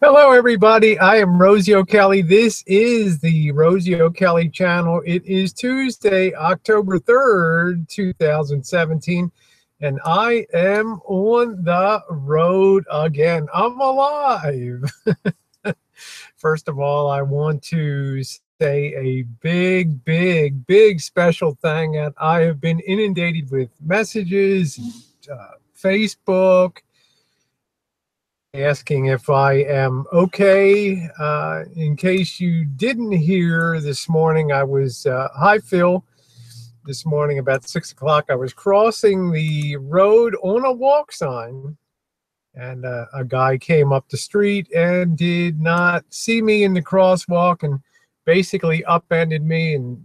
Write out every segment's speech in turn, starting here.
Hello, everybody. I am Rosie O'Kelly. This is the Rosie O'Kelly channel. It is Tuesday, October 3rd, 2017, and I am on the road again. I'm alive. First of all, I want to say a big special thing that I have been inundated with messages, Facebook, asking if I am okay. In case you didn't hear this morning, I was, hi Phil, this morning about 6 o'clock, I was crossing the road on a walk sign, and a guy came up the street and did not see me in the crosswalk and basically upended me and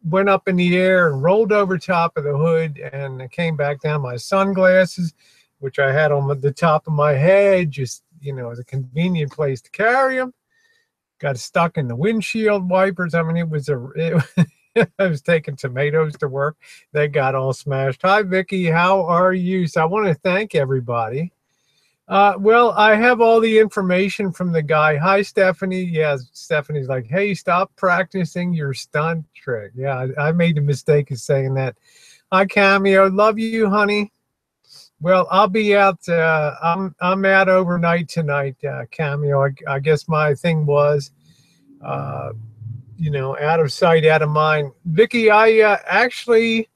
went up in the air and rolled over top of the hood, and I came back down. My sunglasses, which I had on the top of my head, just, as a convenient place to carry them, got stuck in the windshield wipers. I mean, I was taking tomatoes to work. They got all smashed. Hi, Vicky. How are you? So I want to thank everybody. Well, I have all the information from the guy. Hi, Stephanie. Yeah, Stephanie's like, hey, stop practicing your stunt trick. Yeah, I made the mistake of saying that. Hi, Cameo. Love you, honey. Well, I'll be out. I'm out overnight tonight, Cameo. I guess my thing was, uh, out of sight, out of mind. Vicky, I actually,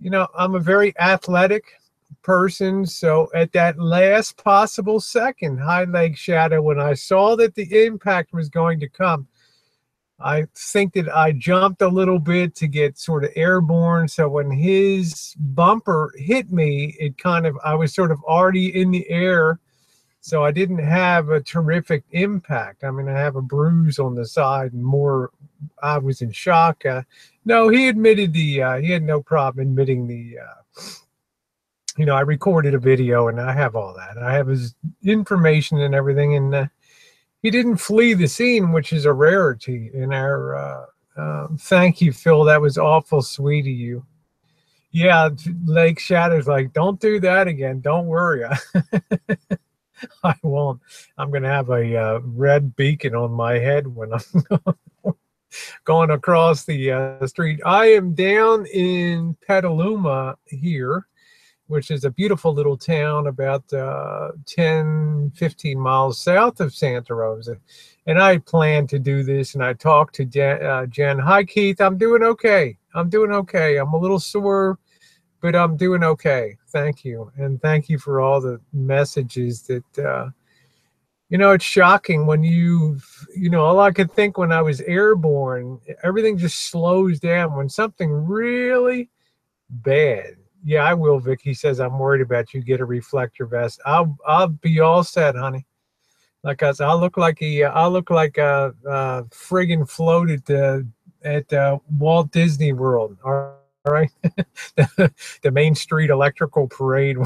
I'm a very athletic person. So at that last possible second, high leg shadow, when I saw that the impact was going to come, I think that I jumped a little bit to get sort of airborne. So when his bumper hit me, I was sort of already in the air. So I didn't have a terrific impact. I mean, I have a bruise on the side and more. I was in shock. No, he admitted he had no problem admitting I recorded a video and I have all that. I have his information and everything. And he didn't flee the scene, which is a rarity in our, thank you, Phil. That was awful sweet of you. Yeah, Lake Shadow's like, don't do that again. Don't worry. I won't. I'm going to have a red beacon on my head when I'm going across the street. I am down in Petaluma here, which is a beautiful little town about 10, 15 miles south of Santa Rosa. And I planned to do this, and I talked to Jen. Hi, Keith. I'm doing okay. I'm doing okay. I'm a little sore, but I'm doing okay. Thank you. And thank you for all the messages that, it's shocking when all I could think when I was airborne, everything just slows down when something really bad. Yeah, I will, Vic. He says, I'm worried about you. Get a reflector vest. I'll be all set, honey. Like I said, I'll look like a friggin' float at Walt Disney World. All right, the Main Street Electrical Parade.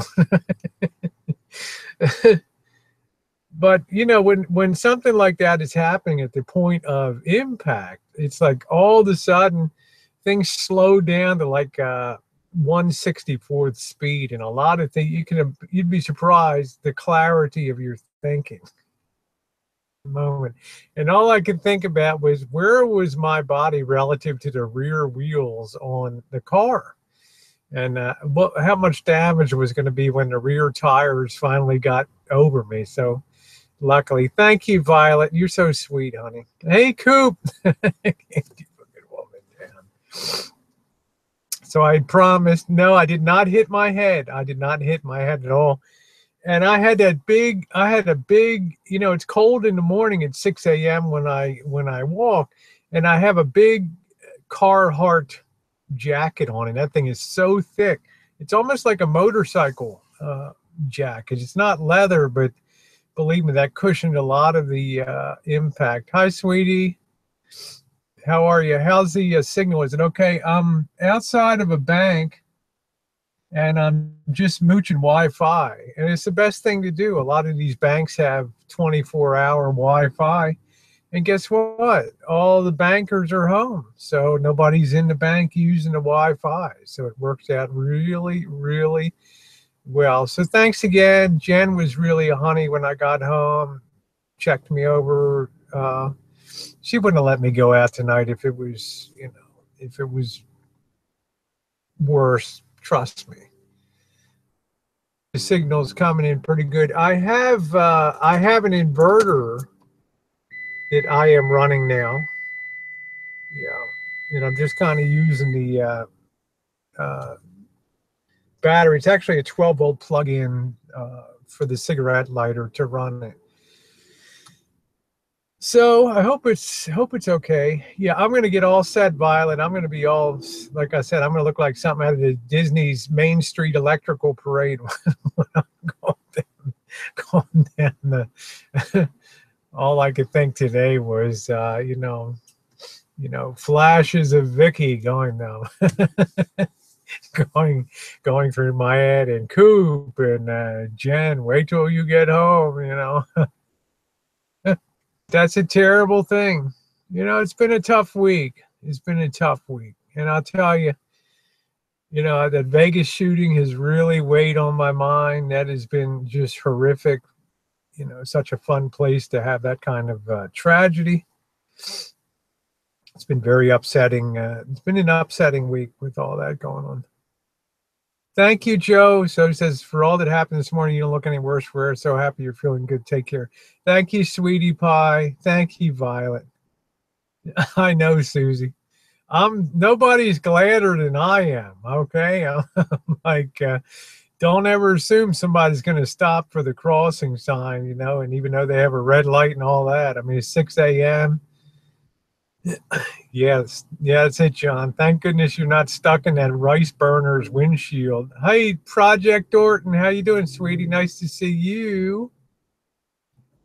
But when something like that is happening at the point of impact, it's like all of a sudden things slow down to like 1/64th speed, and a lot of things you'd be surprised the clarity of your thinking moment. And all I could think about was, where was my body relative to the rear wheels on the car, and how much damage was going to be when the rear tires finally got over me. So luckily, thank you, Violet. You're so sweet, honey. Hey, Coop. So I promised. No, I did not hit my head. I did not hit my head at all. And I had a big, it's cold in the morning at 6 a.m. when I walk, and I have a big Carhartt jacket on, and that thing is so thick. It's almost like a motorcycle jacket. It's not leather, but believe me, that cushioned a lot of the impact. Hi, sweetie. How are you? How's the signal? Is it okay? I'm outside of a bank, and I'm just mooching Wi-Fi. And it's the best thing to do. A lot of these banks have 24-hour Wi-Fi. And guess what? All the bankers are home. So nobody's in the bank using the Wi-Fi. So it works out really, well. So thanks again. Jen was really a honey when I got home. checked me over. She wouldn't have let me go out tonight if it was, if it was worse. Trust me. The signal's coming in pretty good. I have an inverter that I am running now. Yeah, and I'm just kind of using the battery. It's actually a 12-volt plug-in for the cigarette lighter to run it. So I hope it's okay. Yeah, I'm gonna get all set, Violet. I'm gonna be all, like I said, I'm gonna look like something out of the Disney's Main Street Electrical Parade when I'm going down the. All I could think today was, flashes of Vicky going though, going through my head, and Coop and Jen. Wait till you get home, That's a terrible thing. It's been a tough week. It's been a tough week. And I'll tell you, that Vegas shooting has really weighed on my mind. That has been just horrific. Such a fun place to have that kind of tragedy. It's been very upsetting. It's been an upsetting week with all that going on. Thank you, Joe. So he says, for all that happened this morning, you don't look any worse. We're so happy you're feeling good. Take care. Thank you, sweetie pie. Thank you, Violet. I know, Susie. Nobody's gladder than I am. Okay. I'm like, don't ever assume somebody's going to stop for the crossing sign, and even though they have a red light and all that. I mean, it's 6 a.m. Yes, that's it, John. Thank goodness you're not stuck in that rice burner's windshield. Hey, Project Orton, how you doing, sweetie? Nice to see you.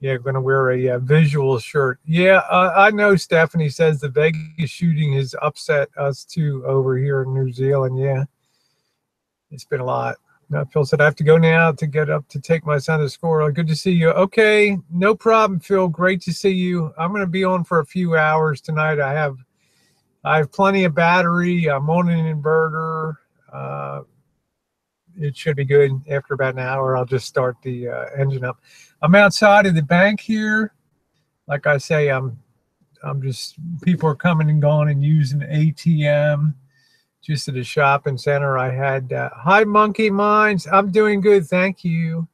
Yeah, going to wear a visual shirt. Yeah, I know Stephanie says the Vegas shooting has upset us too over here in New Zealand. Yeah, it's been a lot. Phil said, I have to go now to get up to take my son to school. Good to see you. Okay, no problem, Phil. Great to see you. I'm going to be on for a few hours tonight. I have plenty of battery. I'm on an inverter. It should be good. After about an hour, I'll just start the engine up. I'm outside of the bank here. Like I say, I'm just, people are coming and going and using ATM. Just at a shopping center. I had, hi, Monkey Minds. I'm doing good. Thank you.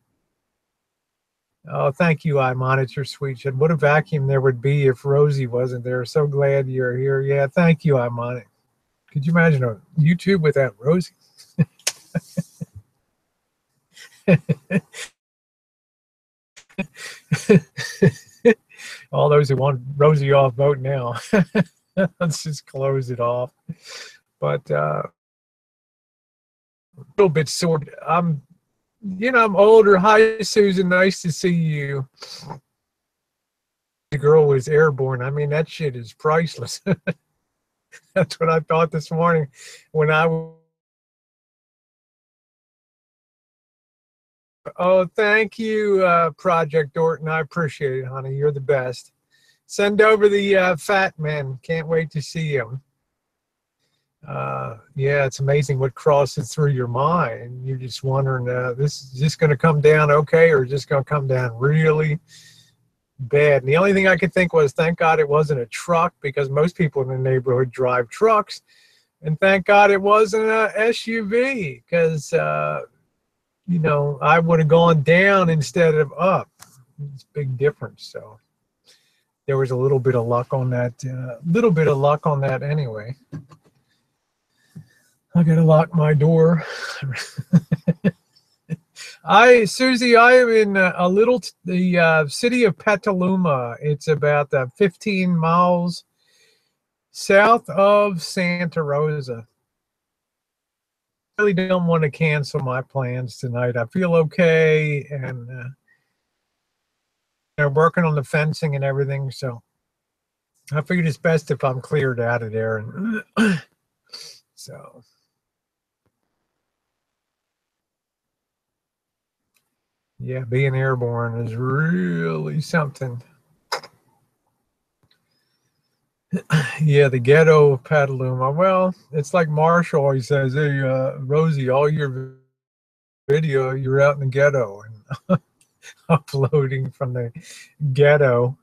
Oh, thank you, Imon. It's your sweet shit. What a vacuum there would be if Rosie wasn't there. So glad you're here. Yeah, thank you, Imon. Could you imagine a YouTube without Rosie? All those who want Rosie off, vote now. Let's just close it off. But a little bit sore. I'm older. Hi, Susan. Nice to see you. The girl was airborne. I mean, that shit is priceless. That's what I thought this morning when I. Oh, thank you, Project Orton. I appreciate it, honey. You're the best. Send over the fat man. Can't wait to see him. Yeah, it's amazing what crosses through your mind. You're just wondering, this is just going to come down okay, or just going to come down really bad. And the only thing I could think was, thank God it wasn't a truck, because most people in the neighborhood drive trucks. And thank God it wasn't a SUV, because, I would have gone down instead of up. It's a big difference. So there was a little bit of luck on that, anyway. I gotta lock my door. Susie, I am in the city of Petaluma. It's about 15 miles south of Santa Rosa. I really don't want to cancel my plans tonight. I feel okay, and they're working on the fencing and everything, so I figured it's best if I'm cleared out of there. And so. Yeah, being airborne is really something. Yeah, the ghetto of Petaluma. Well, it's like Marshall always says, hey, Rosie, all your video, you're out in the ghetto. And uploading from the ghetto.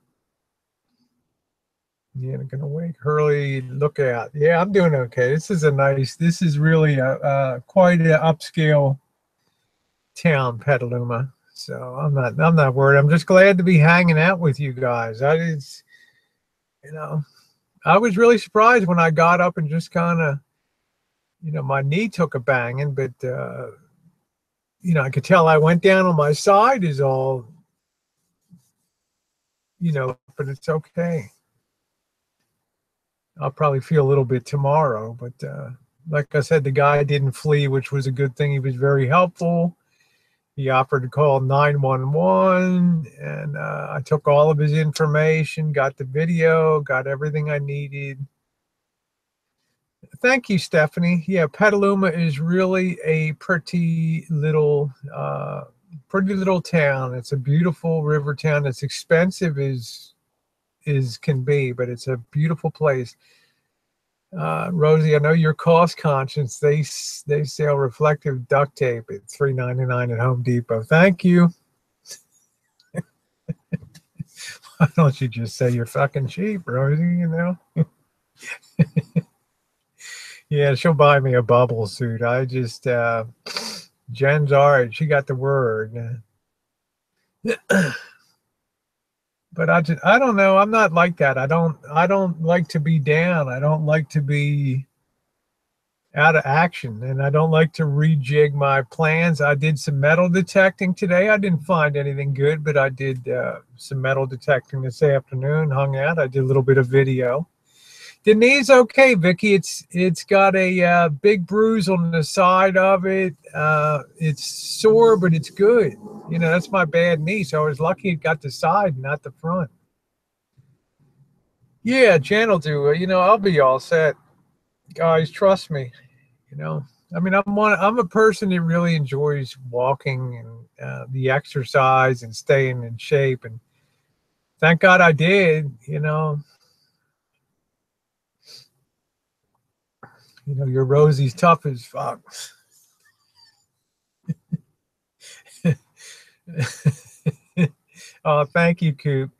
Yeah, I'm gonna wake Hurley. Look out. Yeah, I'm doing okay. This is really a quite an upscale town, Petaluma. So I'm not worried. I'm just glad to be hanging out with you guys. You know, I was really surprised when I got up and just kind of, my knee took a banging, but I could tell I went down on my side is all, but it's okay. I'll probably feel a little bit tomorrow, but like I said, the guy didn't flee, which was a good thing. He was very helpful. He offered to call 911, and I took all of his information, got the video, got everything I needed. Thank you, Stephanie. Yeah, Petaluma is really a pretty little town. It's a beautiful river town. It's expensive as can be, but it's a beautiful place. Rosie, I know you're cost conscious. They sell reflective duct tape at $3.99 at Home Depot. Thank you. Why don't you just say you're fucking cheap, Rosie? Yeah, she'll buy me a bubble suit. Jen's all right. She got the word. But I don't know. I'm not like that. I don't like to be down. I don't like to be out of action, and I don't like to rejig my plans. I did some metal detecting today. I didn't find anything good, but I did some metal detecting this afternoon, hung out. I did a little bit of video. The knee's okay, Vicky. It's got a big bruise on the side of it. It's sore, but it's good. That's my bad knee, so I was lucky it got the side, not the front. Yeah, Jan will do it. I'll be all set. Guys, trust me. I'm a person that really enjoys walking and the exercise and staying in shape. And thank God I did. Your Rosie's tough as fuck. Oh, thank you, Coop.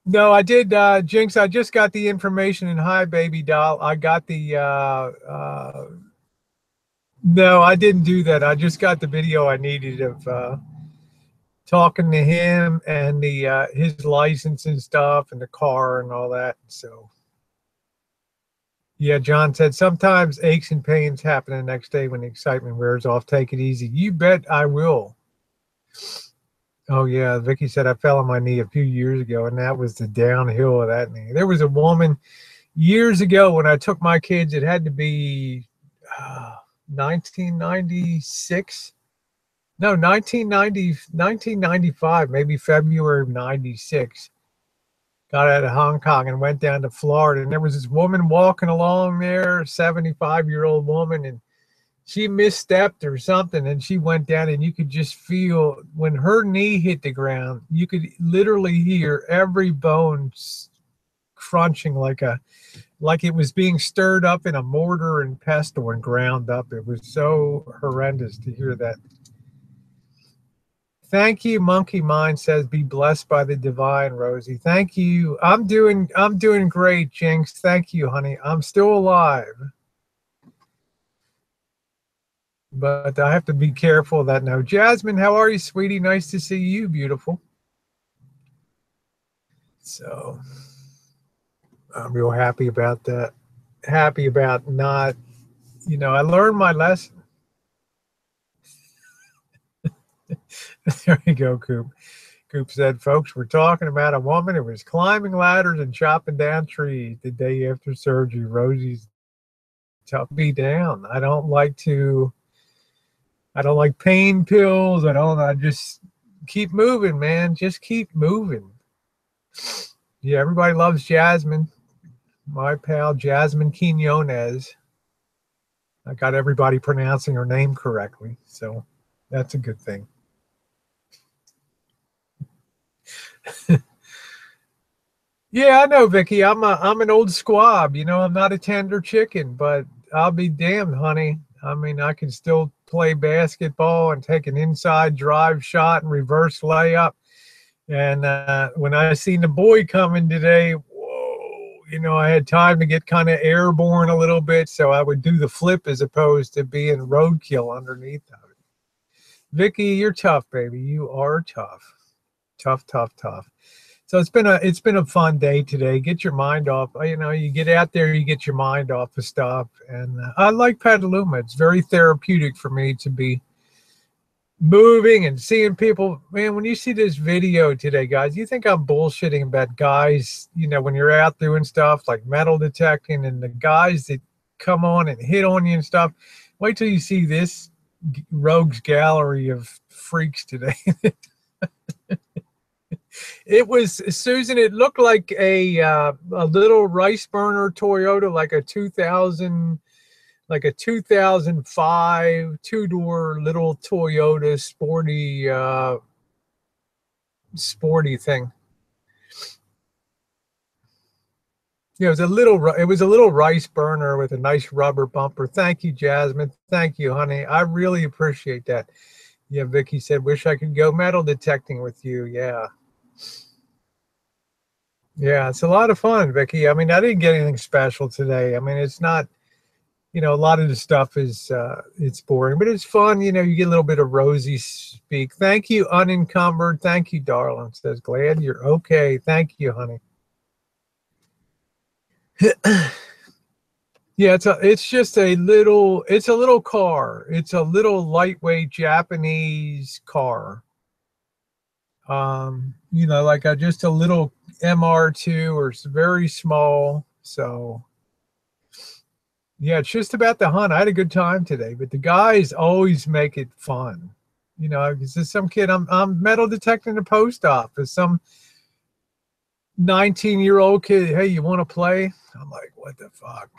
No, I did, Jinx. I just got the information in Hi Baby Doll. I got the no, I didn't do that. I just got the video I needed of talking to him and the his license and stuff and the car and all that. So yeah, John said sometimes aches and pains happen the next day when the excitement wears off. Take it easy. You bet I will. Oh yeah, Vicky said I fell on my knee a few years ago, and that was the downhill of that knee. There was a woman years ago when I took my kids. It had to be 1996. No, 1995, maybe February of 96. Got out of Hong Kong and went down to Florida, and there was this woman walking along there, 75-year-old woman, and she misstepped or something, and she went down, and you could just feel when her knee hit the ground, you could literally hear every bone crunching like it was being stirred up in a mortar and pestle and ground up. It was so horrendous to hear that. Thank you, Monkey Mind says, be blessed by the divine, Rosie. Thank you. I'm doing great, Jinx. Thank you, honey. I'm still alive. But I have to be careful of that now. Jasmine, how are you, sweetie? Nice to see you, beautiful. So I'm real happy about that. Happy about not, I learned my lesson. There you go, Coop. Coop said, folks, we're talking about a woman who was climbing ladders and chopping down trees the day after surgery. Rosie's tough to be down. I don't like pain pills. I just keep moving, man. Just keep moving. Yeah, everybody loves Jasmine. My pal, Jasmine Quinones. I got everybody pronouncing her name correctly. So that's a good thing. Yeah, I know, Vicky. I'm an old squab. I'm not a tender chicken, but I'll be damned, honey. I mean, I can still play basketball and take an inside drive shot and reverse layup. And when I seen the boy coming today, whoa, you know, I had time to get kind of airborne a little bit. So I would do the flip as opposed to being roadkill underneath of it. Vicky, you're tough, baby. You are tough. Tough, tough, tough. So it's been a fun day today. Get your mind off. You know, you get out there, you get your mind off of stuff. And I like Petaluma. It's very therapeutic for me to be moving and seeing people. Man, when you see this video today, guys, you think I'm bullshitting about guys, you know, when you're out doing stuff like metal detecting and the guys that come on and hit on you and stuff. Wait till you see this rogues gallery of freaks today. It was, Susan, it looked like a little rice burner Toyota, like a 2005 two-door little Toyota sporty thing. Yeah, it was a little rice burner with a nice rubber bumper. Thank you, Jasmine. Thank you, honey. I really appreciate that. Yeah, Vicky said, wish I could go metal detecting with you. Yeah. Yeah, it's a lot of fun, Vicky. I mean, I didn't get anything special today. I mean, it's not, you know, a lot of the stuff is it's boring, but it's fun. You know, you get a little bit of Rosie speak. Thank you, unencumbered. Thank you, darling. Says, glad you're okay. Thank you, honey. Yeah, it's just a little car. It's a little lightweight Japanese car. You know, like just a little MR2, or it's very small. So yeah, it's just about the hunt. I had a good time today, but the guys always make it fun. You know, because there's some kid, I'm metal detecting the post office. Some 19-year-old kid, hey, you want to play? I'm like, what the fuck?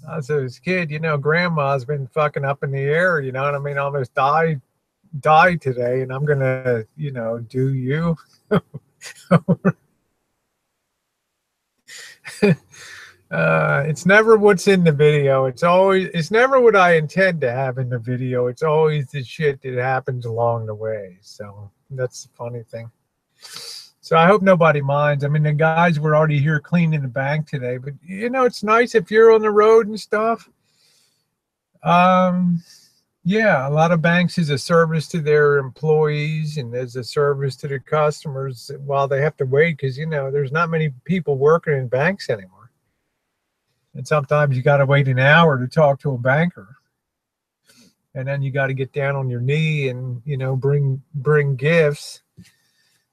I said, this kid, you know, grandma's been fucking up in the air, you know what I mean? Almost died today, and I'm gonna, you know, do you. It's never what's in the video. It's never what I intend to have in the video. It's always the shit that happens along the way. So that's the funny thing. So I hope nobody minds. I mean, the guys were already here cleaning the bank today, but you know, it's nice if you're on the road and stuff. Yeah, a lot of banks is a service to their employees and there's a service to their customers while they have to wait, because you know there's not many people working in banks anymore, and sometimes you got to wait an hour to talk to a banker, and then you got to get down on your knee and, you know, bring gifts.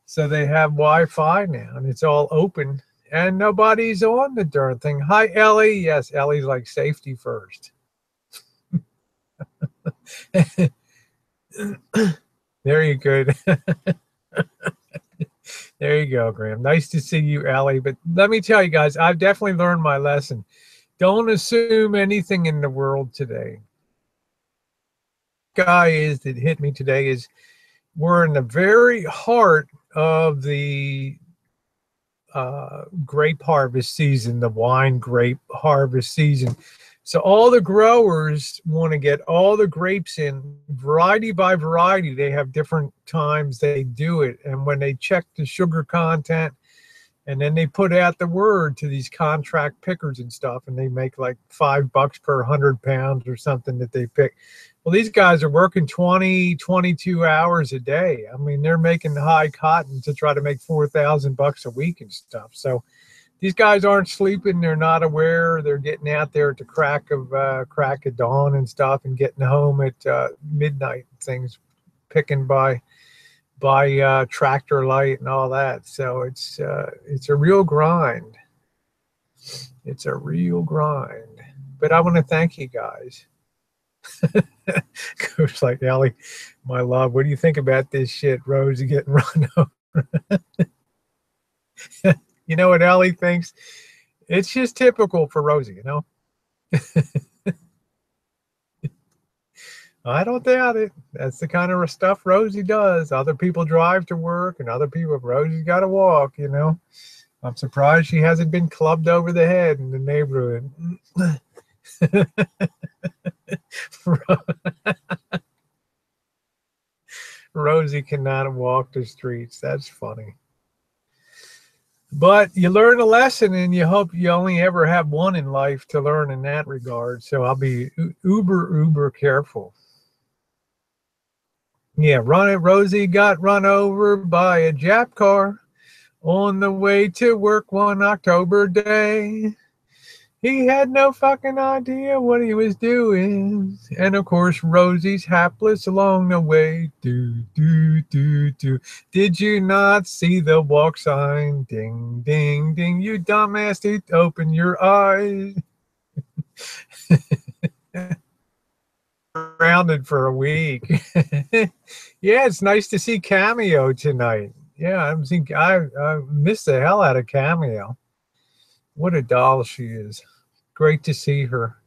So they have Wi-Fi now and it's all open and nobody's on the darn thing. Hi, Ellie. Yes, Ellie's like safety first. There you go. There you go, Graham. Nice to see you, Ellie. But let me tell you guys, I've definitely learned my lesson. Don't assume anything in the world today. Guy is that hit me today is we're in the very heart of the grape harvest season, the wine grape harvest season. So all the growers want to get all the grapes in variety by variety. They have different times they do it. And when they check the sugar content, and then they put out the word to these contract pickers and stuff, and they make like $5 per 100 pounds or something that they pick. Well, these guys are working 20, 22 hours a day. I mean, they're making high cotton to try to make $4,000 a week and stuff. So these guys aren't sleeping. They're not aware. They're getting out there at the crack of dawn and stuff, and getting home at midnight. Things picking by tractor light and all that. So it's a real grind. It's a real grind. But I want to thank you guys. Coach like, Ellie, my love, what do you think about this shit, Rosie getting run over? You know what Ellie thinks? It's just typical for Rosie, you know? I don't doubt it. That's the kind of stuff Rosie does. Other people drive to work and other people, Rosie's got to walk, you know? I'm surprised she hasn't been clubbed over the head in the neighborhood. Rosie cannot walk the streets. That's funny. But you learn a lesson, and you hope you only ever have one in life to learn in that regard. So I'll be uber careful. Yeah, Rosie got run over by a Jap car on the way to work one October day. He had no fucking idea what he was doing. And of course, Rosie's hapless along the way. Do. Did you not see the walk sign? Ding, ding, ding. You dumbass, dude, open your eyes. Grounded for a week. Yeah, it's nice to see Cameo tonight. Yeah, I missed the hell out of Cameo. What a doll she is. Great to see her.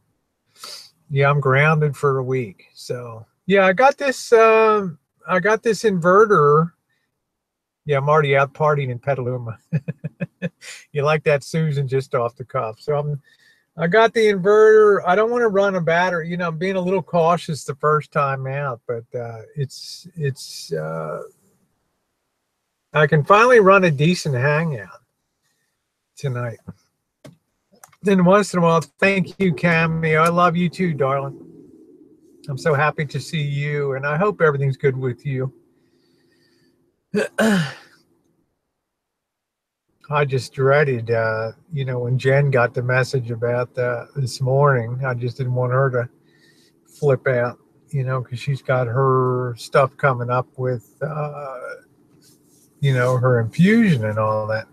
Yeah, I'm grounded for a week. So yeah, I got this inverter. Yeah, I'm already out partying in Petaluma. You like that, Susan, just off the cuff. So I got the inverter. I don't want to run a battery. You know, I'm being a little cautious the first time out, but I can finally run a decent hangout tonight. Then once in a while, thank you, Cameo. I love you too, darling. I'm so happy to see you, and I hope everything's good with you. I just dreaded, when Jen got the message about this morning. I just didn't want her to flip out, because she's got her stuff coming up with, her infusion and all that.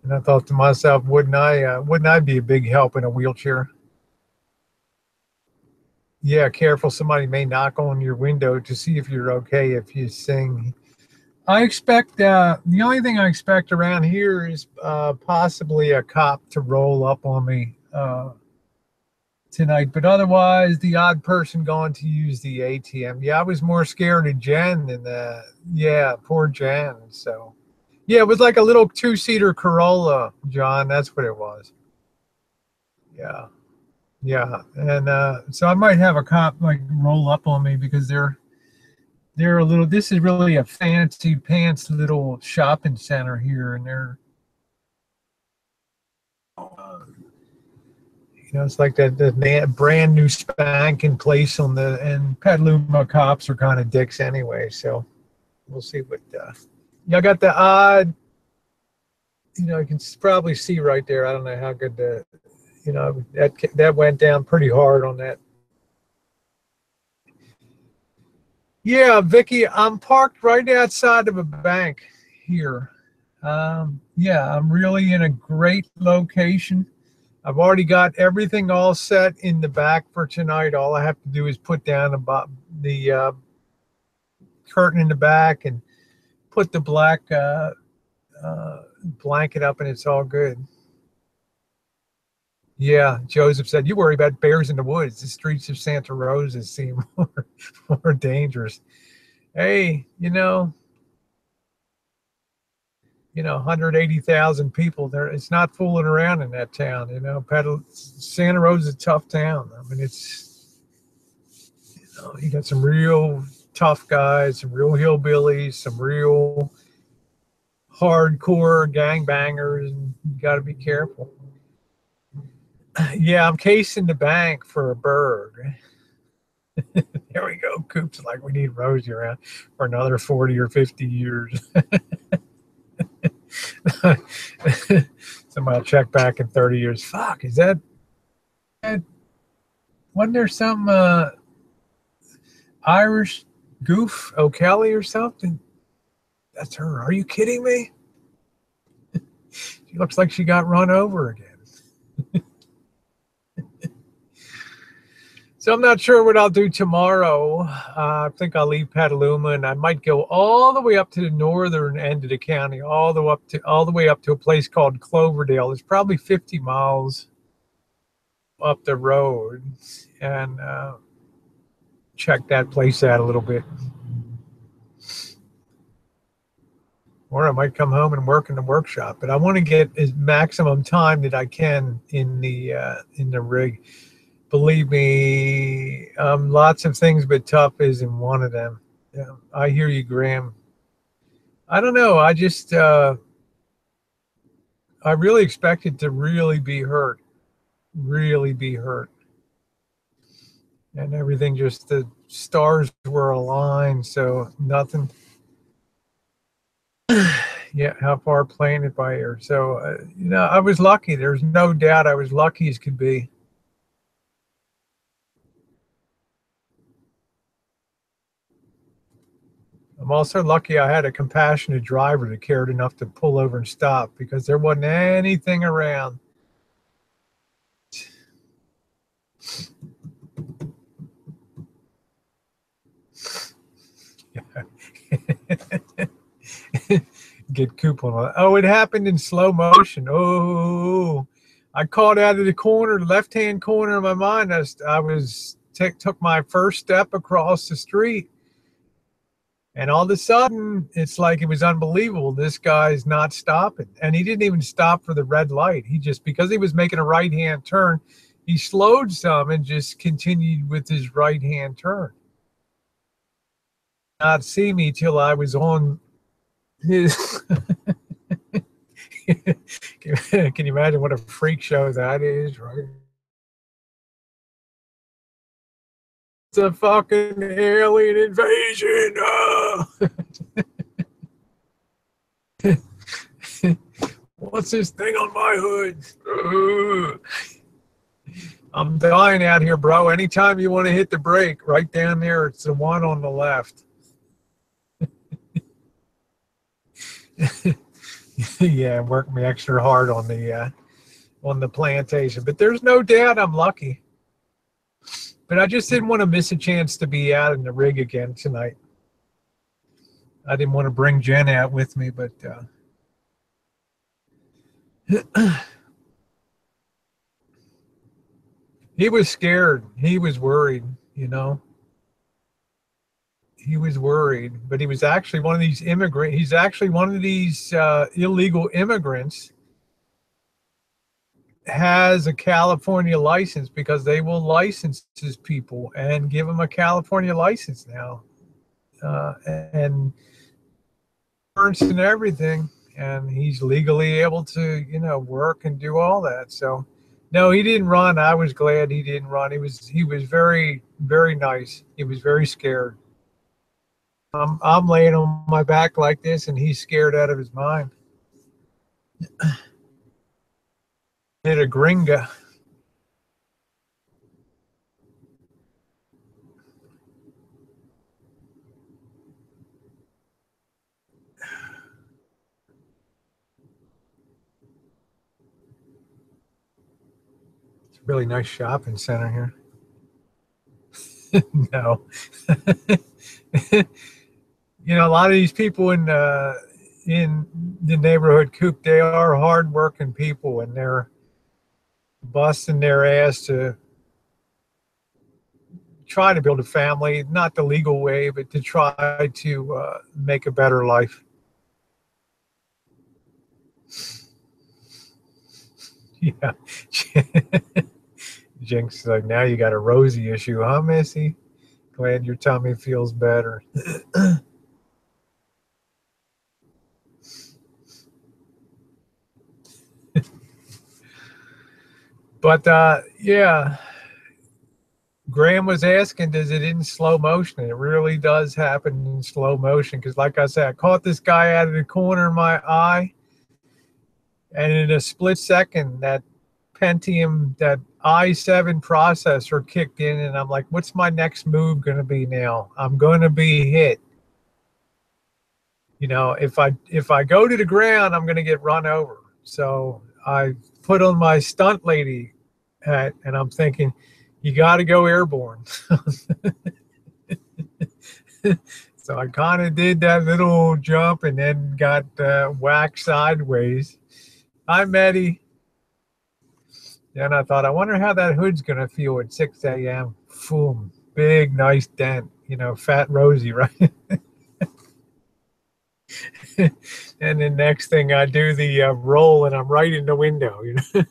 And I thought to myself, wouldn't I be a big help in a wheelchair? Yeah, careful. Somebody may knock on your window to see if you're okay if you sing. I expect the only thing I expect around here is possibly a cop to roll up on me tonight. But otherwise, the odd person going to use the ATM. Yeah, I was more scared of Jen than poor Jen. So yeah, it was like a little 2-seater Corolla, John. That's what it was. Yeah. Yeah, and so I might have a cop like roll up on me because they're a little. This is really a fancy pants little shopping center here, and they're, it's like the brand new spanking place and Petaluma cops are kind of dicks anyway. So we'll see what. I got the odd. You can probably see right there. I don't know how good that went down pretty hard on that. Yeah, Vicky, I'm parked right outside of a bank here. Yeah, I'm really in a great location. I've already got everything all set in the back for tonight. All I have to do is put down about the curtain in the back and put the black blanket up, and it's all good. Yeah, Joseph said, you worry about bears in the woods. The streets of Santa Rosa seem more dangerous. Hey, 180,000 people there. It's not fooling around in that town. Santa Rosa is a tough town. I mean, it's, you got some real tough guys, some real hillbillies, some real hardcore gangbangers, and you got to be careful. Yeah, I'm casing the bank for a bird. There we go. Coop's like, we need Rosie around for another 40 or 50 years. Somebody will check back in 30 years. Fuck, is that? Wasn't there some Irish goof O'Kelly or something? That's her. Are you kidding me? She looks like she got run over again. So I'm not sure what I'll do tomorrow. I think I'll leave Petaluma, and I might go all the way up to the northern end of the county, all the way up to a place called Cloverdale. It's probably 50 miles up the road, and check that place out a little bit. or I might come home and work in the workshop. But I want to get as maximum time that I can in the rig. Believe me, lots of things, but tough isn't one of them. Yeah, I hear you, Graham. I don't know. I really expected to really be hurt, and everything, just the stars were aligned, so nothing. Yeah, how far playing it by ear. So, I was lucky. There's no doubt I was lucky as could be. I'm also lucky I had a compassionate driver that cared enough to pull over and stop, because there wasn't anything around. Get coupon. Oh, it happened in slow motion. Oh, I caught out of the corner, left-hand corner of my mind. Took my first step across the street, and all of a sudden, it's like it was unbelievable. This guy's not stopping, and he didn't even stop for the red light. He just, because he was making a right-hand turn, he slowed some and just continued with his right-hand turn. Not see me till I was on his. Can you imagine what a freak show that is, right? It's a fucking alien invasion. Oh! What's this thing on my hood? I'm dying out here, bro. Anytime you want to hit the brake, right down there, it's the one on the left. Yeah, worked me extra hard on the plantation, but there's no doubt I'm lucky. But I just didn't want to miss a chance to be out in the rig again tonight. I didn't want to bring Jen out with me, but he was scared. He was worried, He was worried, but he was actually one of these immigrants. He's actually one of these illegal immigrants. Has a California license, because they will license his people and give them a California license now, and and everything, and he's legally able to work and do all that. So no, he didn't run. I was glad he didn't run. He was very, very nice. He was very scared. I'm laying on my back like this, and he's scared out of his mind. Hit a gringa. It's a really nice shopping center here. No. A lot of these people in the neighborhood, Coop, they are hardworking people, and they're busting their ass to try to build a family, not the legal way, but to try to make a better life. Yeah. Jinx is like, now you got a Rosie issue, huh, Missy? Glad your tummy feels better. But yeah, Graham was asking, does it in slow motion? It really does happen in slow motion, because like I said, I caught this guy out of the corner of my eye, and in a split second, that Pentium, that i7 processor kicked in, and I'm like, what's my next move going to be now? I'm going to be hit. If I go to the ground, I'm going to get run over. So I put on my stunt lady hat, and I'm thinking, you got to go airborne. So I kind of did that little jump, and then got whacked sideways. Hi, Maddie. Then I thought, I wonder how that hood's going to feel at 6 a.m. Boom. Big, nice dent. Fat Rosie, right? And the next thing I do the roll, and I'm right in the window. You know,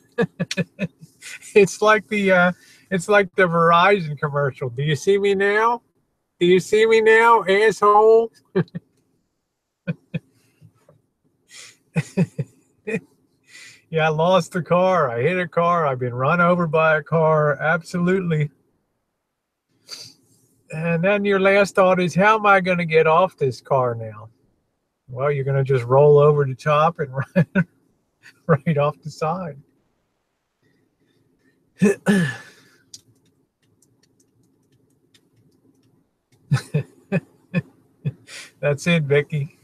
it's like the Verizon commercial. Do you see me now? Do you see me now, asshole? Yeah, I lost the car. I hit a car. I've been run over by a car. Absolutely. And then your last thought is, how am I going to get off this car now? Well, you're going to just roll over the top and right off the side. That's it, Vicky.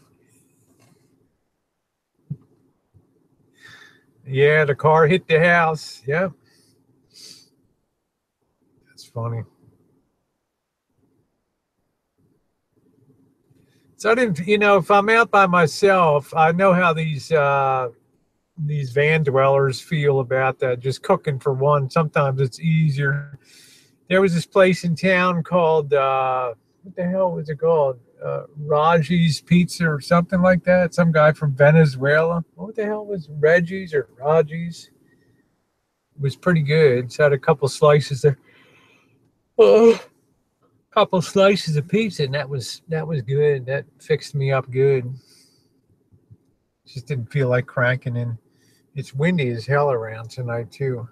Yeah, the car hit the house. Yep. That's funny. So I didn't, if I'm out by myself, I know how these van dwellers feel about that. Just cooking for one, sometimes it's easier. There was this place in town called what the hell was it called? Raji's Pizza or something like that. Some guy from Venezuela. What the hell was Reggie's or Raji's? It was pretty good. It's had a couple slices there. Couple slices of pizza, and that was good. That fixed me up good. Just didn't feel like cranking in. It's windy as hell around tonight too.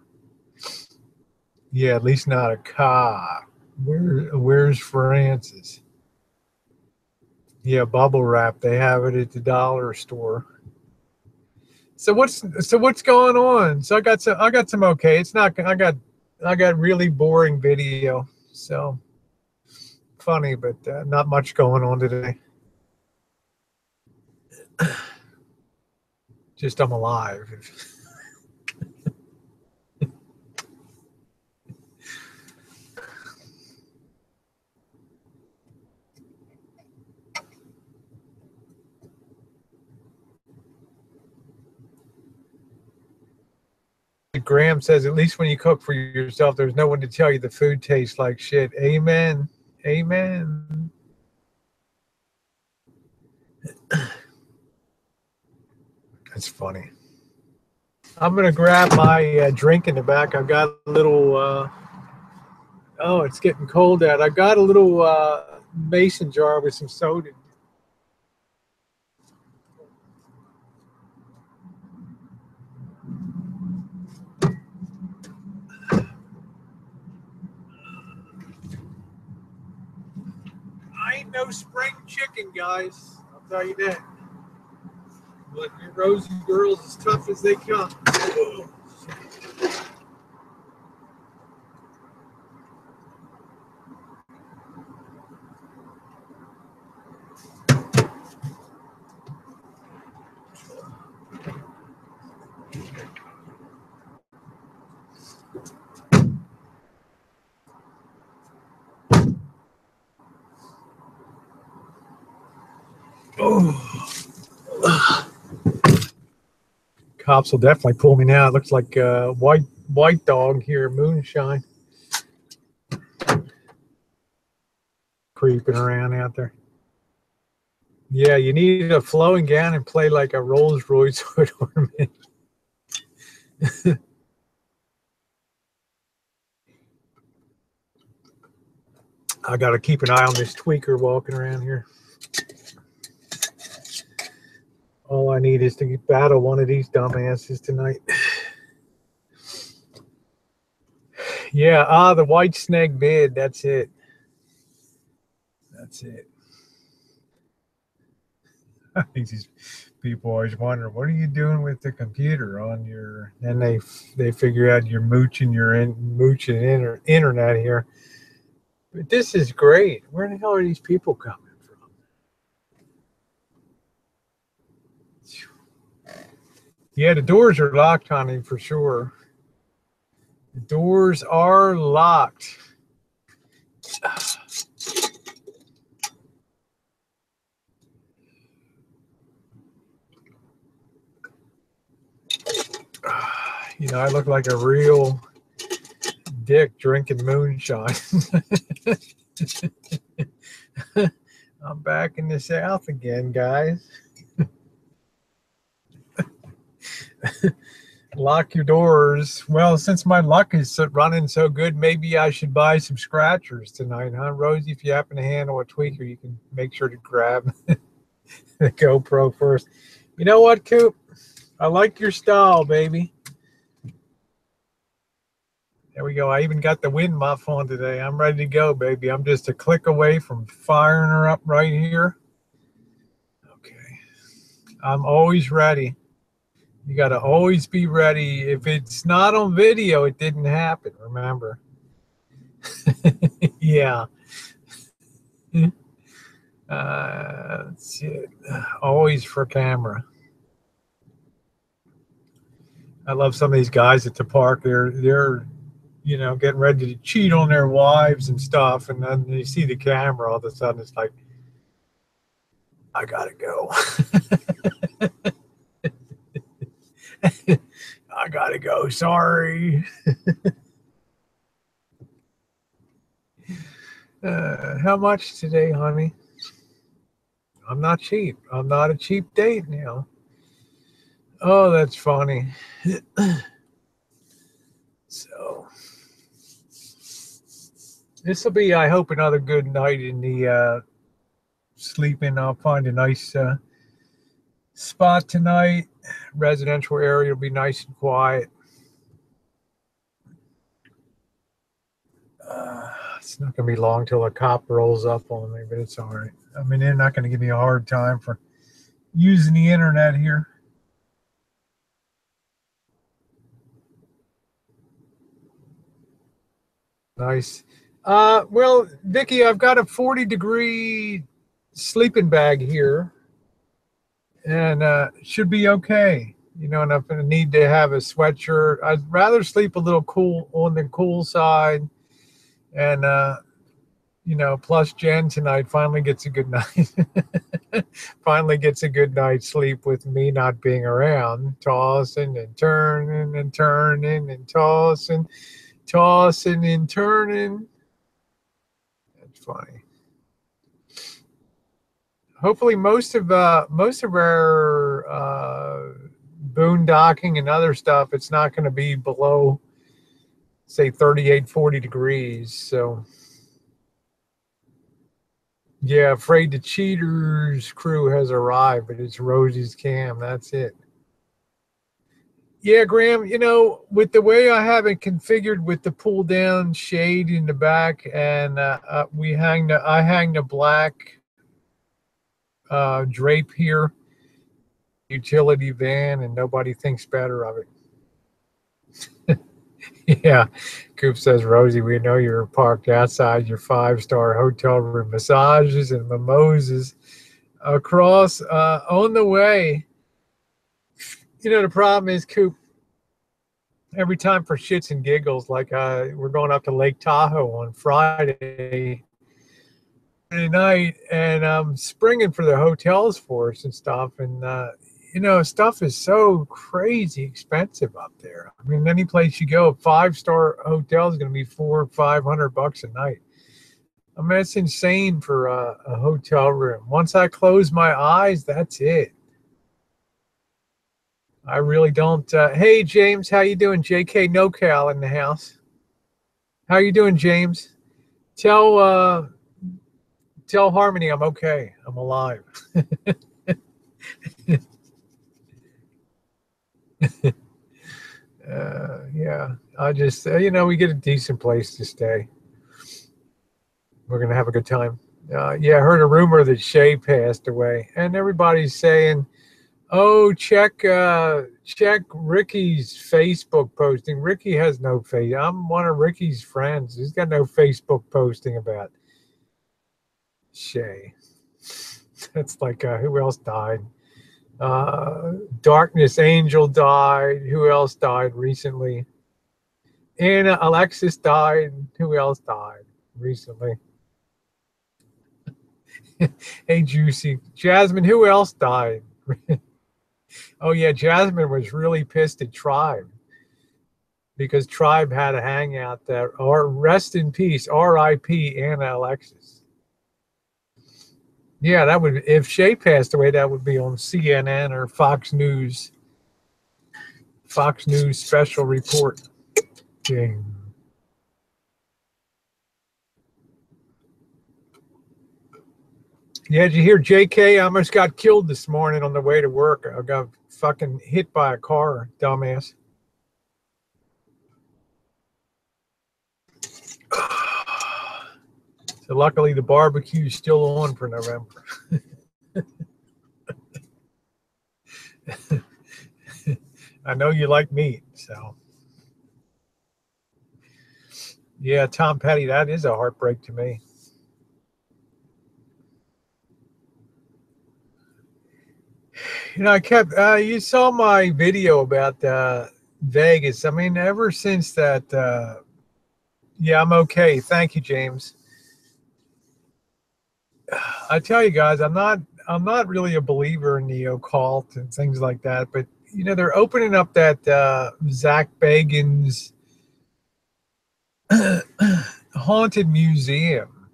Yeah, at least not a car. Where's Francis? Yeah, bubble wrap. They have it at the dollar store. So what's going on? So I got some okay. It's not. I got really boring video. So funny, but not much going on today. Just I'm alive. Graham says, at least when you cook for yourself, there's no one to tell you the food tastes like shit. Amen. Amen. That's funny. I'm going to grab my drink in the back. I've got a little, oh, it's getting cold out. I got a little mason jar with some soda. I ain't no spring chicken, guys. I'll tell you that. But your Rosie girls as tough as they come. Oh. Cops will definitely pull me now. It looks like a white dog here, moonshine. Creeping around out there. Yeah, you need a flowing gown and play like a Rolls Royce ornament. I got to keep an eye on this tweaker walking around here. All I need is to battle one of these dumbasses tonight. Yeah, the white snake bid. That's it. That's it. I think these people always wonder, what are you doing with the computer on your? And they figure out you're mooching internet here. But this is great. Where the hell are these people coming from? Yeah, the doors are locked, honey, for sure. The doors are locked. I look like a real dick drinking moonshine. I'm back in the South again, guys. Lock your doors. Well, since my luck is running so good, maybe I should buy some scratchers tonight, huh, Rosie? If you happen to handle a tweaker, you can make sure to grab the GoPro first. You know what, Coop? I like your style, baby. There we go. I even got the wind muff on today. I'm ready to go, baby. I'm just a click away from firing her up right here. Okay. I'm always ready. You got to always be ready. If it's not on video, it didn't happen, remember? Yeah. That's it. Always for camera. I love some of these guys at the park. They're you know, getting ready to cheat on their wives and stuff, and then you see the camera, all of a sudden it's like, I gotta go. I gotta go, sorry. How much today, honey? I'm not cheap. I'm not a cheap date now. Oh, that's funny. So this will be, I hope, another good night in the sleeping. I'll find a nice spot tonight. Residential area will be nice and quiet. It's not going to be long till a cop rolls up on me, but it's all right. I mean, they're not going to give me a hard time for using the internet here. Nice. Well, Vicky, I've got a 40-degree sleeping bag here, and should be okay. You know, and I'm going to need to have a sweatshirt. I'd rather sleep a little cool on the cool side, and you know, plus Jen tonight finally gets a good night. Finally gets a good night's sleep with me not being around, tossing and turning and turning and tossing and turning. That's funny. Hopefully, most of our boondocking and other stuff, it's not going to be below, say, 38, 40 degrees. So, yeah, Afraid the Cheaters crew has arrived, but it's Rosie's cam. That's it. Yeah, Graham, you know, with the way I have it configured with the pull down shade in the back, and I hang the black drape here, utility van, and nobody thinks better of it. Yeah, Coop says, Rosie, we know you're parked outside your 5-star hotel room. Massages and mimosas across on the way. You know, the problem is, Coop, every time for shits and giggles, like we're going up to Lake Tahoe on Friday night, and I'm springing for the hotels for us and stuff, and you know, stuff is so crazy expensive up there. I mean, any place you go, a 5-star hotel is going to be $400 or $500 a night. I mean, it's insane for a hotel room. Once I close my eyes, that's it. I really don't. Hey, James, how you doing? JK NoCal in the house. How you doing, James? Tell Harmony I'm okay. I'm alive. Yeah, I just, you know, we get a decent place to stay. We're going to have a good time. Yeah, I heard a rumor that Shay passed away, and everybody's saying, oh, check Ricky's Facebook posting. Ricky has no face. I'm one of Ricky's friends. He's got no Facebook posting about Shay. That's like, who else died? Darkness Angel died. Who else died recently? Anna Alexis died. Who else died recently? Hey, Juicy. Jasmine, who else died? Oh, yeah, Jasmine was really pissed at Tribe because Tribe had a hangout there. Or rest in peace, R.I.P. Anna Alexis. Yeah, that would, if Shay passed away, that would be on CNN or Fox News. Fox News special report. Ding. Yeah, did you hear JK almost got killed this morning on the way to work? I got fucking hit by a car, dumbass. So luckily the barbecue is still on for November. I know you like meat, so. Yeah, Tom Petty, that is a heartbreak to me. You know, I kept, you saw my video about Vegas. I mean, ever since that, yeah, I'm okay. Thank you, James. I tell you guys, I'm not really a believer in the occult and things like that, but you know, they're opening up that Zach Bagans haunted museum.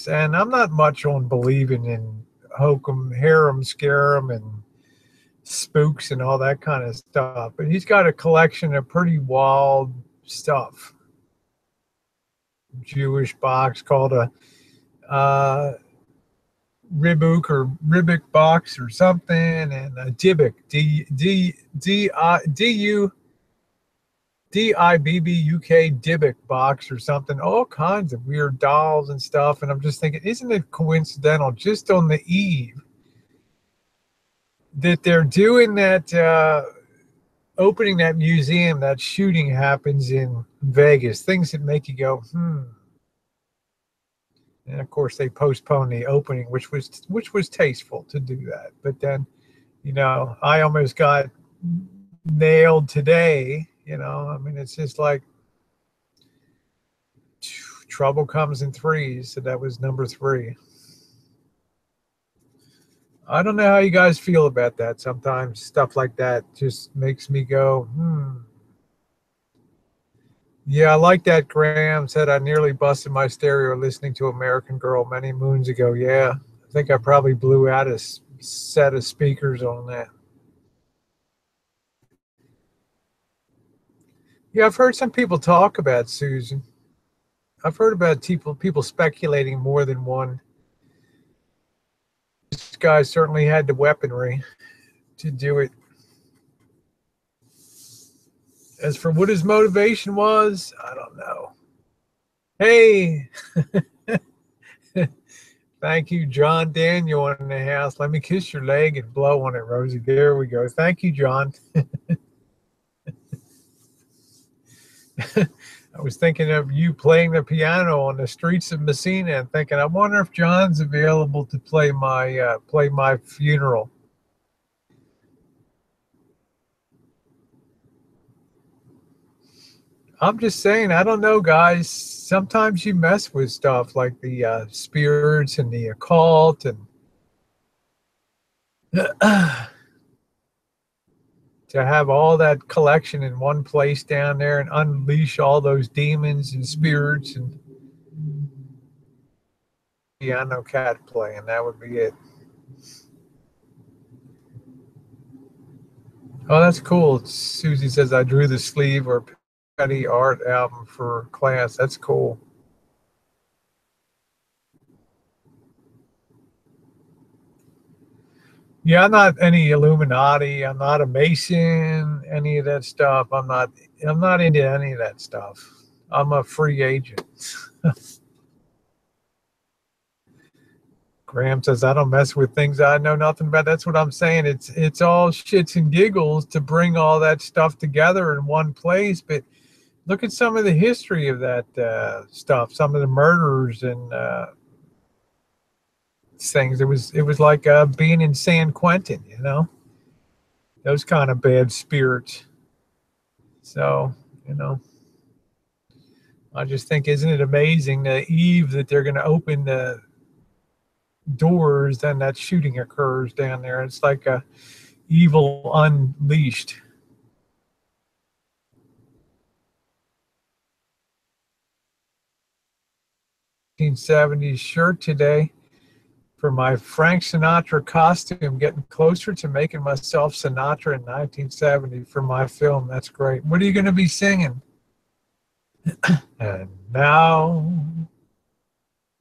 And I'm not much on believing in hokum, harem, scarum, and spooks and all that kind of stuff. But he's got a collection of pretty wild stuff. Jewish box called a Ribbook or Ribbick box or something, and a Dybbuk, D-I-B-B-U-K Dybbuk box or something. All kinds of weird dolls and stuff. And I'm just thinking, isn't it coincidental just on the eve that they're doing that, opening that museum, that shooting happens in Vegas, things that make you go, And of course they postponed the opening, which was tasteful to do that. But then, you know, I almost got nailed today. You know, I mean, it's just like trouble comes in threes. So that was number 3. I don't know how you guys feel about that. Sometimes stuff like that just makes me go, Yeah, I like that. Graham said I nearly busted my stereo listening to American Girl many moons ago. Yeah, I think I probably blew out a set of speakers on that. Yeah, I've heard some people talk about Susan. I've heard about people speculating more than one. This guy certainly had the weaponry to do it. As for what his motivation was, I don't know. Hey, thank you, John Daniel in the house. Let me kiss your leg and blow on it, Rosie. There we go. Thank you, John. I was thinking of you playing the piano on the streets of Messina and thinking, I wonder if John's available to play my funeral. I'm just saying, I don't know, guys. Sometimes you mess with stuff like the spirits and the occult, and to have all that collection in one place down there and unleash all those demons and spirits and piano cat play, and that would be it. Oh, that's cool. Susie says I drew the sleeve or petty art album for class. That's cool. Yeah, I'm not any Illuminati. I'm not a Mason, any of that stuff. I'm not into any of that stuff. I'm a free agent. Graham says I don't mess with things I know nothing about. That's what I'm saying. It's all shits and giggles to bring all that stuff together in one place. But look at some of the history of that stuff. Some of the murders and things. It was like being in San Quentin. You know, those kind of bad spirits. So you know. I just think, isn't it amazing the eve that they're going to open the doors, then that shooting occurs down there. It's like a evil unleashed. 1970s shirt today for my Frank Sinatra costume, getting closer to making myself Sinatra in 1970 for my film. That's great. What are you going to be singing? And now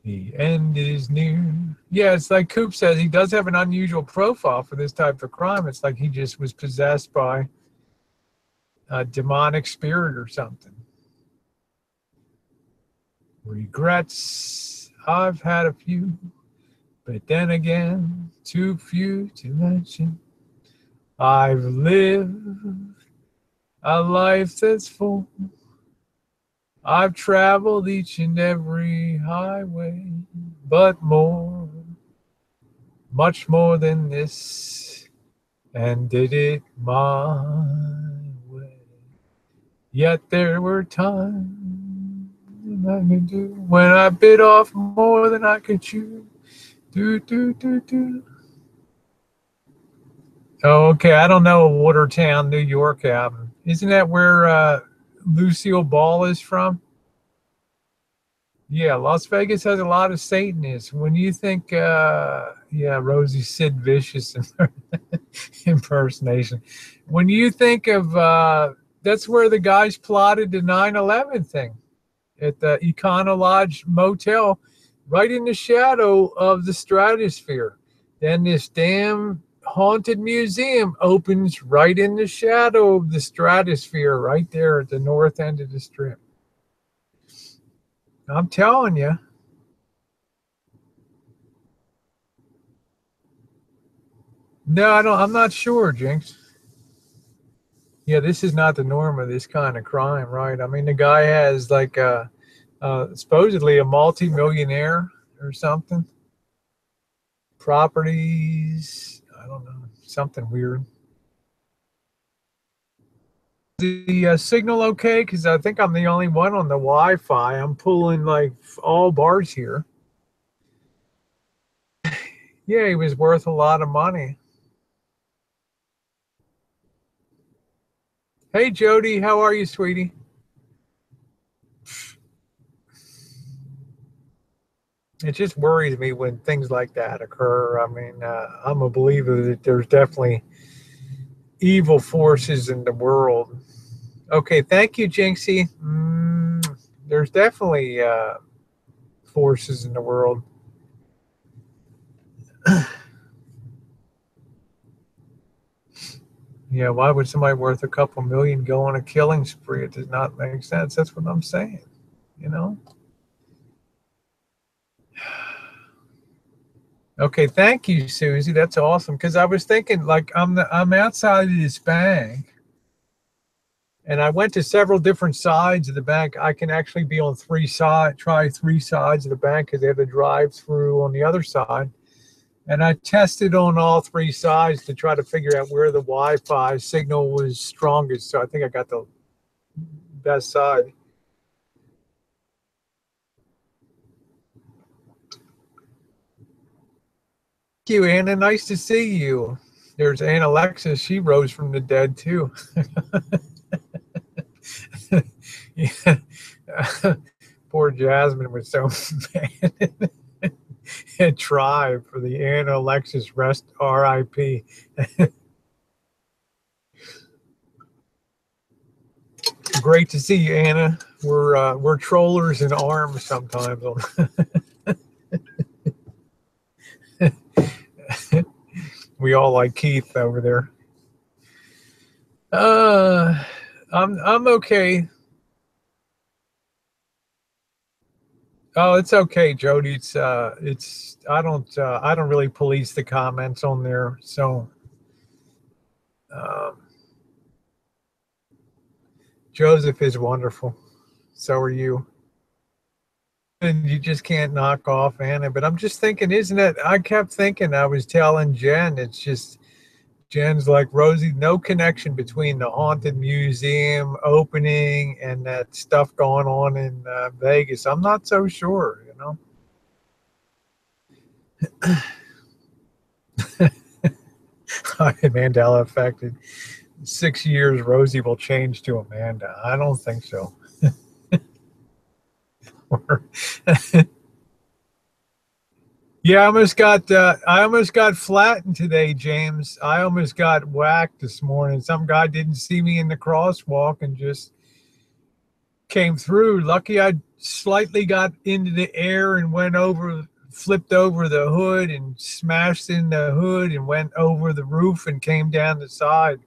the end is near. Yeah, it's like Coop says, he does have an unusual profile for this type of crime. It's like he just was possessed by a demonic spirit or something. Regrets, I've had a few, but then again, too few to mention. I've lived a life that's full. I've traveled each and every highway, but more, much more than this, and did it my way. Yet there were times I could do when I bit off more than I could chew. Do, do, do, do. Oh, okay. I don't know a Watertown, New York album. Isn't that where Lucille Ball is from? Yeah, Las Vegas has a lot of Satanists. When you think, yeah, Rosie Sid Vicious impersonation. When you think of, that's where the guys plotted the 9/11 thing at the Econo Lodge Motel, right in the shadow of the Stratosphere. Then this damn haunted museum opens right in the shadow of the Stratosphere, right there at the north end of the strip. I'm telling you. No, I don't. I'm not sure, Jinx. Yeah, this is not the norm of this kind of crime, right? I mean, the guy has like supposedly a multi-millionaire or something. Properties, I don't know, something weird. The signal okay? Because I think I'm the only one on the Wi-Fi. I'm pulling like all bars here. Yeah, he was worth a lot of money. Hey, Jody, how are you, sweetie? It just worries me when things like that occur. I mean, I'm a believer that there's definitely evil forces in the world. Okay, thank you, Jinxie. There's definitely forces in the world. Yeah, why would somebody worth a couple million go on a killing spree? It does not make sense. That's what I'm saying, you know? Okay, thank you, Susie. That's awesome. Because I was thinking, like, I'm outside of this bank, and I went to several different sides of the bank. I can actually be on try three sides of the bank because they have a drive-through on the other side. And I tested on all three sides to try to figure out where the Wi-Fi signal was strongest. So I think I got the best side. Thank you, Anna. Nice to see you. There's Aunt Alexis. She rose from the dead too. Yeah. Poor Jasmine was so mad at Tribe for the Aunt Alexis rest RIP. Great to see you, Anna. We're trollers in arms sometimes. We all like Keith over there. I'm okay. Oh, it's okay, Jody. It's I don't really police the comments on there. So um, Joseph is wonderful. So are you. And you just can't knock off Anna. But I'm just thinking, isn't it? I kept thinking, I was telling Jen, it's just Jen's like, Rosie, no connection between the haunted museum opening and that stuff going on in Vegas. I'm not so sure, you know. Mandela affected. 6 years, Rosie will change to Amanda. I don't think so. Yeah, I almost got flattened today, James. I almost got whacked this morning. Some guy didn't see me in the crosswalk and just came through. Lucky I slightly got into the air and went over, flipped over the hood and smashed in the hood and went over the roof and came down the side.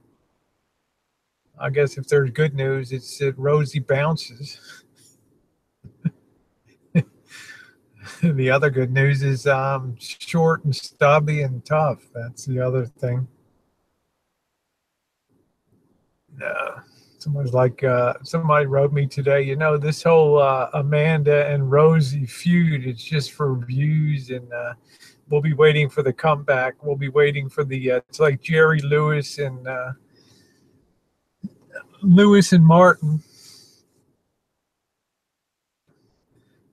I guess if there's good news, it's that Rosie bounces. The other good news is short and stubby and tough. That's the other thing. No. Someone's like, somebody wrote me today, this whole Amanda and Rosie feud, it's just for views, and we'll be waiting for the comeback. We'll be waiting for it's like Jerry Lewis and Martin.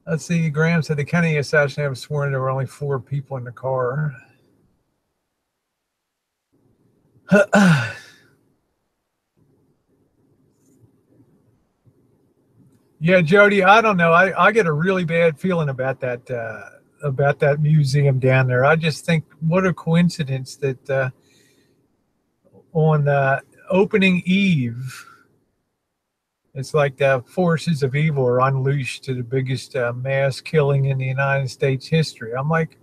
Let's see, Graham said the Kennedy assassination have sworn there were only 4 people in the car. Yeah, Jody, I don't know. I get a really bad feeling about that museum down there. I just think what a coincidence that on opening eve, it's like the forces of evil are unleashed to the biggest mass killing in the United States history. I'm like,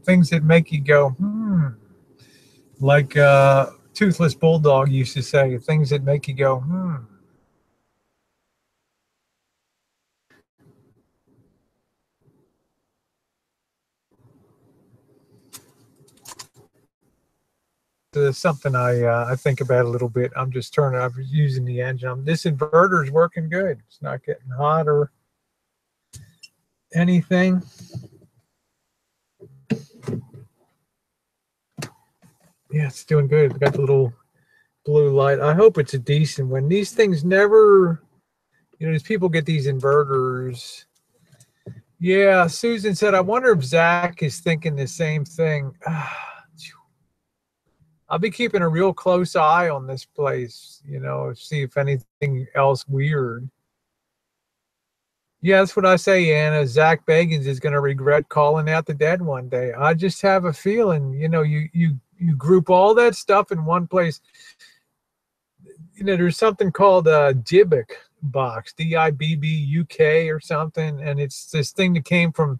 things that make you go, like Toothless Bulldog used to say, things that make you go, Something I think about a little bit. I'm using the engine. This inverter is working good. It's not getting hot or anything. Yeah, it's doing good. It's got the little blue light. I hope it's a decent one. These things never, these people get these inverters. Yeah, Susan said, I wonder if Zach is thinking the same thing. I'll be keeping a real close eye on this place, see if anything else weird. Yeah, that's what I say, Anna. Zach Bagans is going to regret calling out the dead one day. I just have a feeling, you group all that stuff in one place. There's something called a Dybbuk box, DIBBUK or something, and it's this thing that came from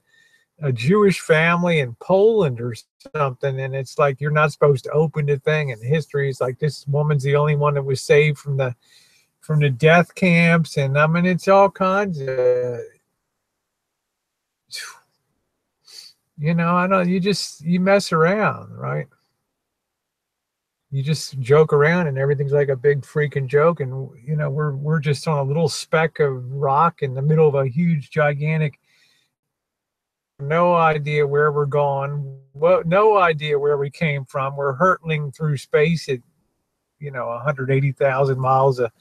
a Jewish family in Poland or something, and it's like you're not supposed to open the thing. And history is like this woman's the only one that was saved from the death camps, and I mean it's all kinds of, I don't. You mess around, right? You just joke around and everything's like a big freaking joke, and we're just on a little speck of rock in the middle of a huge gigantic, no idea where we're going, no idea where we came from. We're hurtling through space at 180,000 miles a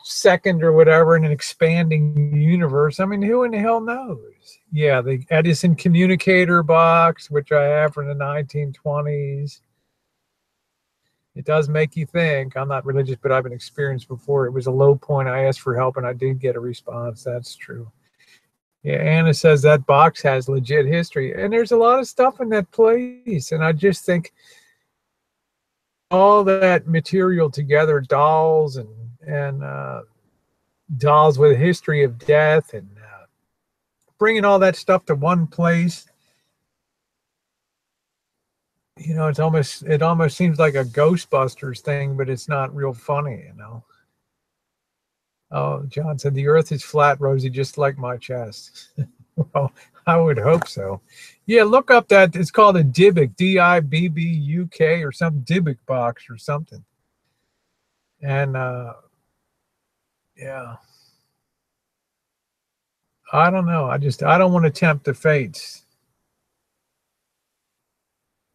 second or whatever in an expanding universe. I mean, who in the hell knows? Yeah, the Edison communicator box, which I have from the 1920s. It does make you think. I'm not religious, but I've been experienced before. It was a low point. I asked for help and I did get a response. That's true. Yeah, Anna says that box has legit history. And there's a lot of stuff in that place. And I just think all that material together, dolls and dolls with a history of death, and bringing all that stuff to one place. It almost seems like a Ghostbusters thing, but it's not real funny, Oh, John said the earth is flat, Rosie, just like my chest. Well, I would hope so. Yeah, look up that. It's called a Dybbuk, DIBBUK or some Dybbuk box or something. And yeah. I don't know. I don't want to tempt the fates.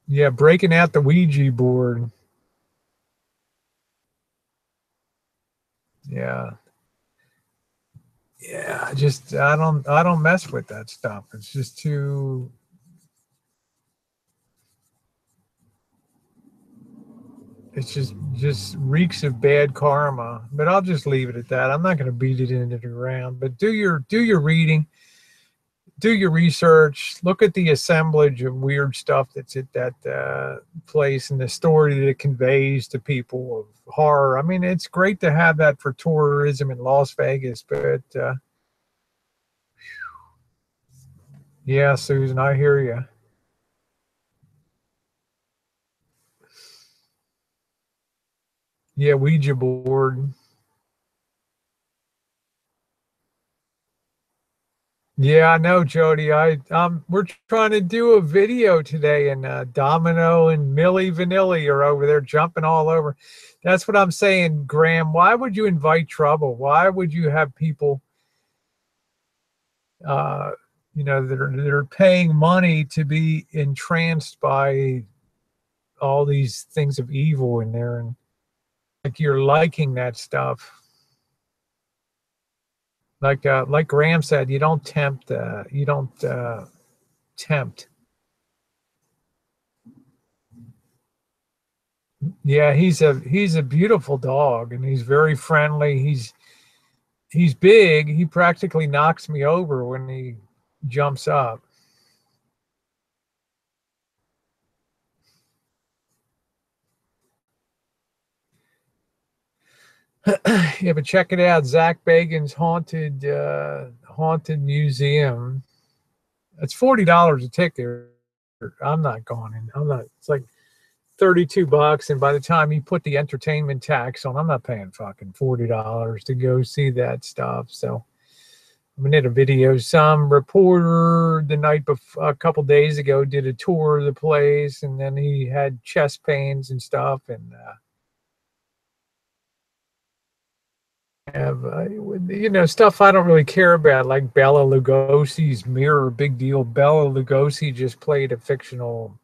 Yeah, breaking out the Ouija board. Yeah. Yeah, I don't mess with that stuff. It's just too, it's just reeks of bad karma. But I'll just leave it at that. I'm not going to beat it into the ground. But do your reading. do your research, look at the assemblage of weird stuff that's at that place and the story that it conveys to people of horror. I mean, it's great to have that for tourism in Las Vegas, but yeah, Susan, I hear you. Yeah, Ouija board. Yeah, I know, Jody. We're trying to do a video today, and Domino and Millie Vanilli are over there jumping all over. That's what I'm saying, Graham. Why would you invite trouble? Why would you have people, uh, that are paying money to be entranced by all these things of evil in there, and like you're liking that stuff? Like Graham said, you don't tempt. You don't tempt. Yeah, he's a beautiful dog, and he's very friendly. He's big. He practically knocks me over when he jumps up. Yeah, but check it out, Zach Bagan's haunted museum. It's $40 a ticket. I'm not going in. I'm not. It's like $32, and by the time you put the entertainment tax on, I'm not paying fucking $40 to go see that stuff. So I did a video. Some reporter the night before, a couple days ago, did a tour of the place, and then he had chest pains and stuff, and have stuff I don't really care about, like Bela Lugosi's mirror. Big deal. Bela Lugosi just played a fictional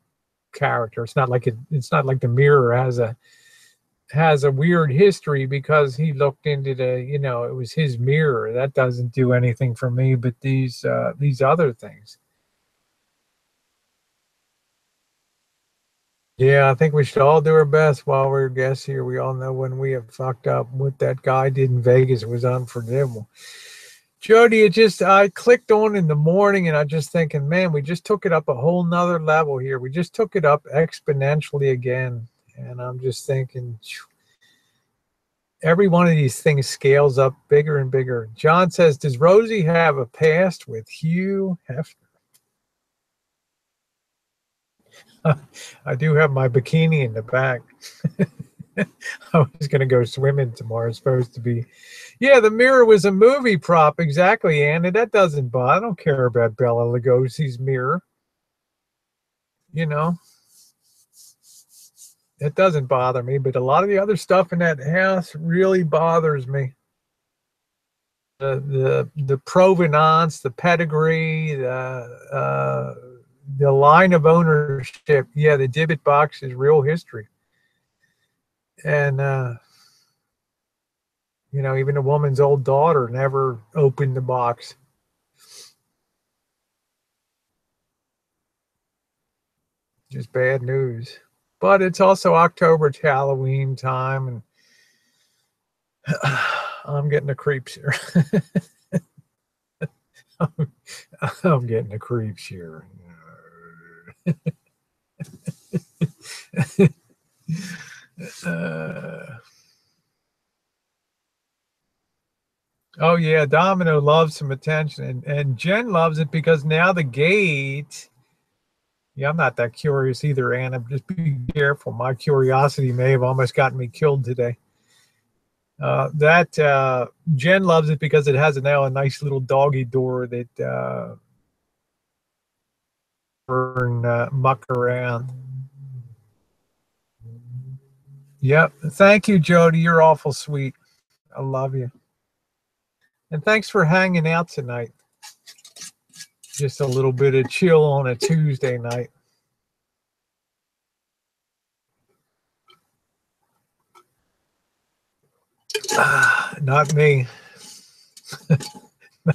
character. It's not like the mirror has a weird history because he looked into it was his mirror. That doesn't do anything for me, but these other things. Yeah, I think we should all do our best while we're guests here. We all know when we have fucked up. What that guy did in Vegas was unforgivable. Jody, I clicked on in the morning, and I just thinking, man, we just took it up a whole nother level here. We just took it up exponentially again. And I'm just thinking, every one of these things scales up bigger and bigger. John says, does Rosie have a past with Hugh Hefner? I do have my bikini in the back. I was going to go swimming tomorrow. It's supposed to be. Yeah, the mirror was a movie prop. Exactly, Anna. That doesn't bother. I don't care about Bela Lugosi's mirror. You know, it doesn't bother me, but a lot of the other stuff in that house really bothers me. The provenance, the pedigree, the line of ownership. Yeah, the Dibbit box is real history. And even a woman's old daughter never opened the box. Just bad news. But it's also October, it's Halloween time, and I'm getting the creeps here. I'm getting the creeps here. Oh yeah, Domino loves some attention, and Jen loves it because now the gate. Yeah, I'm not that curious either, Anna. Just be careful. My curiosity may have almost gotten me killed today. That Jen loves it because it has now a nice little doggy door that muck around. Yep. Thank you, Jody. You're awful sweet. I love you. And thanks for hanging out tonight. Just a little bit of chill on a Tuesday night. Not me.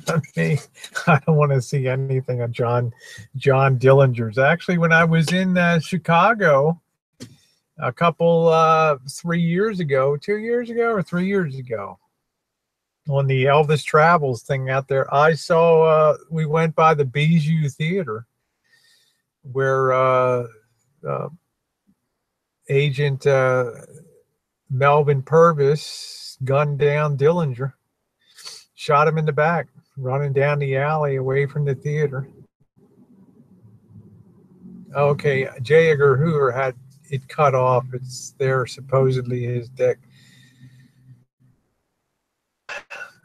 Not me. I don't want to see anything of John Dillinger's. Actually, when I was in Chicago a couple 3 years ago, 2 years ago or 3 years ago, on the Elvis Travels thing out there. I saw, we went by the Bijou Theater where uh, Agent Melvin Purvis gunned down Dillinger, shot him in the back, running down the alley away from the theater. Okay, J. Edgar Hoover had it cut off. It's there, supposedly his dick.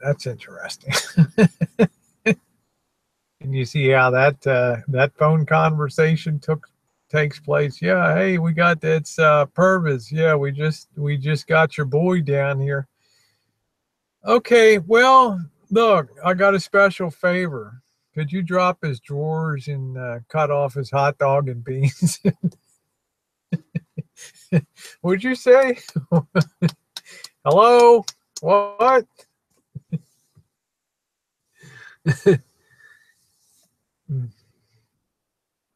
That's interesting. And you see how that that phone conversation takes place. Yeah, hey, we got that's Purvis. Yeah, we just got your boy down here. Okay, well, look, I got a special favor. Could you drop his drawers and cut off his hot dog and beans? Would you say? Hello? What?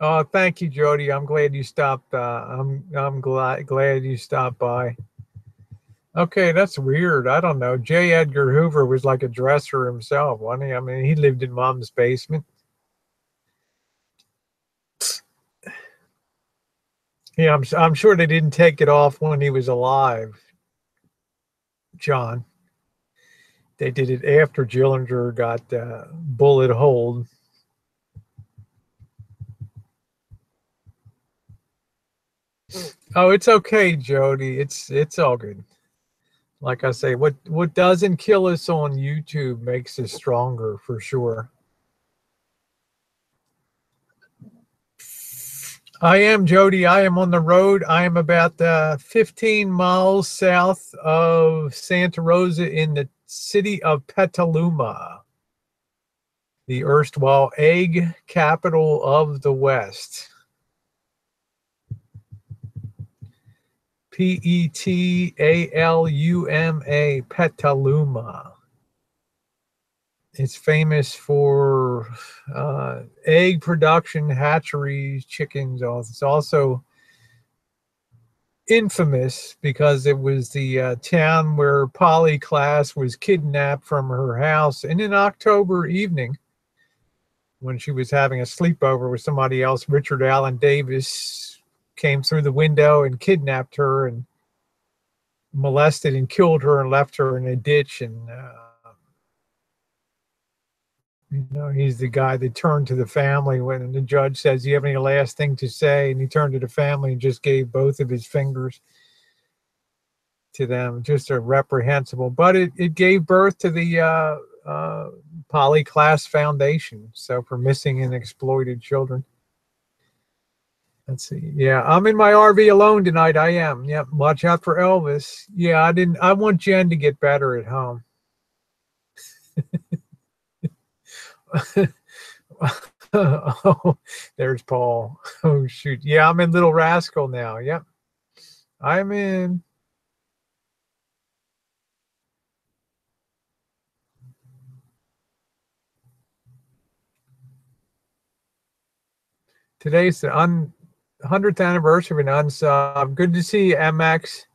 Oh, thank you, Jody. I'm glad you stopped. I'm glad you stopped by. Okay, that's weird. I don't know. J. Edgar Hoover was like a dresser himself, wasn't he? I mean, he lived in Mom's basement. Yeah, I'm sure they didn't take it off when he was alive, John. They did it after Dillinger got bullet holed. Oh, it's okay, Jody. It's all good. Like I say, what doesn't kill us on YouTube makes us stronger for sure. I am, Jody. I am on the road. I am about 15 miles south of Santa Rosa in the city of Petaluma, the erstwhile egg capital of the West. Petaluma, Petaluma. It's famous for egg production, hatcheries, chickens. It's also infamous because it was the town where Polly Klaas was kidnapped from her house in an October evening when she was having a sleepover with somebody else. Richard Allen Davis came through the window and kidnapped her and molested and killed her and left her in a ditch. And you know, he's the guy that turned to the family when the judge says, "Do you have any last thing to say?" And he turned to the family and just gave both of his fingers to them. Just a reprehensible. But it gave birth to the Polly Klaas Foundation. So for missing and exploited children. Let's see. Yeah, I'm in my RV alone tonight. I am. Yep. Watch out for Elvis. Yeah, I want Jen to get better at home. Oh, there's Paul. Oh, shoot. Yeah, I'm in Little Rascal now. Yep. I'm in. Today's the 100th anniversary of an unsolved. Good to see you, MX.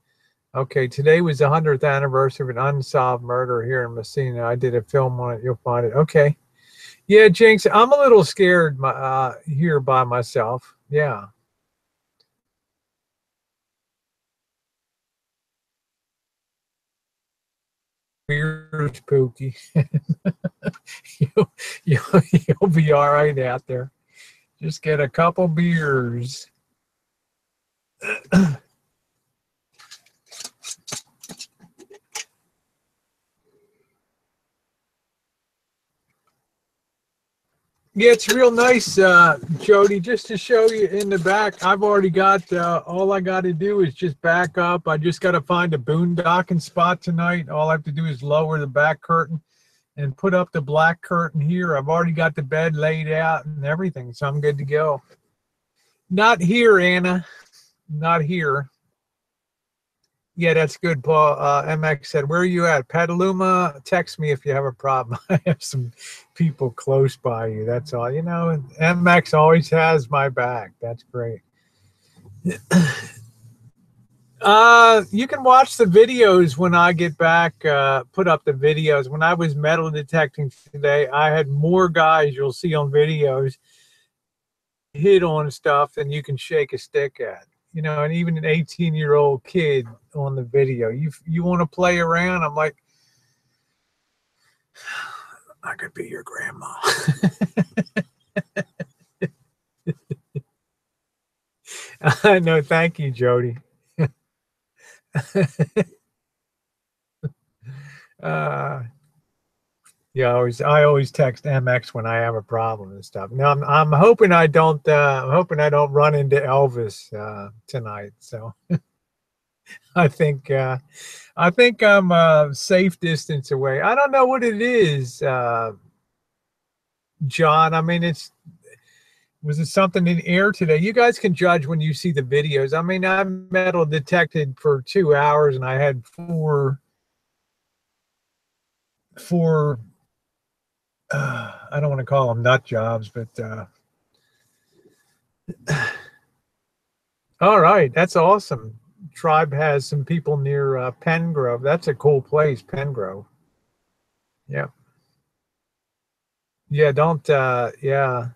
Okay, today was the 100th anniversary of an unsolved murder here in Messina. I did a film on it. You'll find it. Okay. Yeah, Jinx, I'm a little scared here by myself. Yeah. Weird, spooky. You'll be all right out there. Just get a couple beers. Yeah, it's real nice, Jody, just to show you in the back. I've already got, all I got to do is just back up. I just got to find a boondocking spot tonight. All I have to do is lower the back curtain and put up the black curtain here. I've already got the bed laid out and everything, so I'm good to go. Not here, Anna. Not here. Yeah, that's good, Paul. MX said, where are you at? Petaluma? Text me if you have a problem. I have some people close by you. That's all. You know, MX always has my back. That's great. You can watch the videos when I get back, put up the videos. When I was metal detecting today, I had more guys you'll see on videos hit on stuff than you can shake a stick at. You know, and even an 18-year-old kid on the video. You want to play around? I'm like, I could be your grandma. I know. Thank you, Jody. uh, yeah, I always text MX when I have a problem and stuff. Now I'm hoping I don't run into Elvis tonight. So I think I'm a safe distance away. I don't know what it is, John. I mean, was it something in air today? You guys can judge when you see the videos. I mean, I metal detected for 2 hours and I had four I don't want to call them nut jobs, but all right, that's awesome. Tribe has some people near Pengrove. That's a cool place, Pengrove. Yeah. Yeah, don't yeah.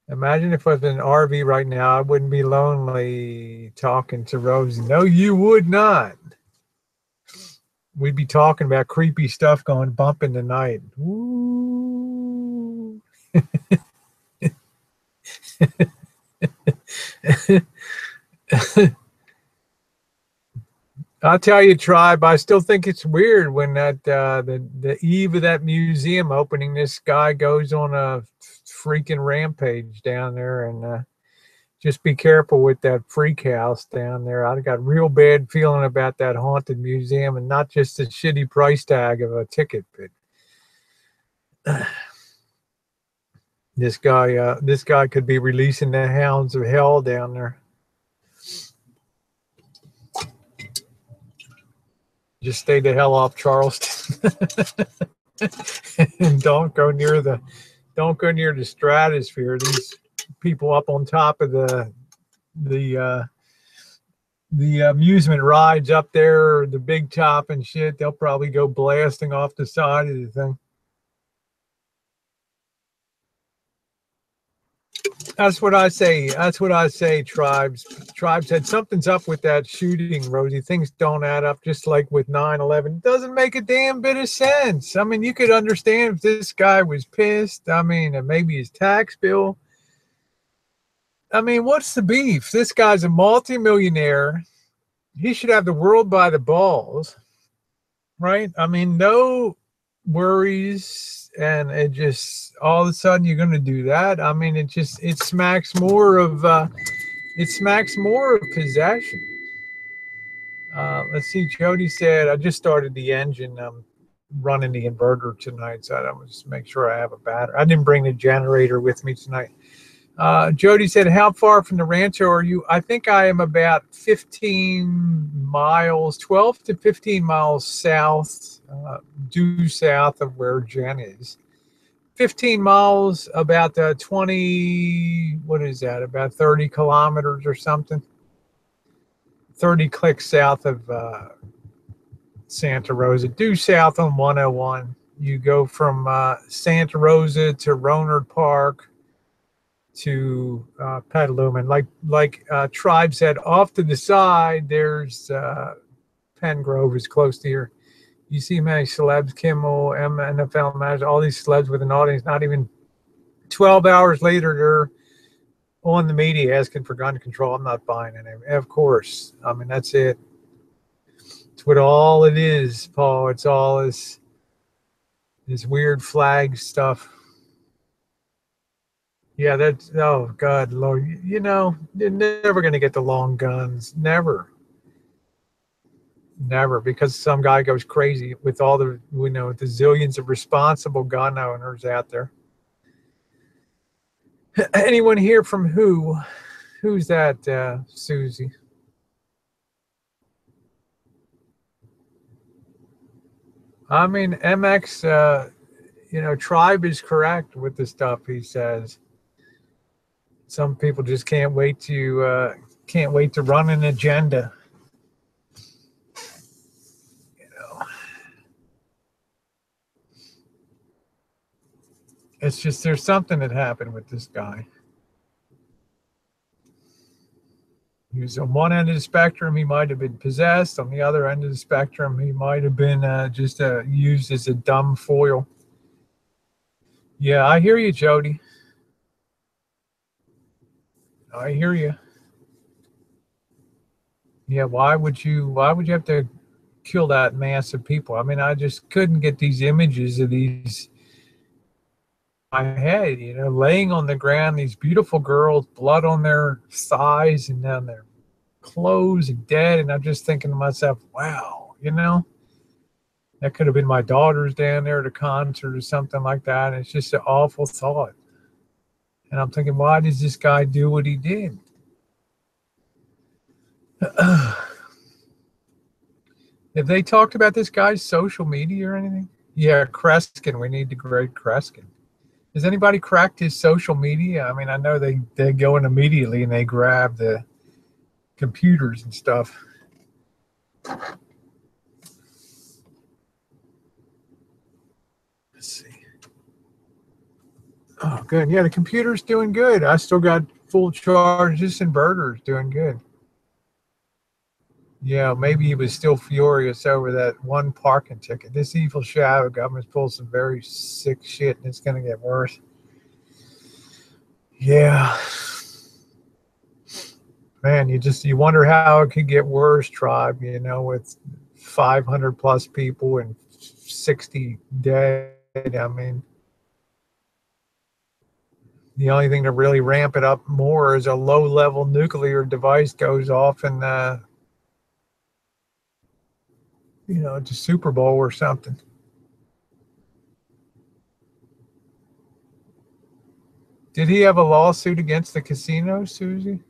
Imagine if I was in an RV right now, I wouldn't be lonely talking to Rosie. No, you would not. We'd be talking about creepy stuff going bump in the night. Woo. I'll tell you, Tribe, I still think it's weird when the eve of that museum opening, this guy goes on a freaking rampage down there, and just be careful with that freak house down there. I got real bad feeling about that haunted museum, and not just the shitty price tag of a ticket, but this guy could be releasing the hounds of hell down there. Just stay the hell off Charleston. And don't go near the stratosphere. These people up on top of the uh the amusement rides up there, the big top and shit, they'll probably go blasting off the side of the thing. That's what I say. That's what I say, Tribes. Tribe said something's up with that shooting, Rosie. Things don't add up, just like with 9/11. It doesn't make a damn bit of sense. I mean, you could understand if this guy was pissed. I mean, maybe his tax bill. I mean, what's the beef? This guy's a multimillionaire. He should have the world by the balls, right? I mean, no worries, and it just all of a sudden you're going to do that. I mean, it smacks more of possession. Let's see. Jody said, I just started the engine. I'm running the inverter tonight, so I just make sure I have a battery. I didn't bring the generator with me tonight. Jody said, how far from the rancho are you? I think I am about 15 miles, 12 to 15 miles south, due south of where Jen is. 15 miles, about 20, what is that, about 30 kilometers or something. 30 clicks south of Santa Rosa, due south on 101. You go from Santa Rosa to Rohnert Park to Petaluma. And like Tribe said, off to the side, there's Pengrove is close to here. You see many celebs, Kimmel, NFL managers, all these celebs with an audience. Not even 12 hours later, they're on the media asking for gun control. I'm not buying it. Of course. I mean, that's it. It's what all it is, Paul. It's all this weird flag stuff. Yeah, that's, oh God, Lord, you know, you're never going to get the long guns. Never, because some guy goes crazy with all the, you know, the zillions of responsible gun owners out there. Anyone here from Who? Who's that, Susie? I mean, MX, you know, Tribe is correct with the stuff he says. Some people just can't wait to run an agenda. You know, it's just there's something that happened with this guy. He was on one end of the spectrum, he might have been possessed. On the other end of the spectrum, he might have been just used as a dumb foil. Yeah, I hear you, Jody. I hear you. Yeah, why would you have to kill that mass of people? I mean, I just couldn't get these images of these in my head, laying on the ground, these beautiful girls, blood on their thighs and on their clothes and dead. And I'm just thinking to myself, wow, that could have been my daughters down there at a concert or something like that. And it's just an awful thought. And I'm thinking, why does this guy do what he did? Have they talked about this guy's social media or anything? Yeah, Kreskin. We need to grade Kreskin. Has anybody cracked his social media? I mean, I know they go in immediately and they grab the computers and stuff. Let's see. Oh, good. Yeah, the computer's doing good. I still got full charge. This inverter's doing good. Yeah, maybe he was still furious over that one parking ticket. This evil shadow government's pulled some very sick shit, and it's going to get worse. Yeah. Man, you wonder how it could get worse, Tribe, with 500 plus people and 60 dead. I mean, the only thing to really ramp it up more is a low-level nuclear device goes off and it's a Super Bowl or something. Did he have a lawsuit against the casino, Susie?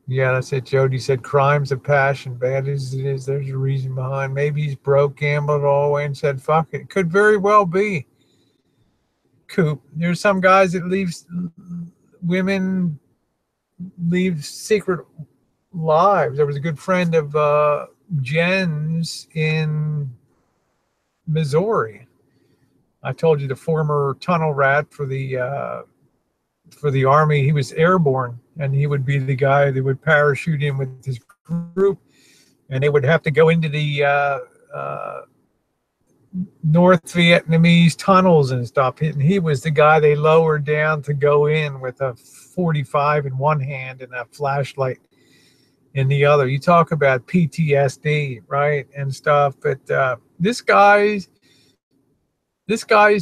Yeah, that's it. Jody said crimes of passion, bad as it is, there's a reason behind. Maybe he's broke, gambled all the way, and said, fuck it. Could very well be. Coop, there's some guys that women leave secret lives. There was a good friend of Jen's in Missouri. I told you, the former tunnel rat for the Army. He was airborne, and he would be the guy that would parachute in with his group, and they would have to go into the North Vietnamese tunnels and stuff. And he was the guy they lowered down to go in with a 45 in one hand and a flashlight in the other. You talk about PTSD, right, and stuff. But this guy's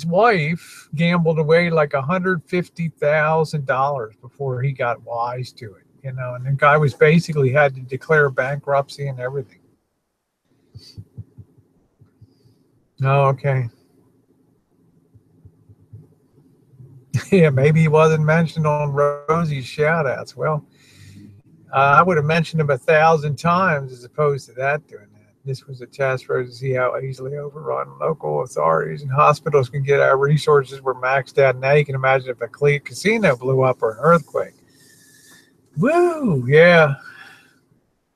wife gambled away like $150,000 before he got wise to it, and the guy was basically had to declare bankruptcy and everything. Oh, okay. Yeah, maybe he wasn't mentioned on Rosie's shout-outs. Well, I would have mentioned him 1,000 times as opposed to that doing that. This was a test, Rosie, to see how easily overrun local authorities and hospitals can get. Our resources were maxed out. Now you can imagine if a casino blew up or an earthquake. Woo, yeah.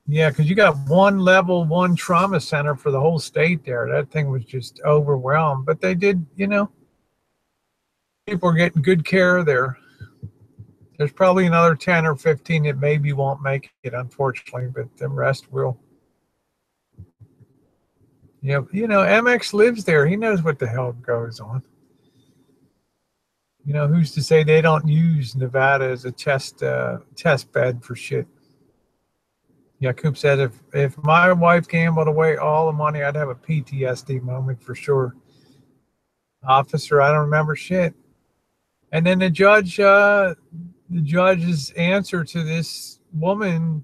Yeah, because you got one level, one trauma center for the whole state there. That thing was just overwhelmed. But they did, people are getting good care there. There's probably another 10 or 15 that maybe won't make it, unfortunately, but the rest will. Yeah, MX lives there. He knows what the hell goes on. Who's to say they don't use Nevada as a test bed for shit? Yeah, Coop said if my wife gambled away all the money, I'd have a PTSD moment for sure. Officer, I don't remember shit. And then the judge's answer to this woman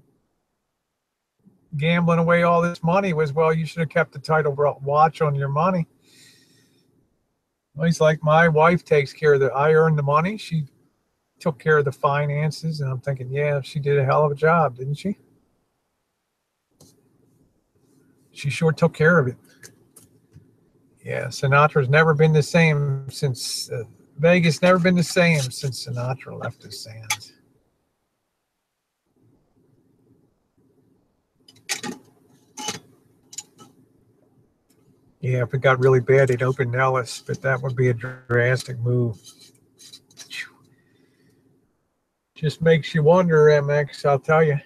gambling away all this money was, well, you should have kept the title watch on your money. Well, he's like, my wife takes care of I earned the money. She took care of the finances. And I'm thinking, yeah, she did a hell of a job, didn't she? She sure took care of it. Yeah, Sinatra's never been the same since Vegas never been the same since Sinatra left the sands. Yeah, if it got really bad, they'd open Nellis, but that would be a drastic move. Just makes you wonder, MX, I'll tell you.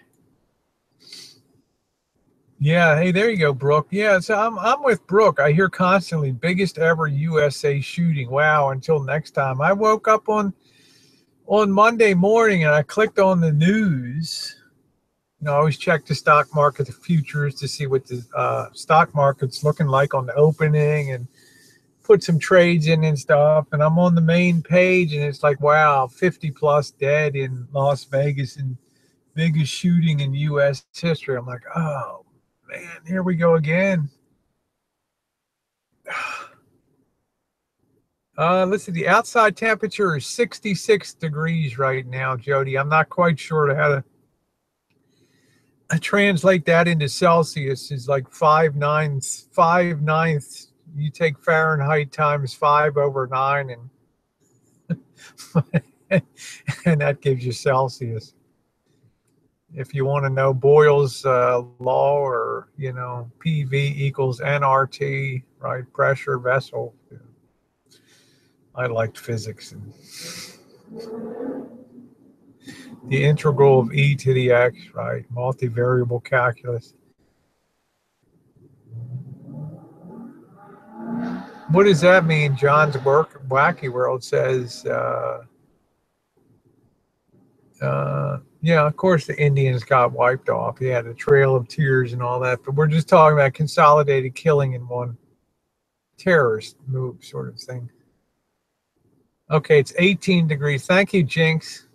Yeah, hey, there you go, Brooke. Yeah, so I'm with Brooke. I hear constantly biggest ever USA shooting. Wow, until next time. I woke up on Monday morning and I clicked on the news. You know, I always check the stock market, the futures, to see what the stock market's looking like on the opening, and put some trades in and stuff. And I'm on the main page and it's like, wow, 50 plus dead in Las Vegas and biggest shooting in U.S. history. I'm like, oh, man, here we go again. Let's see, the outside temperature is 66 degrees right now, Jody. I'm not quite sure how to translate that into Celsius. Is like 5/9. You take Fahrenheit times 5/9, and and that gives you Celsius. If you want to know Boyle's law, or PV equals nRT, right? Pressure vessel. I liked physics, and the integral of e to the x, right? Multivariable calculus. What does that mean? John's Wacky World says, yeah, of course the Indians got wiped off. Yeah, the Trail of Tears and all that. But we're just talking about consolidated killing in one terrorist move sort of thing. Okay, it's 18 degrees. Thank you, Jinx.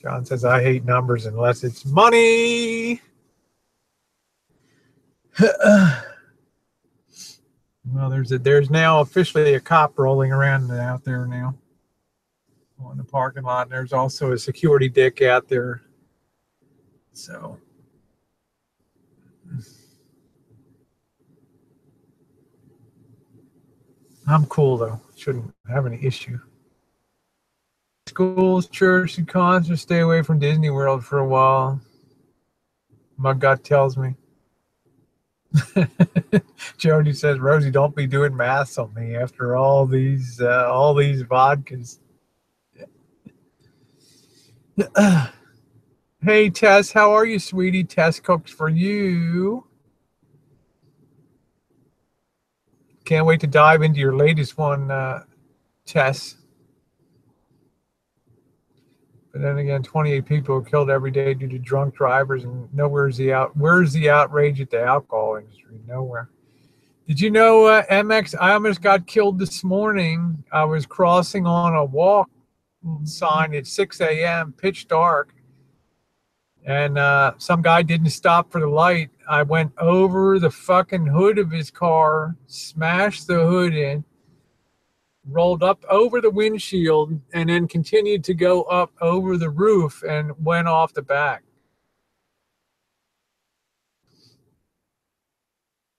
John says, I hate numbers unless it's money. Well, there's now officially a cop rolling around out there now on the parking lot. And there's also a security dick out there. So I'm cool, though. Shouldn't have any issue. Schools, church, and concerts, stay away from Disney World for a while. My gut tells me. Jody says, Rosie, don't be doing maths on me after all these vodkas. Hey, Tess, how are you, sweetie? Tess cooks for you. Can't wait to dive into your latest one, Tess. But then again, 28 people are killed every day due to drunk drivers, and where's the outrage at the alcohol industry? Nowhere. Did you know, MX, I almost got killed this morning. I was crossing on a walk sign at 6 a.m., pitch dark, and some guy didn't stop for the light. I went over the fucking hood of his car, smashed the hood in, rolled up over the windshield, and then continued to go up over the roof and went off the back.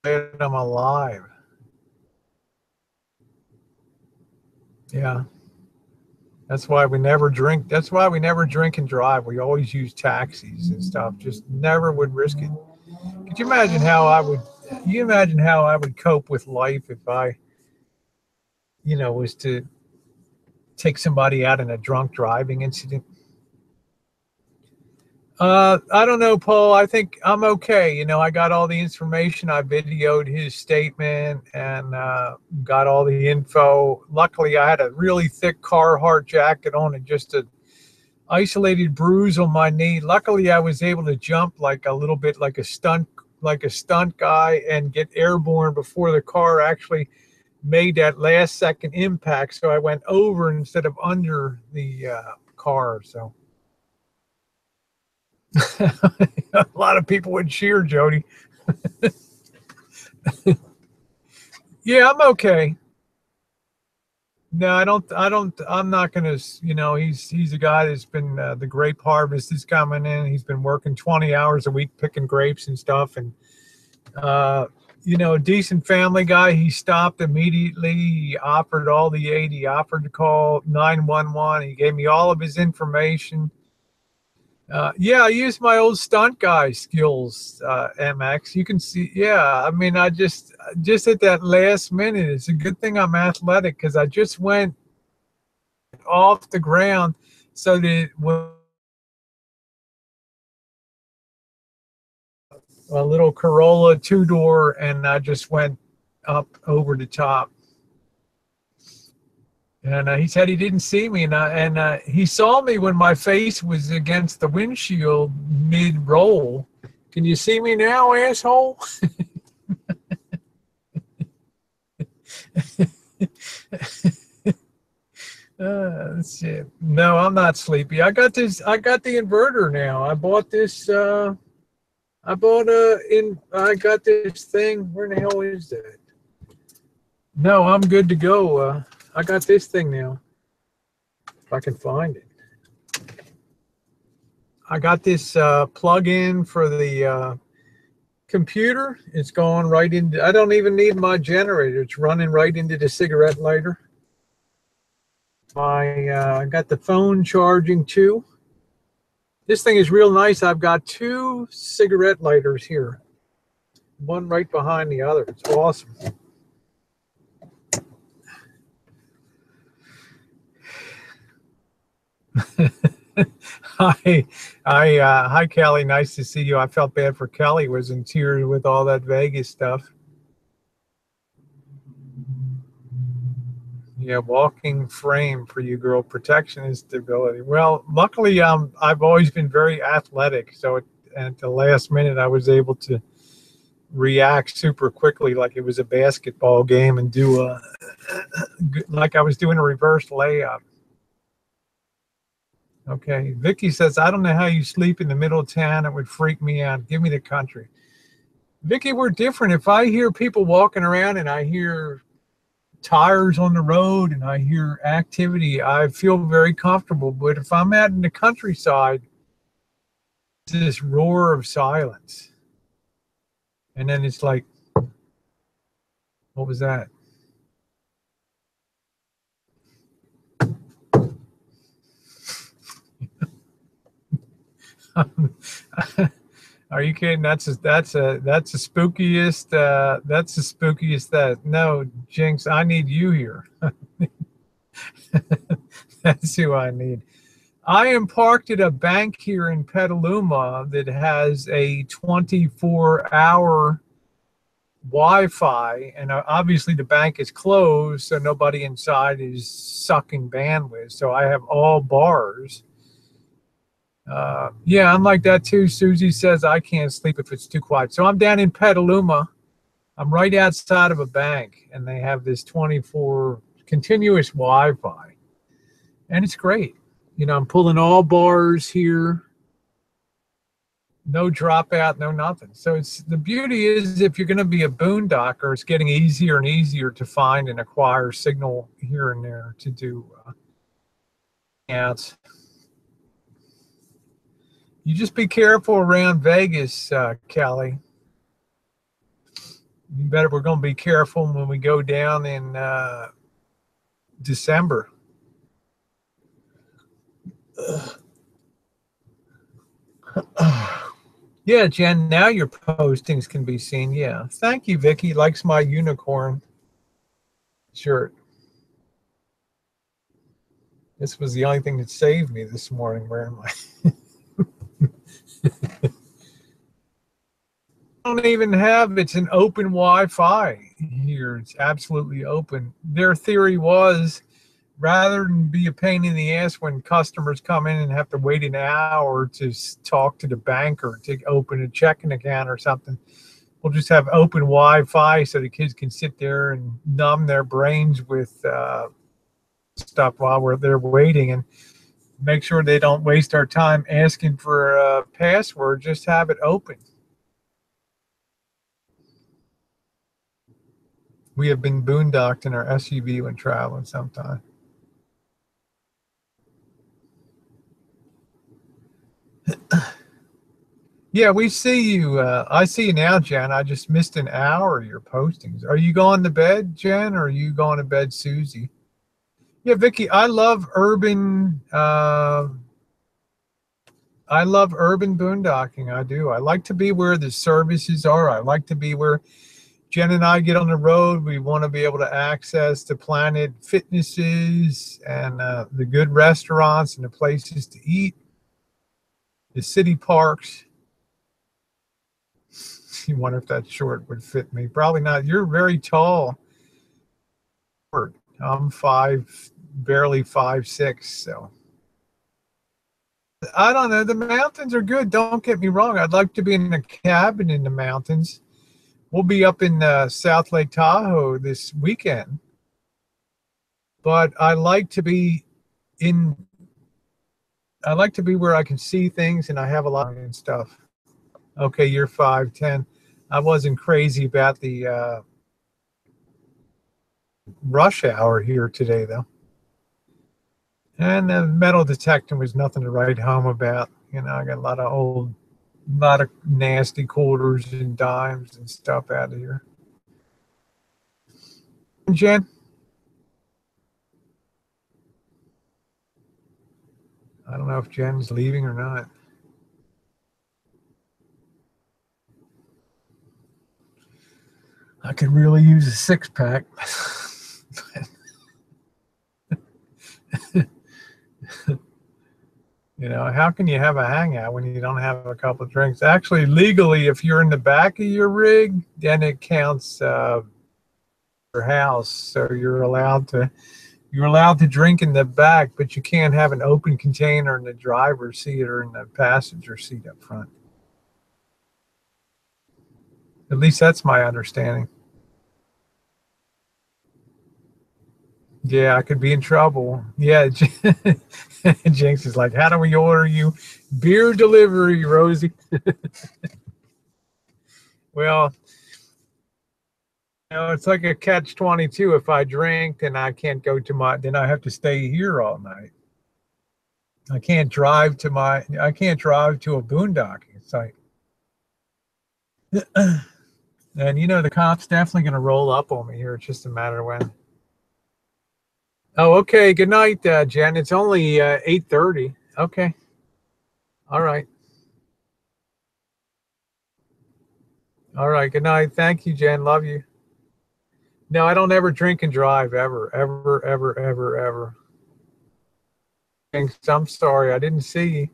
I'm alive. Yeah. That's why we never drink. That's why we never drink and drive. We always use taxis and stuff. Just never would risk it. Could you imagine how I would cope with life if I, was to take somebody out in a drunk driving incident? I don't know, Paul. I think I'm okay. I got all the information. I videoed his statement and got all the info. Luckily, I had a really thick Carhartt jacket on and just a isolated bruise on my knee. Luckily, I was able to jump like a little bit like a stunt guy and get airborne before the car actually made that last second impact. So I went over instead of under the car. So a lot of people would cheer, Jody. Yeah, I'm okay. No, I'm not going to, he's a guy that's been, the grape harvest is coming in. He's been working 20 hours a week picking grapes and stuff. And you know, decent family guy. He stopped immediately. He offered all the aid. He offered to call 911. He gave me all of his information. Yeah, I used my old stunt guy skills, MX. You can see, yeah. I mean, I just at that last minute. It's a good thing I'm athletic because I just went off the ground so that a little Corolla two-door, and I just went up over the top. And he said he didn't see me, and he saw me when my face was against the windshield mid-roll. Can you see me now, asshole? Shit. No, I'm not sleepy. I got this. I got the inverter now. I bought this. I got this thing. Where the hell is that? No, I'm good to go. I got this thing now. If I can find it. I got this plug-in for the computer. It's going right into, I don't even need my generator. It's running right into the cigarette lighter. I got the phone charging too. This thing is real nice. I've got two cigarette lighters here. One right behind the other. It's awesome. Hi, Kelly. Nice to see you. I felt bad for Kelly. Was in tears with all that Vegas stuff. Yeah, walking frame for you, girl. Protection and stability. Well, luckily, I've always been very athletic. So at the last minute, I was able to react super quickly, like it was a basketball game, and do like I was doing a reverse layup. Okay, Vicky says, I don't know how you sleep in the middle of town. It would freak me out. Give me the country. Vicky, we're different. If I hear people walking around and I hear tires on the road and I hear activity, I feel very comfortable. But if I'm out in the countryside, it's this roar of silence. And then it's like, what was that? Are you kidding? That's the spookiest. That's the spookiest. That no, Jinx. I need you here. That's who I need. I am parked at a bank here in Petaluma that has a 24-hour Wi-Fi, and obviously the bank is closed, so nobody inside is sucking bandwidth. So I have all bars. Yeah, I'm like that too. Susie says I can't sleep if it's too quiet. So I'm down in Petaluma. I'm right outside of a bank, and they have this 24 continuous Wi-Fi, and it's great. You know, I'm pulling all bars here. No dropout, no nothing. So it's the beauty is if you're going to be a boondocker, it's getting easier and easier to find and acquire signal here and there to do hangouts. You just be careful around Vegas, Kelly. You better. We're going to be careful when we go down in December. Yeah, Jen, now your postings can be seen. Yeah. Thank you, Vicky. Likes my unicorn shirt. This was the only thing that saved me this morning wearing my don't even have, it's an open Wi-Fi here. It's absolutely open. Their theory was rather than be a pain in the ass when customers come in and have to wait an hour to talk to the banker to open a checking account or something, we'll just have open Wi-Fi so the kids can sit there and numb their brains with stuff while they're waiting, and make sure they don't waste our time asking for a password. Just have it open. We have been boondocked in our SUV when traveling sometime. Yeah, we see you. I see you now, Jen. I just missed an hour of your postings. Are you going to bed, Jen, or are you going to bed, Susie? Yeah, Vicky, I love urban boondocking. I do. I like to be where the services are. I like to be where Jen and I get on the road. We want to be able to access the Planet Fitnesses and the good restaurants and the places to eat, the city parks. You wonder if that short would fit me. Probably not. You're very tall. I'm barely 5'6". So I don't know. The mountains are good. Don't get me wrong. I'd like to be in a cabin in the mountains. We'll be up in South Lake Tahoe this weekend, but in. I like to be where I can see things and I have a lot of stuff. Okay, you're 5'10". I wasn't crazy about the rush hour here today, though. And the metal detecting was nothing to write home about. You know, I got a lot of nasty quarters and dimes and stuff out of here. Jen? I don't know if Jen's leaving or not. I could really use a six-pack. You know, how can you have a hangout when you don't have a couple of drinks? Actually, legally, if you're in the back of your rig, then it counts your house. So you're allowed to drink in the back, but you can't have an open container in the driver's seat or in the passenger seat up front. At least that's my understanding. Yeah, I could be in trouble. Yeah, Jinx is like, how do we order you beer delivery, Rosie? Well, you know, it's like a catch-22. If I drink, then then I have to stay here all night. I can't drive to a boondocking site. And you know, the cop's definitely going to roll up on me here. It's just a matter of when. Oh, okay. Good night, Jen. It's only 8:30. Okay. All right. All right. Good night. Thank you, Jen. Love you. No, I don't ever drink and drive ever, ever, ever, ever, ever. I'm sorry. I didn't see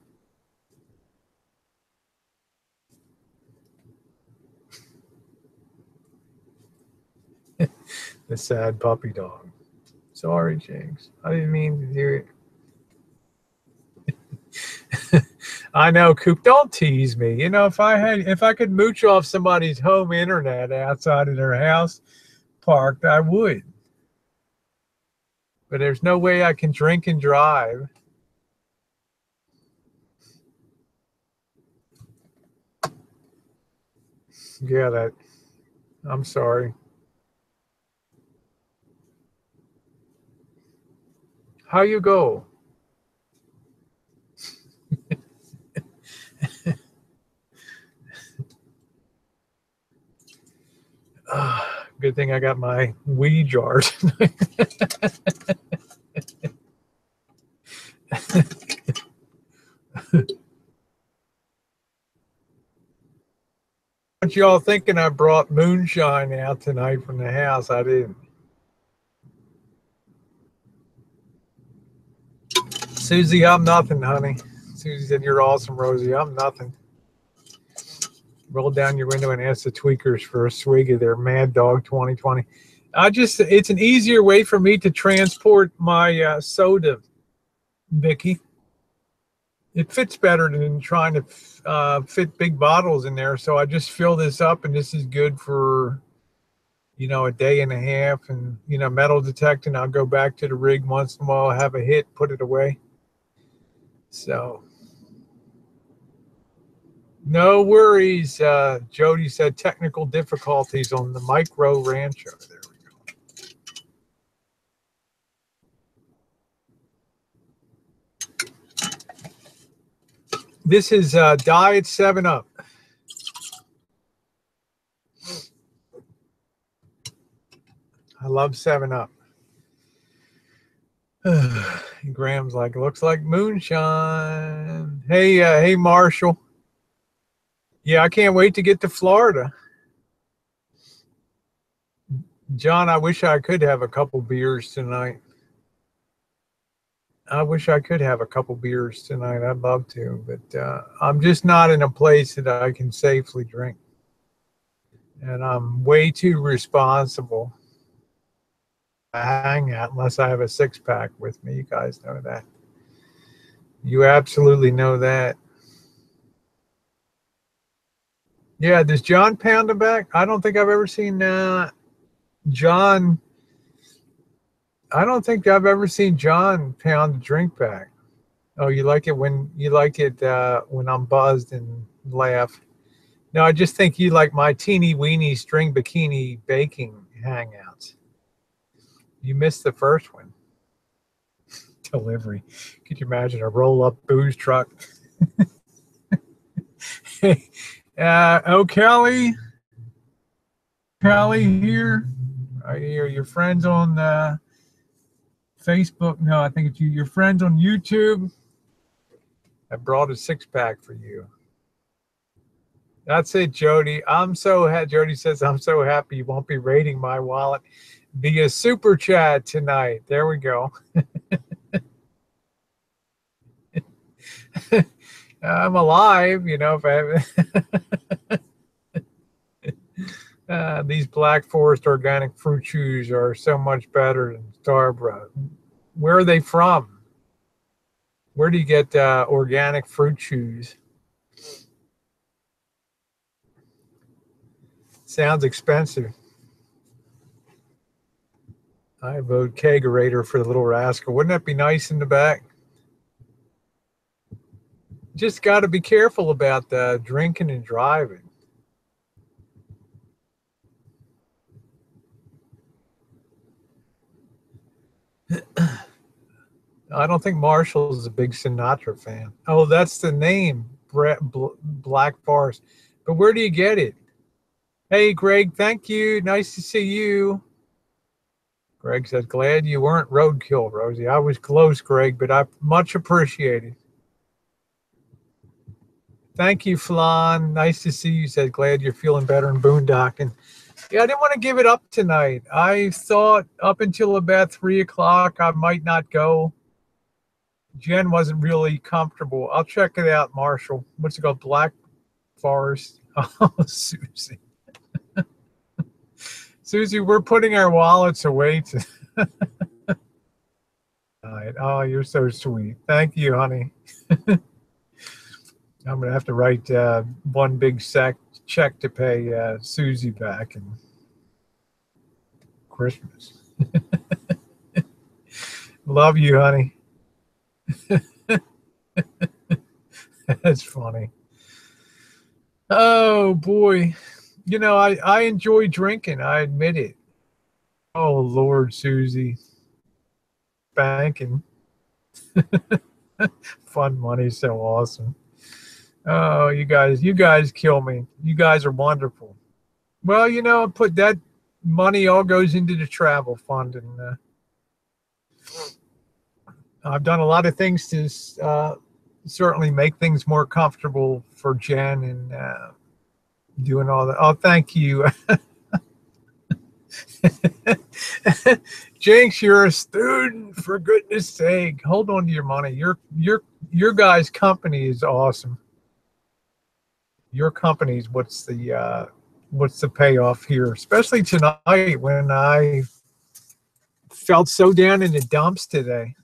you. The sad puppy dog. Sorry, Jinx. I didn't mean to do it. I know, Coop. Don't tease me. You know, if I could mooch off somebody's home internet outside of their house parked, I would. But there's no way I can drink and drive. Yeah, I'm sorry. How you go? Good thing I got my weed jar tonight. What y'all thinking I brought moonshine out tonight from the house? I didn't. Susie, I'm nothing, honey. Susie said, you're awesome, Rosie. I'm nothing. Roll down your window and ask the tweakers for a swig of their Mad Dog 2020. It's an easier way for me to transport my soda, Vicky. It fits better than trying to fit big bottles in there. So I just fill this up, and this is good for, you know, a day and a half. And, you know, metal detecting, I'll go back to the rig once in a while, have a hit, put it away. So no worries. Jody said technical difficulties on the Micro Rancho. There we go. This is Diet 7-Up. love 7-Up. Graham's like, looks like moonshine. Hey, Marshall. Yeah, I can't wait to get to Florida. John, I wish I could have a couple beers tonight. I'd love to, but I'm just not in a place that I can safely drink. And I'm way too responsible to hang out unless I have a 6-pack with me. You guys know that. You absolutely know that. Yeah, does John pound it back? I don't think I've ever seen John. I don't think I've ever seen John pound a drink back. Oh, you like it when I'm buzzed and laugh. No, I just think you like my teeny weeny string bikini baking hangouts. You missed the first one. Delivery. Could you imagine a roll-up booze truck? Kelly here. I hear your friends on Facebook. No, I think it's you. Your friends on YouTube. I brought a 6-pack for you. That's it, Jody. Jody says, I'm so happy you won't be raiding my wallet via super chat tonight. There we go. I'm alive, if I haven't. These Black Forest organic fruit chews are so much better than Starbrook. Where are they from? Where do you get organic fruit chews? Sounds expensive. I vote kegerator for the little rascal. Wouldn't that be nice in the back? Just got to be careful about drinking and driving. I don't think Marshall is a big Sinatra fan. Oh, that's the name, Black Forest. But where do you get it? Hey, Greg, thank you. Nice to see you. Greg says, glad you weren't roadkill, Rosie. I was close, Greg, but I much appreciated. Thank you, Flan. Nice to see you. Said, glad you're feeling better in boondocking. Yeah, I didn't want to give it up tonight. I thought up until about 3 o'clock I might not go. Jen wasn't really comfortable. I'll check it out, Marshall. What's it called? Black Forest. Oh, Susie. Susie, we're putting our wallets away. All right. Oh, you're so sweet. Thank you, honey. I'm going to have to write one big check to pay Susie back in Christmas. Love you, honey. That's funny. Oh, boy. I enjoy drinking. I admit it. Oh, Lord, Susie. Banking. Fun money, so awesome. Oh, you guys kill me. You guys are wonderful. Well, put that money all goes into the travel fund, and I've done a lot of things to certainly make things more comfortable for Jen and doing all that. Oh, thank you. Jinx, you're a student, for goodness sake. Hold on to your money. Your guys' company is awesome. Your company's what's the payoff here, especially tonight when I felt so down in the dumps today.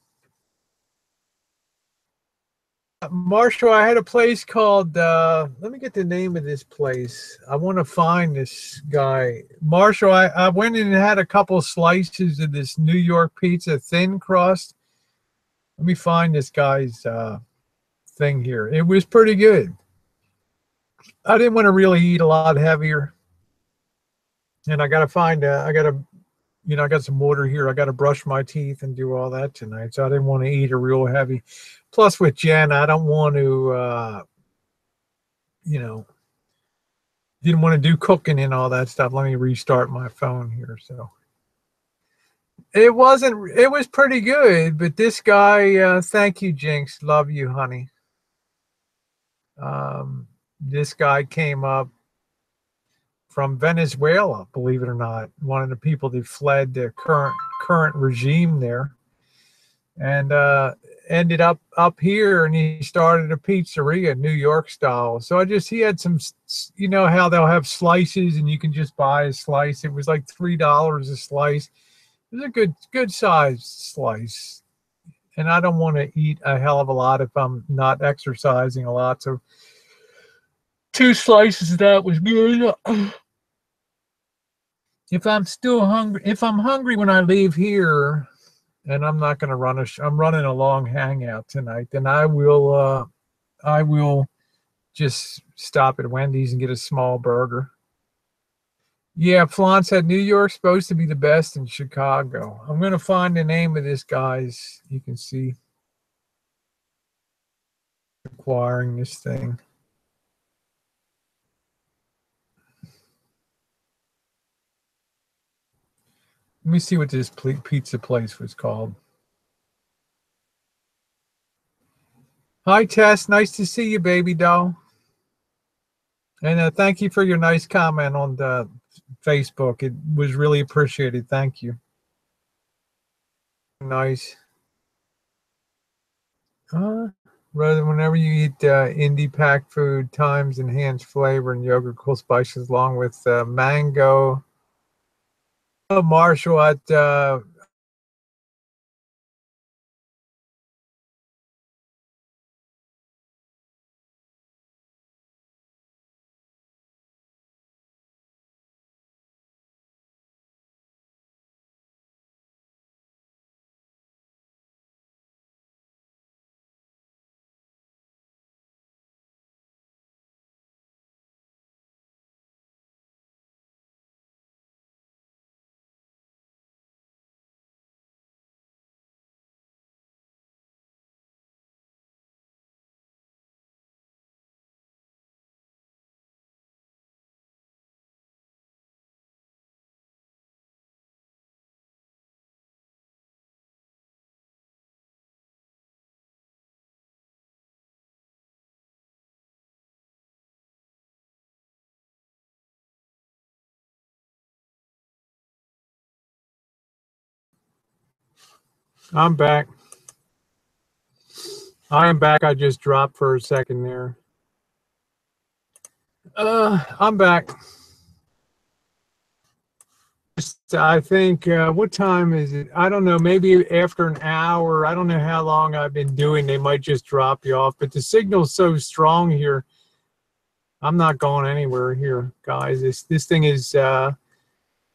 Marshall, I had a place called, let me get the name of this place. I want to find this guy. Marshall, I went in and had a couple slices of this New York pizza, thin crust. Let me find this guy's thing here. It was pretty good. I didn't want to really eat a lot heavier. And I got to find, I got some water here. I got to brush my teeth and do all that tonight. So I didn't want to eat a real heavy. Plus with Jen, I don't want to, didn't want to do cooking and all that stuff. Let me restart my phone here. So It wasn't. It was pretty good, but this guy. Thank you, Jinx. Love you, honey. This guy came up from Venezuela. Believe it or not, one of the people that fled the current regime there, and ended up here, and he started a pizzeria, New York style. So he had some, you know how they'll have slices, and you can just buy a slice. It was like $3 a slice. It was a good sized slice, and I don't want to eat a hell of a lot if I'm not exercising a lot. So two slices of that was good. If I'm hungry when I leave here, and I'm not going to I'm running a long hangout tonight, then I will just stop at Wendy's and get a small burger. Yeah, Flan said New York's supposed to be the best in Chicago. I'm going to find the name of this guy's. You can see acquiring this thing. Let me see what this pizza place was called. Hi, Tess. Nice to see you, baby doll. And thank you for your nice comment on the Facebook. It was really appreciated. Thank you. Nice. Rather, whenever you eat indie packed food, times enhanced flavor and yogurt cool spices along with mango. Oh, Marshall at I'm back. I am back. I just dropped for a second there. I'm back. I think what time is it? I don't know. Maybe after an hour. I don't know how long I've been doing. They might just drop you off. But the signal's so strong here. I'm not going anywhere here, guys. This thing is.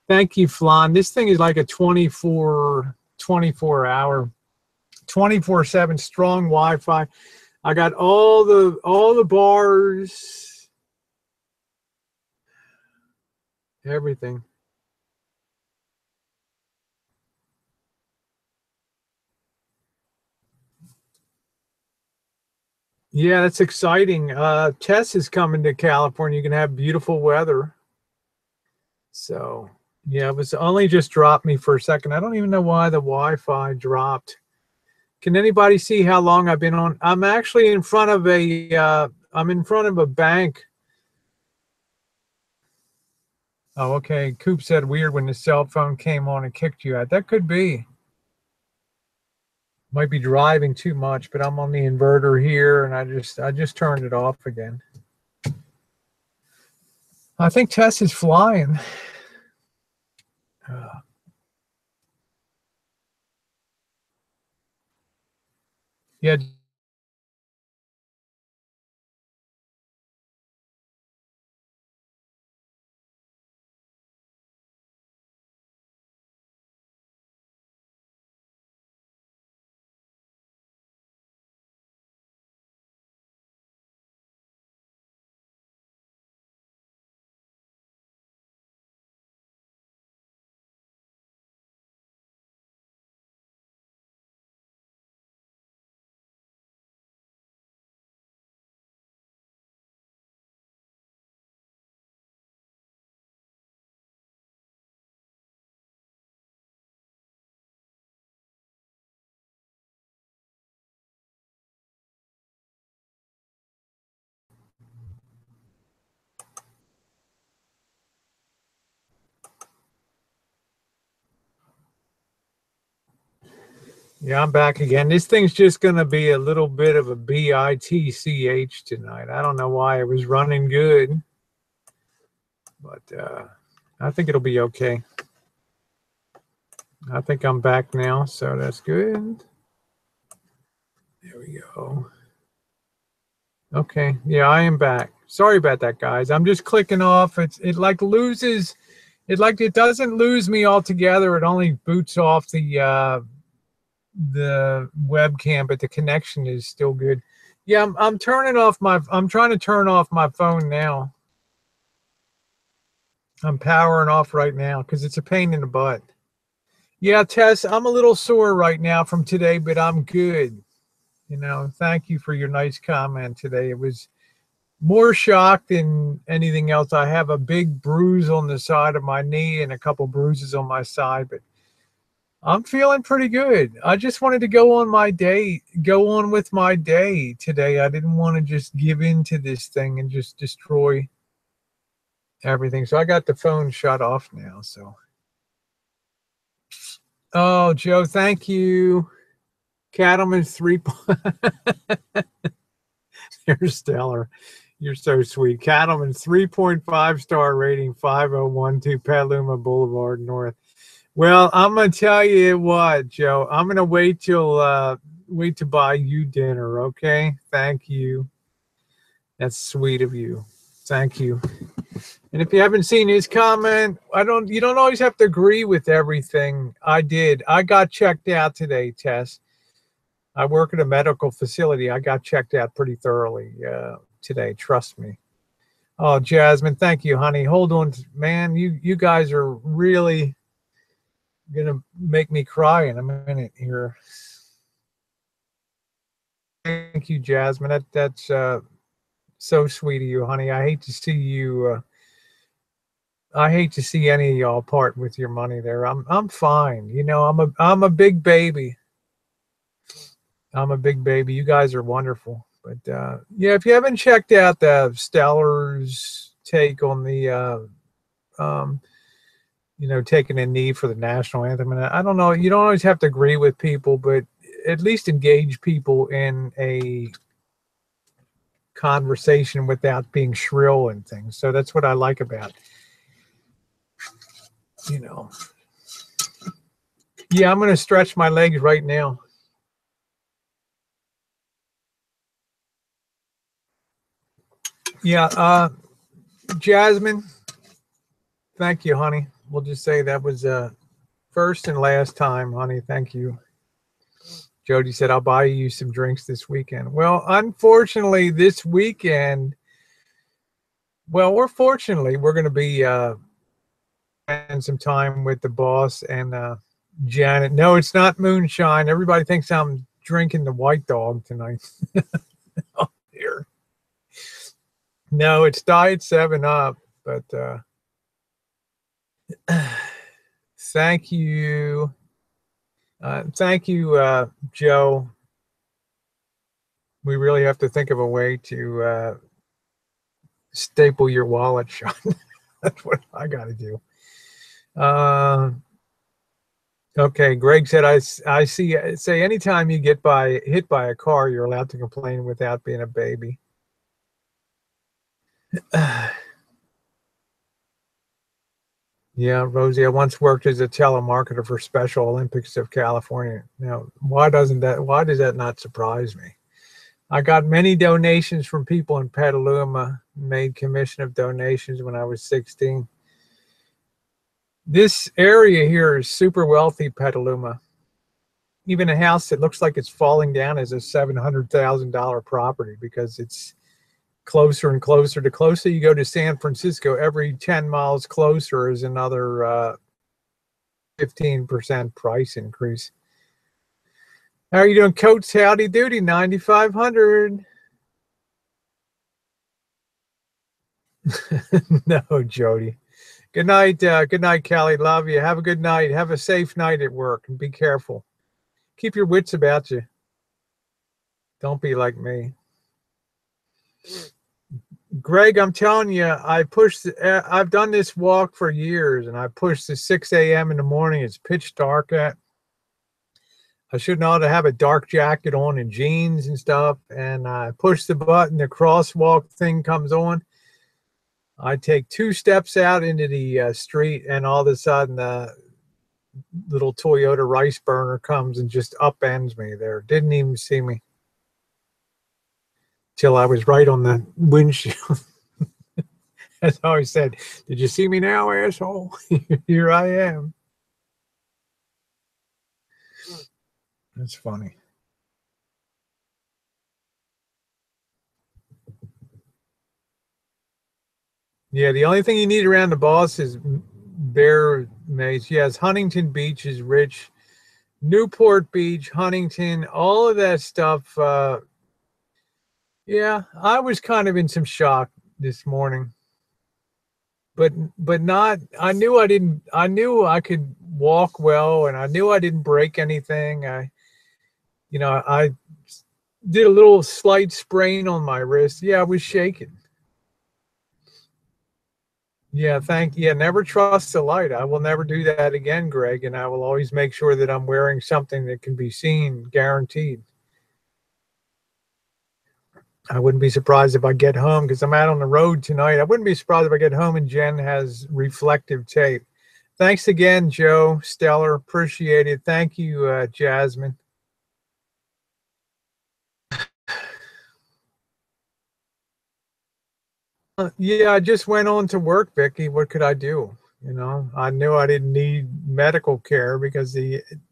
Thank you, Flan. This thing is like a 24 hour, 24/7 strong Wi-Fi. I got all the bars, everything. Yeah, that's exciting. Tess is coming to California. You can have beautiful weather. So, yeah, it was only just dropped me for a second. I don't even know why the Wi-Fi dropped. Can anybody see how long I've been on? I'm actually in front of I'm in front of a bank. Oh, okay. Coop said weird when the cell phone came on and kicked you out. That could be. Might be driving too much, but I'm on the inverter here and I just turned it off again. I think Tess is flying. Yeah, Yeah, I'm back again. This thing's just going to be a little bit of a bitch tonight. I don't know why it was running good, but I think it'll be okay. I think I'm back now, so that's good. There we go. Okay, yeah, I am back. Sorry about that, guys. I'm just clicking off. It like loses, it doesn't lose me altogether. It only boots off the webcam, but the connection is still good. Yeah, I'm turning off I'm trying to turn off my phone now. I'm powering off right now because it's a pain in the butt. Yeah, Tess, I'm a little sore right now from today, but I'm good. You know, thank you for your nice comment today. It was more shock than anything else. I have a big bruise on the side of my knee and a couple bruises on my side, but I'm feeling pretty good. I just wanted to go on with my day today. I didn't want to just give in to this thing and just destroy everything. So I got the phone shut off now. So, oh, Joe, thank you. Cattleman's three. You're stellar. You're so sweet. Cattleman's 3.5-star rating, 5012 Petaluma Boulevard North. Well, I'm gonna tell you what, Joe. I'm gonna wait to buy you dinner. Okay, thank you. That's sweet of you. Thank you. And if you haven't seen his comment, you don't always have to agree with everything. I did. I got checked out today, Tess. I work at a medical facility. I got checked out pretty thoroughly today. Trust me. Oh, Jasmine, thank you, honey. Hold on, man. You guys are really gonna make me cry in a minute here. Thank you, Jasmine. That's so sweet of you, honey. I hate to see you. I hate to see any of y'all part with your money there. I'm fine. You know, I'm a big baby. I'm a big baby. You guys are wonderful. But yeah, if you haven't checked out the Stellar's take on the you know, taking a knee for the national anthem, and I don't know, you don't always have to agree with people, but at least engage people in a conversation without being shrill and things. So that's what I like about, you know. Yeah, I'm going to stretch my legs right now. Yeah, Jasmine, thank you, honey. We'll just say that was first and last time, honey. Thank you. Jody said, I'll buy you some drinks this weekend. Well, unfortunately, this weekend, we're going to be spend some time with the boss and Janet. No, it's not moonshine. Everybody thinks I'm drinking the White Dog tonight. Oh, dear. No, it's Diet 7-Up, but thank you. Thank you, Joe. We really have to think of a way to staple your wallet shut. That's what I got to do. Okay, Greg said, I say anytime you get hit by a car, you're allowed to complain without being a baby. Yeah, Rosie, I once worked as a telemarketer for Special Olympics of California. Now, why does that not surprise me? I got many donations from people in Petaluma, made commission of donations when I was 16. This area here is super wealthy, Petaluma. Even a house that looks like it's falling down is a $700,000 property because it's closer and closer. The closer you go to San Francisco, every 10 miles closer is another 15% price increase. How are you doing, Coach? Howdy doody, 9,500. No, Jody. Good night, Kelly. Love you. Have a good night. Have a safe night at work and be careful. Keep your wits about you. Don't be like me. Greg, I'm telling you, I've done this walk for years, and I push the 6 a.m. in the morning. It's pitch dark. I should know how to have a dark jacket on and jeans and stuff. And I push the button, the crosswalk thing comes on. I take 2 steps out into the street, and all of a sudden the little Toyota rice burner comes and just upends me there. Didn't even see me till I was right on the windshield. As I always said, did you see me now, asshole? Here I am. That's funny. Yeah, the only thing you need around the boss is bear mace. Yes, Huntington Beach is rich. Newport Beach, Huntington, all of that stuff. Yeah, I was kind of in some shock this morning, but not. I knew I didn't. I knew I could walk well, and I knew I didn't break anything. I did a little slight sprain on my wrist. Yeah, I was shaking. Yeah, yeah, never trust the light. I will never do that again, Greg, and I will always make sure that I'm wearing something that can be seen, guaranteed. I wouldn't be surprised if I get home, because I'm out on the road tonight. I wouldn't be surprised if I get home and Jen has reflective tape. Thanks again, Joe. Stellar. Appreciate it. Thank you, Jasmine. Yeah, I just went on to work, Vicky. What could I do? I knew I didn't need medical care because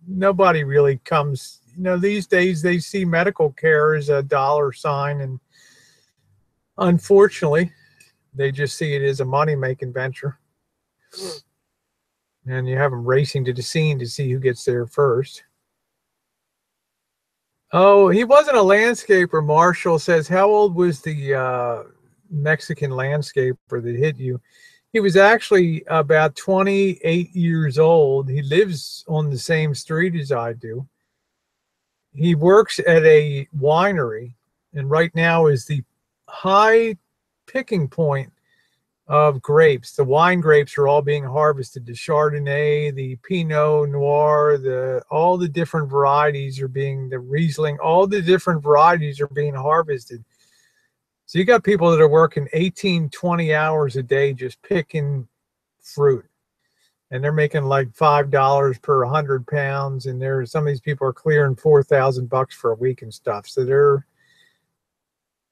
nobody really comes. These days they see medical care as a dollar sign, and unfortunately, they just see it as a money-making venture. And you have them racing to the scene to see who gets there first. Oh, he wasn't a landscaper. Marshall says, how old was the Mexican landscaper that hit you? He was actually about 28 years old. He lives on the same street as I do. He works at a winery, and right now is the high picking point of grapes. The wine grapes are all being harvested. The Chardonnay, the Pinot Noir, all the different varieties are being, the Riesling, all the different varieties are being harvested. So you got people that are working 18, 20 hours a day just picking fruit. And they're making like $5 per 100 pounds. And some of these people are clearing $4,000 for a week and stuff. So they're,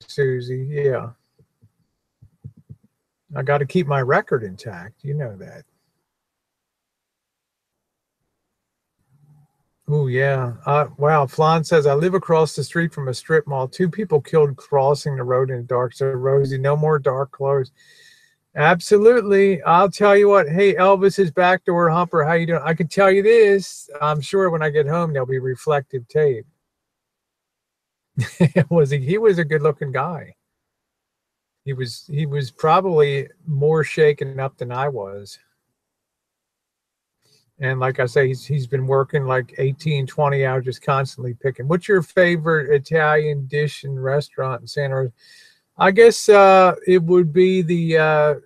Susie, yeah. I got to keep my record intact. You know that. Oh, yeah. Wow. Flan says, I live across the street from a strip mall. 2 people killed crossing the road in the dark. So, Rosie, no more dark clothes. Absolutely. I'll tell you what. Hey, Elvis's backdoor humper. How you doing? I can tell you this. I'm sure when I get home, there'll be reflective tape. He was a good-looking guy. He was probably more shaken up than I was. And like I say, he's been working like 18, 20 hours, just constantly picking. What's your favorite Italian dish and restaurant in Santa Rosa? I guess it would be the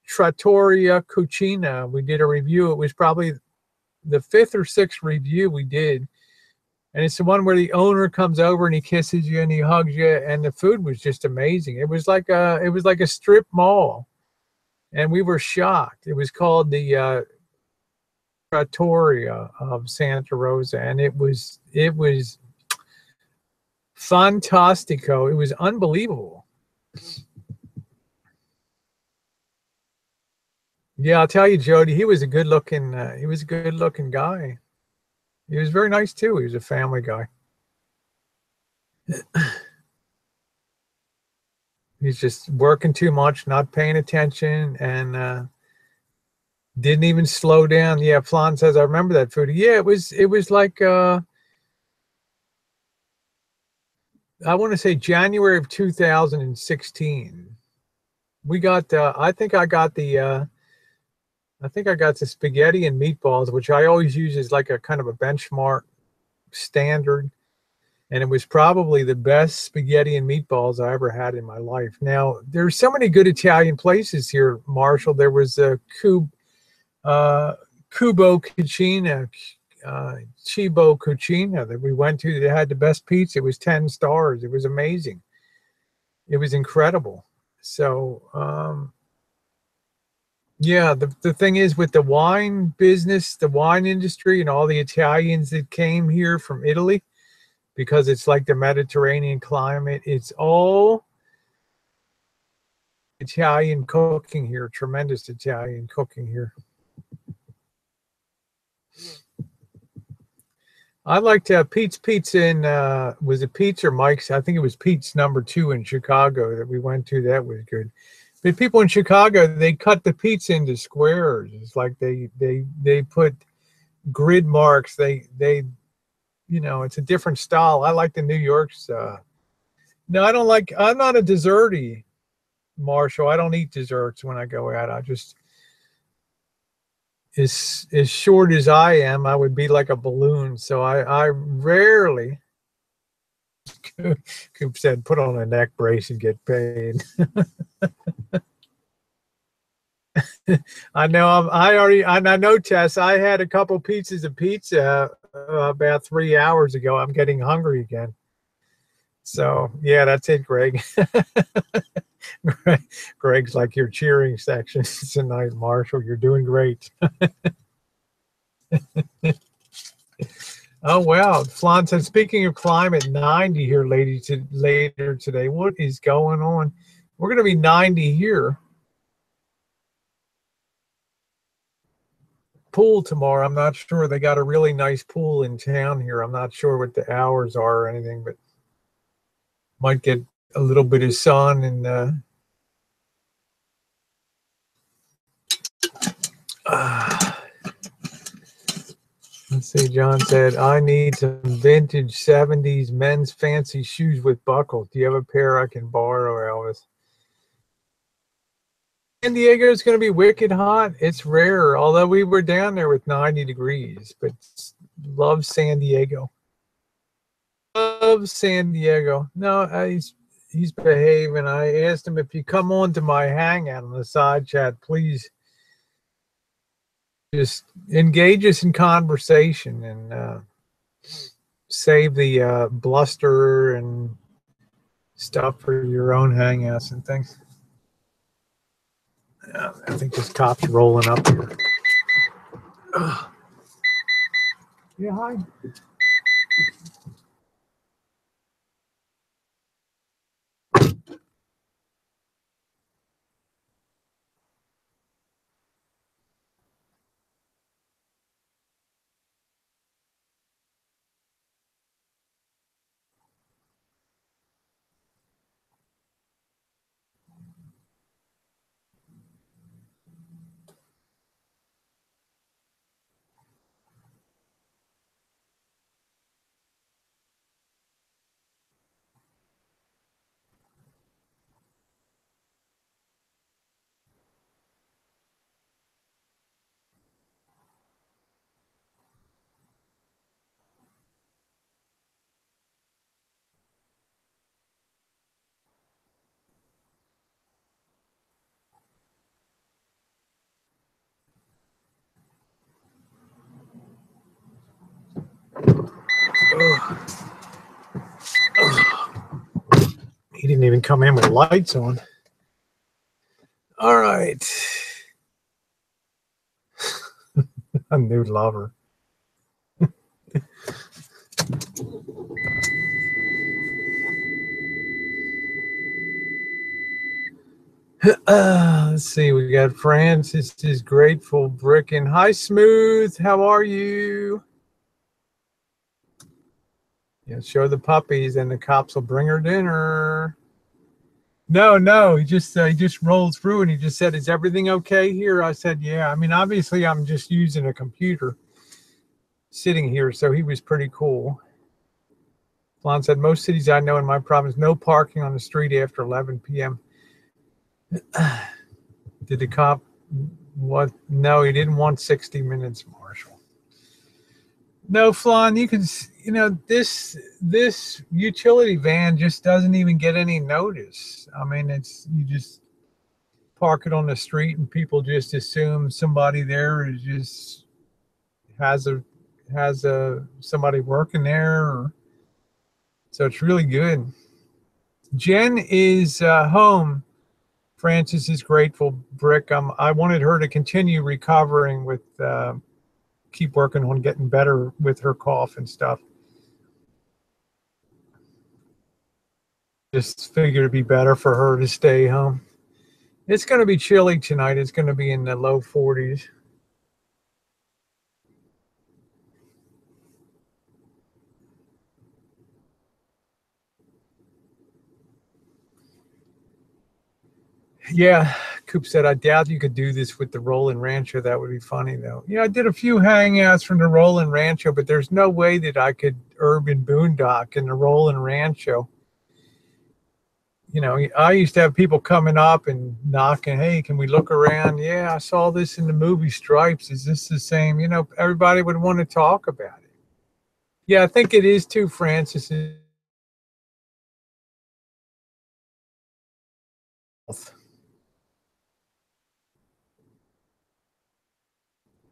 Trattoria Cucina. We did a review. It was probably the 5th or 6th review we did. And it's the one where the owner comes over and he kisses you and he hugs you, and the food was just amazing. It was like a strip mall, and we were shocked. It was called the Trattoria of Santa Rosa, and it was fantastico. It was unbelievable. Yeah, I'll tell you, Jody, he was a good looking guy. He was very nice too. He was a family guy. He's just working too much, not paying attention, and didn't even slow down. Yeah, Flan says, I remember that food. Yeah, it was like I want to say January of 2016. We got I think I got the spaghetti and meatballs, which I always use as like a kind of a benchmark standard. And it was probably the best spaghetti and meatballs I ever had in my life. Now, there's so many good Italian places here, Marshall. There was a Cubo Cucina Cibo Cucina that we went to that had the best pizza. It was 10 stars. It was amazing. It was incredible. So, yeah, the thing is with the wine business, the wine industry, and all the Italians that came here from Italy, because it's like the Mediterranean climate, it's all Italian cooking here, tremendous Italian cooking here. I like to have Pete's Pizza in, was it Pete's or Mike's? I think it was Pete's #2 in Chicago that we went to. That was good. But people in Chicago, they cut the pizza into squares. It's like they put grid marks. They it's a different style. I like the New York's. No, I don't like. I'm not a desserty, Marshall. I don't eat desserts when I go out. I just as short as I am, I would be like a balloon. So I rarely. Coop said, "Put on a neck brace and get paid." I know. I know, Tess. I had a couple pieces of pizza about 3 hours ago. I'm getting hungry again. So yeah, that's it, Greg. Greg's like your cheering section tonight, Marshall. You're doing great. Oh wow, Flan said, speaking of climate, 90 here, later today. What is going on? We're going to be 90 here. Pool tomorrow. I'm not sure. They got a really nice pool in town here. I'm not sure what the hours are or anything, but might get a little bit of sun and let's see. John said, I need some vintage 70s men's fancy shoes with buckles. Do you have a pair I can borrow, Elvis? San Diego is going to be wicked hot. It's rare, although we were down there with 90 degrees, but love San Diego. Love San Diego. No, he's behaving. I asked him, if you come on to my hangout on the side chat, please just engage us in conversation and save the bluster and stuff for your own hangouts and things. I think this cop's rolling up here. Yeah, hi. He didn't even come in with lights on. All right. A new lover. Let's see. We got Francis is grateful Bricken. Hi, Smooth. How are you? Yeah, show the puppies, and the cops will bring her dinner. No. He just rolled through and he just said, "Is everything okay here?" I said, "Yeah." I mean, obviously, I'm just using a computer sitting here, so he was pretty cool. Lon said, "Most cities I know in my province, no parking on the street after 11 p.m. Did the cop what? No, he didn't want 60 minutes, Marshall. No, Flan, you can, this utility van just doesn't even get any notice. I mean, you just park it on the street and people just assume somebody there is just has a has somebody working there. So it's really good. Jen is home. Francis is grateful. Brick, I wanted her to continue recovering with, keep working on getting better with her cough and stuff. Just figured it'd be better for her to stay home. It's going to be chilly tonight. It's going to be in the low 40s. Yeah, Coop said, I doubt you could do this with the Roland Rancho. That would be funny, though. Yeah, I did a few hangouts from the Roland Rancho, but there's no way that I could urban boondock in the Roland Rancho. You know, I used to have people coming up and knocking, hey, can we look around? Yeah, I saw this in the movie Stripes. Is this the same? You know, everybody would want to talk about it. Yeah, I think it is too, Francis.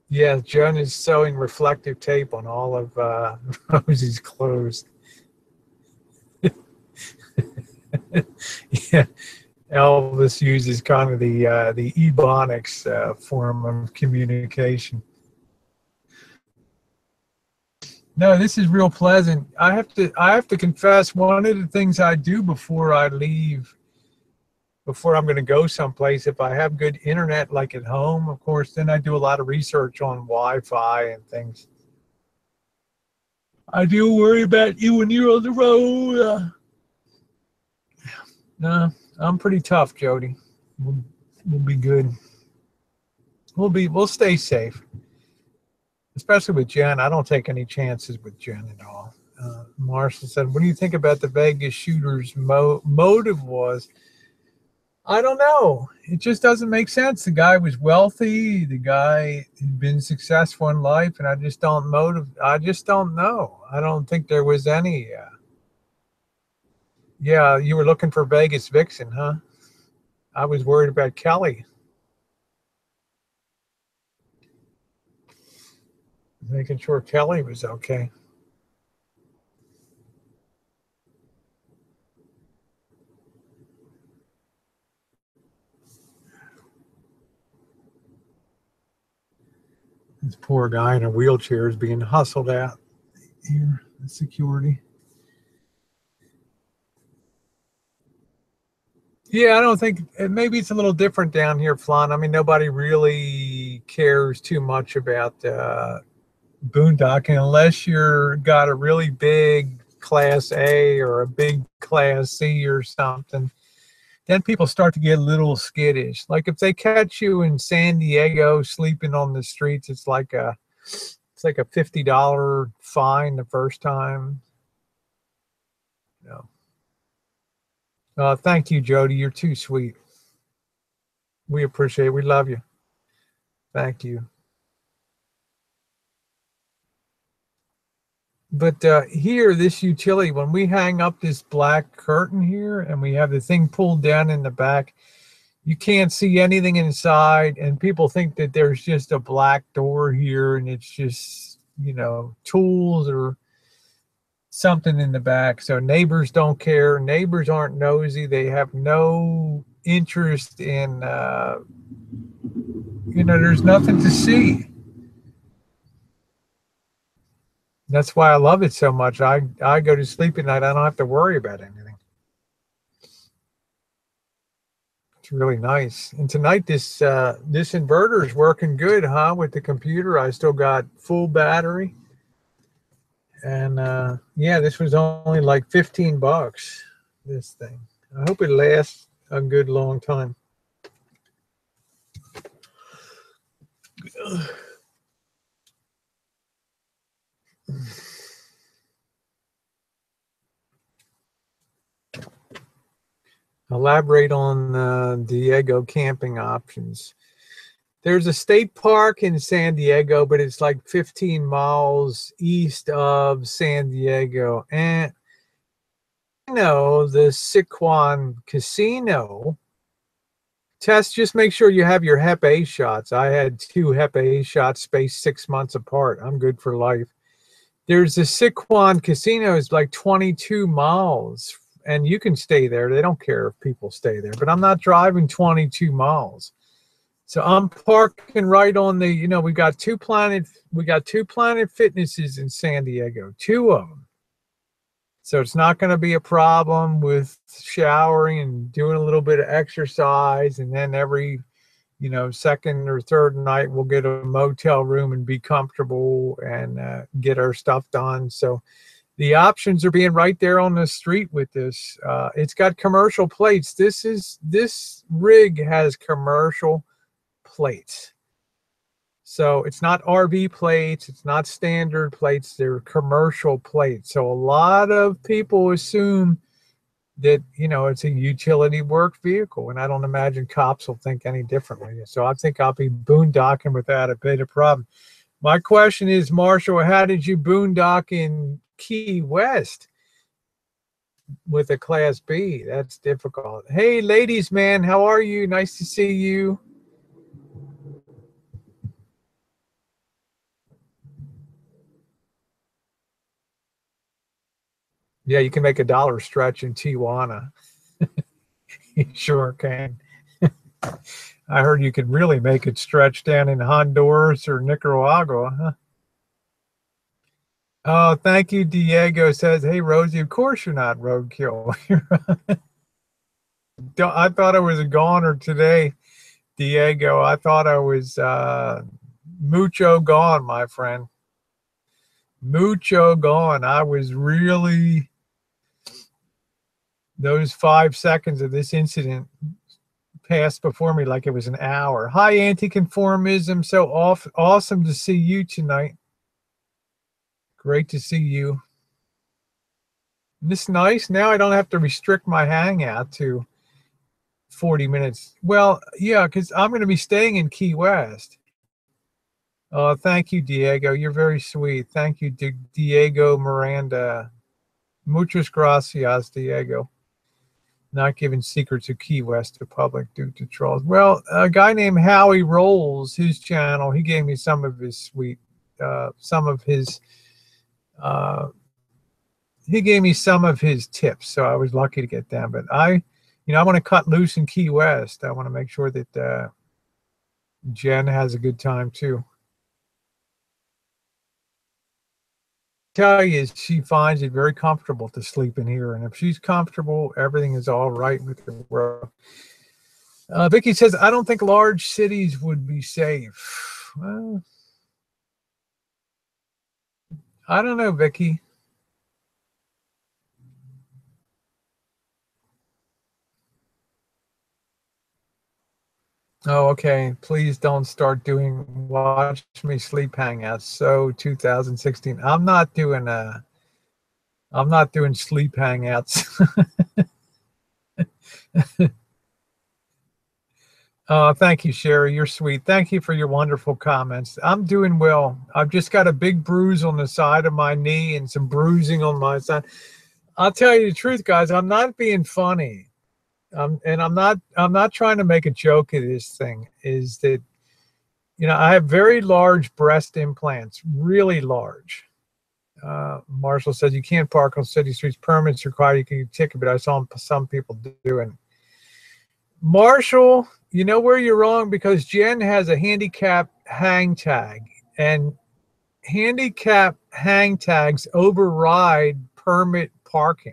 Yeah, Joan is sewing reflective tape on all of Rosie's clothes. Yeah, Elvis uses kind of the ebonics form of communication. No, this is real pleasant. I have to confess, one of the things I do before I leave, before I'm going to go someplace, if I have good internet, like at home, of course, then I do a lot of research on Wi-Fi and things. I do worry about you when you're on the road. No, I'm pretty tough, Jody. We'll be good. We'll stay safe, especially with Jen. I don't take any chances with Jen at all. Marshall said, "What do you think about the Vegas shooter's motive was?" I don't know. It just doesn't make sense. The guy was wealthy. The guy had been successful in life, and I just don't know. I don't think there was any. Yeah, you were looking for Vegas Vixen, huh? I was worried about Kelly. Making sure Kelly was okay. This poor guy in a wheelchair is being hustled out here. The security. Yeah, I don't think, maybe it's a little different down here, Flan. I mean, nobody really cares too much about boondocking unless you're got a really big class A or a big class C or something. Then people start to get a little skittish. Like if they catch you in San Diego sleeping on the streets, it's like a $50 fine the first time. No. Thank you, Jody. You're too sweet. We appreciate it. We love you. Thank you. But here, this utility, when we hang up this black curtain here and we have the thing pulled down in the back, you can't see anything inside. And people think that there's just a black door here and it's just, tools or something in the back. So neighbors don't care. Neighbors aren't nosy. They have no interest in, there's nothing to see. That's why I love it so much. I go to sleep at night. I don't have to worry about anything. It's really nice. And tonight this inverter is working good, huh? With the computer, I still got full battery. And yeah, this was only like $15. This thing. I hope it lasts a good long time. Elaborate on Diego camping options. There's a state park in San Diego, but it's like 15 miles east of San Diego. And the Siquan Casino. Tess, just make sure you have your Hep A shots. I had 2 Hep A shots spaced 6 months apart. I'm good for life. There's a Siquan casino is like 22 miles, and you can stay there. They don't care if people stay there, but I'm not driving 22 miles. So I'm parking right on the, we got two Planet Fitnesses in San Diego, two of them. So it's not going to be a problem with showering and doing a little bit of exercise. And then every, second or third night, we'll get a motel room and be comfortable and get our stuff done. So the options are being right there on the street with this. It's got commercial plates. This rig has commercial plates. So it's not RV plates, it's not standard plates, they're commercial plates. So a lot of people assume that, it's a utility work vehicle, and I don't imagine cops will think any differently. So I think I'll be boondocking without a bit of problem. My question is, Marshall, how did you boondock in Key West with a Class B? That's difficult. Hey, ladies, man, how are you? Nice to see you. Yeah, you can make $1 stretch in Tijuana. You sure can. I heard you could really make it stretch down in Honduras or Nicaragua, huh? Oh, thank you. Diego says, hey, Rosie, of course you're not roadkill. I thought I was a goner today, Diego. I thought I was mucho gone, my friend. Mucho gone. I was really, those 5 seconds of this incident passed before me like it was an hour. Hi, anti-conformism. So awesome to see you tonight. Great to see you. Isn't this nice? Now I don't have to restrict my hangout to 40 minutes. Well, yeah, because I'm going to be staying in Key West. Thank you, Diego. You're very sweet. Thank you, Diego Miranda. Muchas gracias, Diego. Not giving secrets of Key West to public due to trolls. Well, a guy named Howie Rolls, his channel, he gave me some of his he gave me some of his tips, so I was lucky to get them. But I want to cut loose in Key West. I want to make sure that Jen has a good time too. Tell you, she finds it very comfortable to sleep in here, and if she's comfortable, everything is all right with the world. Vicky says, I don't think large cities would be safe. Well, I don't know, Vicky. Oh, okay. Please don't start doing watch me sleep hangouts. So 2016. I'm not doing sleep hangouts. Thank you, Sherry. You're sweet. Thank you for your wonderful comments. I'm doing well. I've just got a big bruise on the side of my knee and some bruising on my side. I'll tell you the truth, guys. I'm not being funny. And I'm not trying to make a joke of this thing. Is that, I have very large breast implants, really large. Marshall says you can't park on city streets. Permits required. You can get a ticket, but I saw some people doing. Marshall, you know where you're wrong, because Jen has a handicap hang tag, and handicap hang tags override permit parking.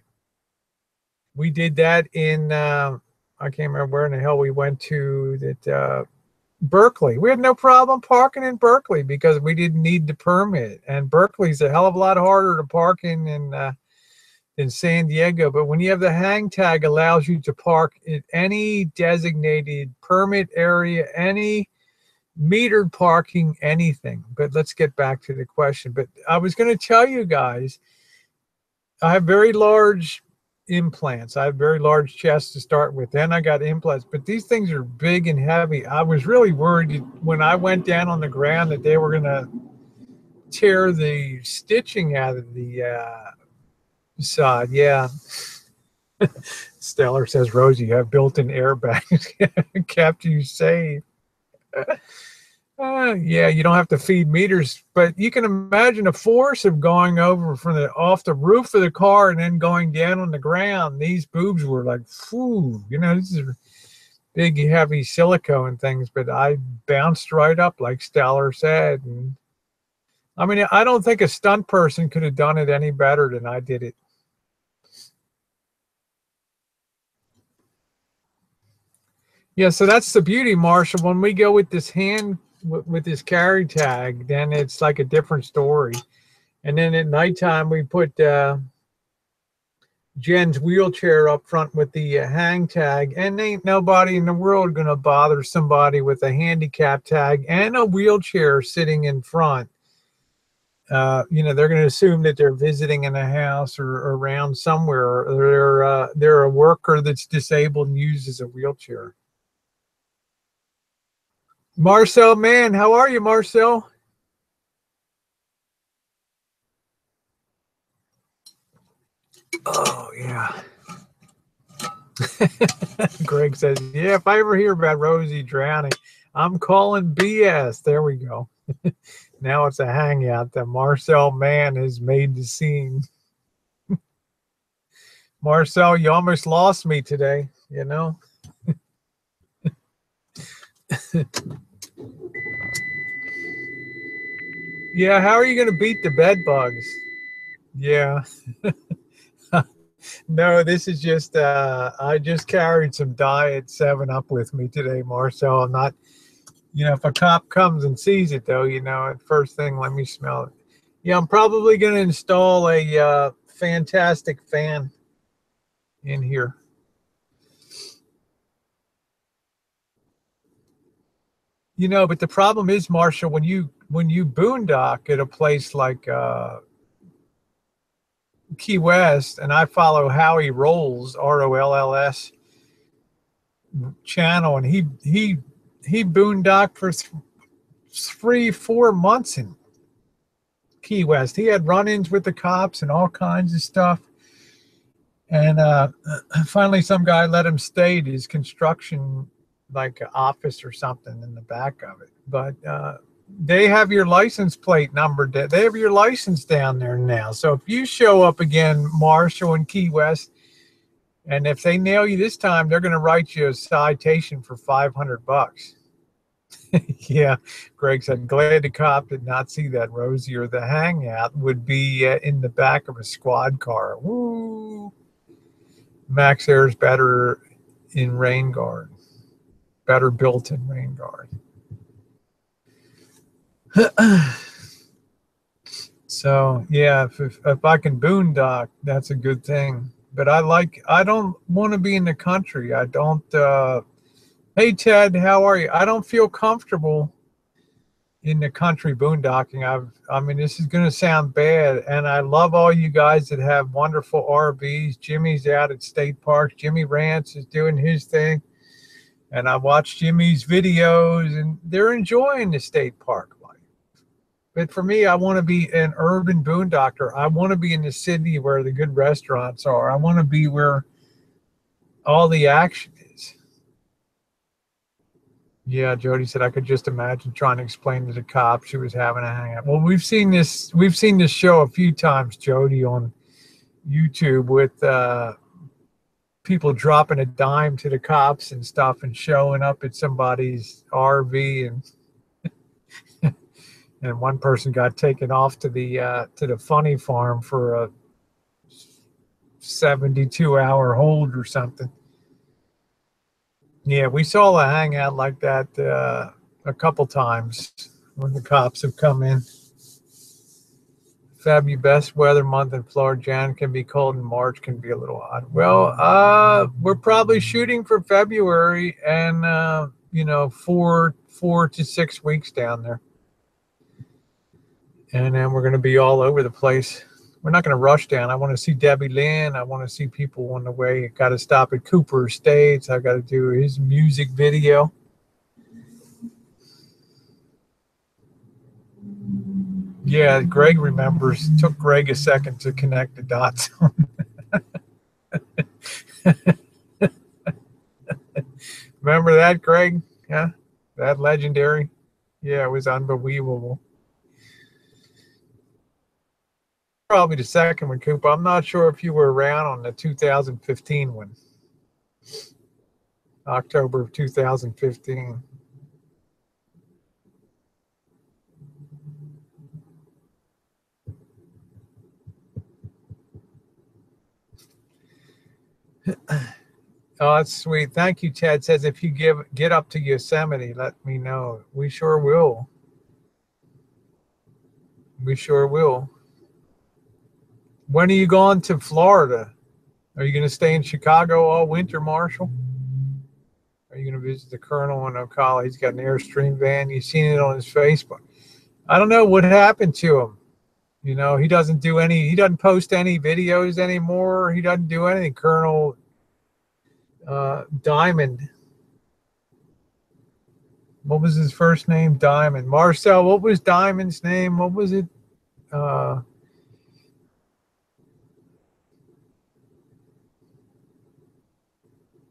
We did that in I can't remember where in the hell we went to, that Berkeley. We had no problem parking in Berkeley because we didn't need the permit, and Berkeley's a hell of a lot harder to park in San Diego. But when you have the hang tag, allows you to park in any designated permit area, any metered parking, anything. But let's get back to the question. But I was going to tell you guys, I have very large implants. I have very large chest to start with. Then I got implants, but these things are big and heavy. I was really worried when I went down on the ground that they were going to tear the stitching out of the side. Yeah. Stellar says, Rosie, you have built-in airbags kept you safe. Yeah, you don't have to feed meters, but you can imagine the force of going over from the off the roof of the car and then going down on the ground. These boobs were like, phew, this is big, heavy silicone things, but I bounced right up, like Stellar said. And I mean, I don't think a stunt person could have done it any better than I did it. Yeah, so that's the beauty, Marshall. When we go with this with this carry tag, then it's like a different story. And then at nighttime, we put Jen's wheelchair up front with the hang tag, and ain't nobody in the world gonna bother somebody with a handicap tag and a wheelchair sitting in front. They're going to assume that they're visiting in a house or around somewhere, or they're a worker that's disabled and uses a wheelchair. Marcel, man, how are you, Marcel? Oh yeah. Greg says, yeah, if I ever hear about Rosie drowning, I'm calling BS. There we go. Now it's a hangout. The Marcel man has made the scene. Marcel, you almost lost me today, Yeah, how are you going to beat the bed bugs? Yeah. No, this is just I just carried some Diet 7 Up with me today, Marcel. I'm not, if a cop comes and sees it though, at first thing, let me smell it. Yeah, I'm probably going to install a fantastic fan in here. But the problem is, Marshall, when you boondock at a place like Key West, and I follow Howie Rolls, ROLLS channel, and he boondocked for 3-4 months in Key West. He had run-ins with the cops and all kinds of stuff. And finally, some guy let him stay at his construction, like office or something in the back of it. But they have your license plate number. They have your license down there now. So if you show up again, Marshall in Key West, and if they nail you this time, they're going to write you a citation for $500. Yeah, Greg said, glad the cop did not see that, Rosie, or the hangout would be in the back of a squad car. Woo! Max Air's better in rain guard, better built in rain guard. So yeah, if I can boondock, that's a good thing. But I don't want to be in the country. I don't. Hey Ted, how are you? I don't feel comfortable in the country boondocking. I mean, this is going to sound bad, and I love all you guys that have wonderful RVs. Jimmy's out at state parks. Jimmy Rance is doing his thing, and I watch Jimmy's videos, and they're enjoying the state park life. But for me, I want to be an urban boondocker. I want to be in the city where the good restaurants are. I want to be where all the action is. Yeah, Jody said I could just imagine trying to explain to the cops she was having a hangout. Well, we've seen this show a few times, Jody, on YouTube with people dropping a dime to the cops and stuff and showing up at somebody's RV, and one person got taken off to the funny farm for a 72-hour hold or something. Yeah, we saw a hangout like that a couple times when the cops have come in. Fabby, best weather month in Florida. Jan can be cold and March can be a little hot. Well, we're probably shooting for February, and 4 to 6 weeks down there. And then we're going to be all over the place. We're not going to rush down. I want to see Debbie Lynn. I want to see people on the way. Got to stop at Cooper Estates. I got to do his music video. Yeah, Greg remembers. Took Greg a second to connect the dots. Remember that, Greg? Yeah, that legendary. Yeah, it was unbelievable. Probably the second one, Cooper. I'm not sure if you were around on the 2015 one, October of 2015. Oh, that's sweet. Thank you, Ted. Says if you get up to Yosemite, let me know. We sure will. We sure will. When are you going to Florida? Are you going to stay in Chicago all winter, Marshall? Are you going to visit the Colonel in Ocala? He's got an Airstream van. You've seen it on his Facebook. I don't know what happened to him. You know, he doesn't post any videos anymore. He doesn't do anything. Colonel Diamond. What was his first name? Diamond. Marcel, what was Diamond's name? What was it? Uh,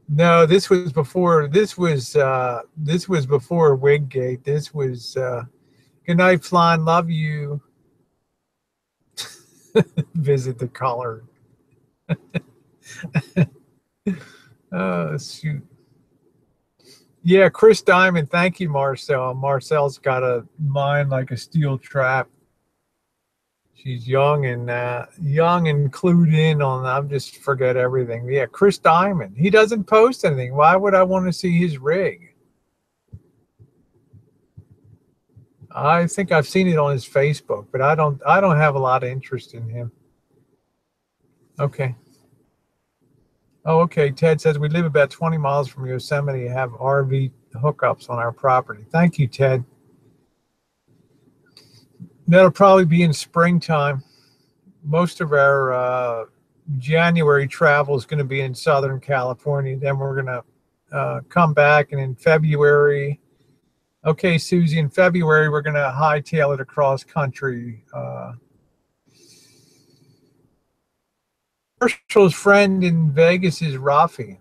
no, this was before Wiggate. This was good night, Flan. Love you. Visit the color. Shoot. Yeah, Chris Diamond. Thank you, Marcel. Marcel's got a mind like a steel trap. She's young and clued in on. I'm just forget everything. Yeah, Chris Diamond. He doesn't post anything. Why would I want to see his rig? I think I've seen it on his Facebook, but I don't have a lot of interest in him. Okay. Oh, okay. Ted says we live about 20 miles from Yosemite and have RV hookups on our property. Thank you, Ted. That'll probably be in springtime. Most of our January travel is going to be in Southern California. Then we're going to come back, and in February, okay, Susie, in February, we're going to hightail it across country. Marshall's friend in Vegas is Rafi.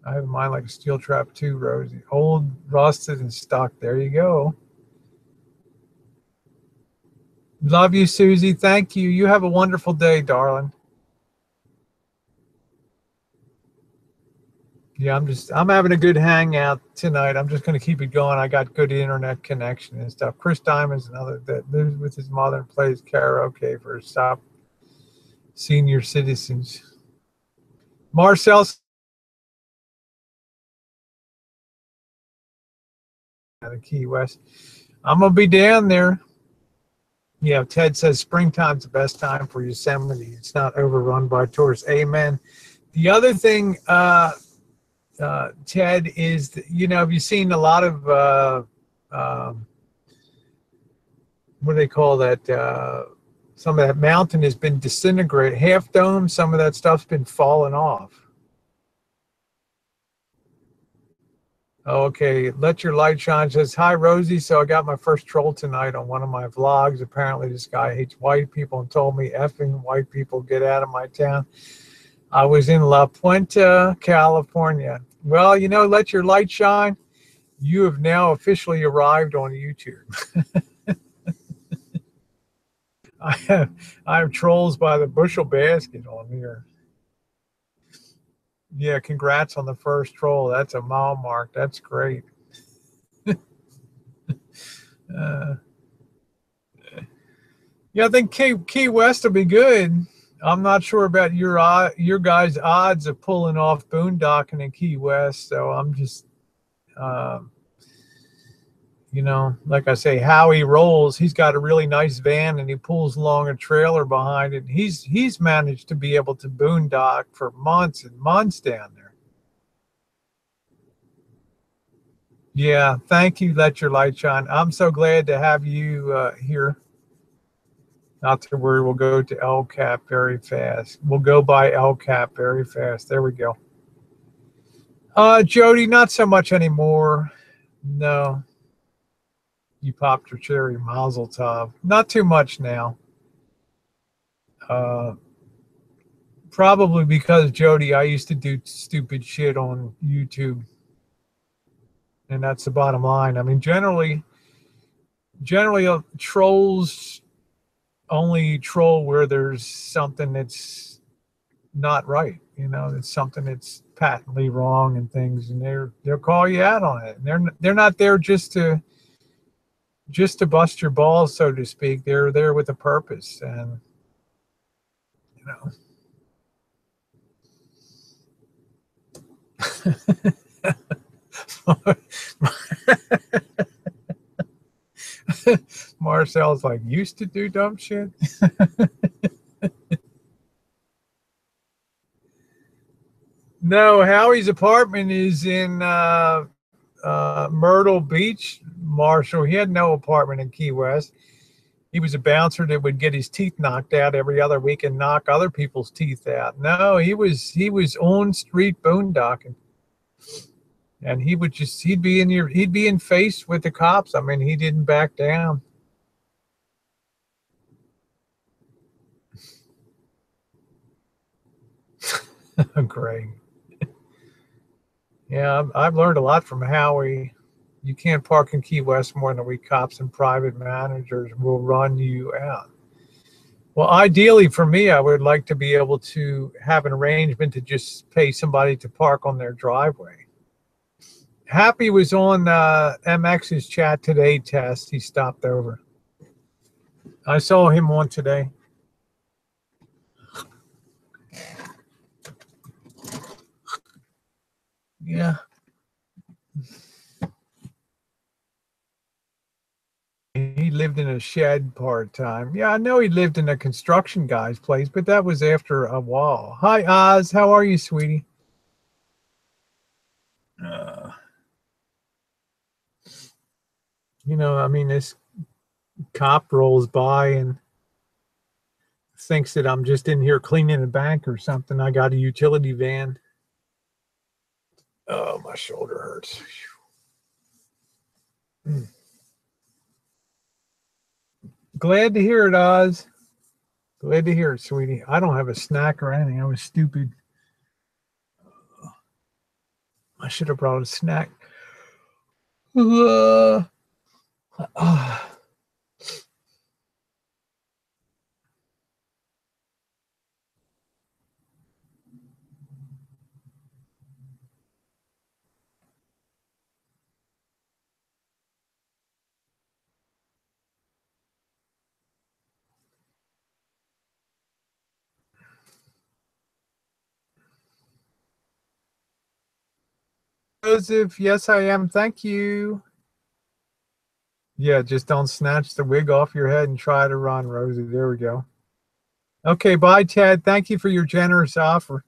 I have mine like a steel trap too, Rosie. Old, rusted, and stuck. There you go. Love you, Susie. Thank you. You have a wonderful day, darling. Yeah, I'm having a good hangout tonight. I'm just going to keep it going. I got good internet connection and stuff. Chris Diamond's another that lives with his mother and plays karaoke for stop senior citizens. Marcel, the Key West. I'm gonna be down there. Yeah, Ted says springtime's the best time for Yosemite. It's not overrun by tourists. Amen. The other thing, Ted, is that, have you seen a lot of what do they call that? Some of that mountain has been disintegrated, half dome. Some of that stuff's been falling off. Oh, okay, let your light shine. Says hi, Rosie. So I got my first troll tonight on one of my vlogs. Apparently, this guy hates white people and told me effing white people get out of my town. I was in La Puente, California. Well, let your light shine. You have now officially arrived on YouTube. I have trolls by the bushel basket on here. Yeah, congrats on the first troll. That's a mile mark. That's great. Yeah, I think Key West will be good. I'm not sure about your guys' odds of pulling off boondocking in Key West. So I'm just, like I say, how he rolls. He's got a really nice van, and he pulls along a trailer behind it. He's managed to be able to boondock for months and months down there. Yeah, thank you. Let your light shine. I'm so glad to have you here. Not to worry, we'll go to El Cap very fast. We'll go by El Cap very fast. There we go. Jody, not so much anymore. No. You popped your cherry, Mazel Tov. Not too much now. Probably because, Jody, I used to do stupid shit on YouTube. and that's the bottom line. I mean, generally, trolls only troll where there's something that's not right. You know, it's something that's patently wrong and things, and they'll call you out on it. And they're not there just to bust your balls, so to speak. They're there with a purpose, and you know. Marcel's like, used to do dumb shit. No, Howie's apartment is in Myrtle Beach, Marshall. He had no apartment in Key West. He was a bouncer that would get his teeth knocked out every other week and knock other people's teeth out. No, he was on street boondocking, and he'd be in face with the cops. I mean, he didn't back down. Great. Yeah, I've learned a lot from Howie. You can't park in Key West more than a week. Cops and private managers will run you out. Well, ideally for me, I would like to be able to have an arrangement to just pay somebody to park on their driveway. Happy was on MX's chat today, Tess. He stopped over. I saw him on today. Yeah. He lived in a shed part-time. Yeah, I know he lived in a construction guy's place, but that was after a while. Hi, Oz. How are you, sweetie? Uh, I mean, this cop rolls by and thinks that I'm just in here cleaning a bank or something. I got a utility van. Oh, my shoulder hurts. Glad to hear it, Oz. Glad to hear it, sweetie. I don't have a snack or anything. I was stupid. I should have brought a snack. Joseph, yes, I am. Thank you. Yeah, just don't snatch the wig off your head and try to run, Rosie. There we go. Okay, bye, Ted. Thank you for your generous offer.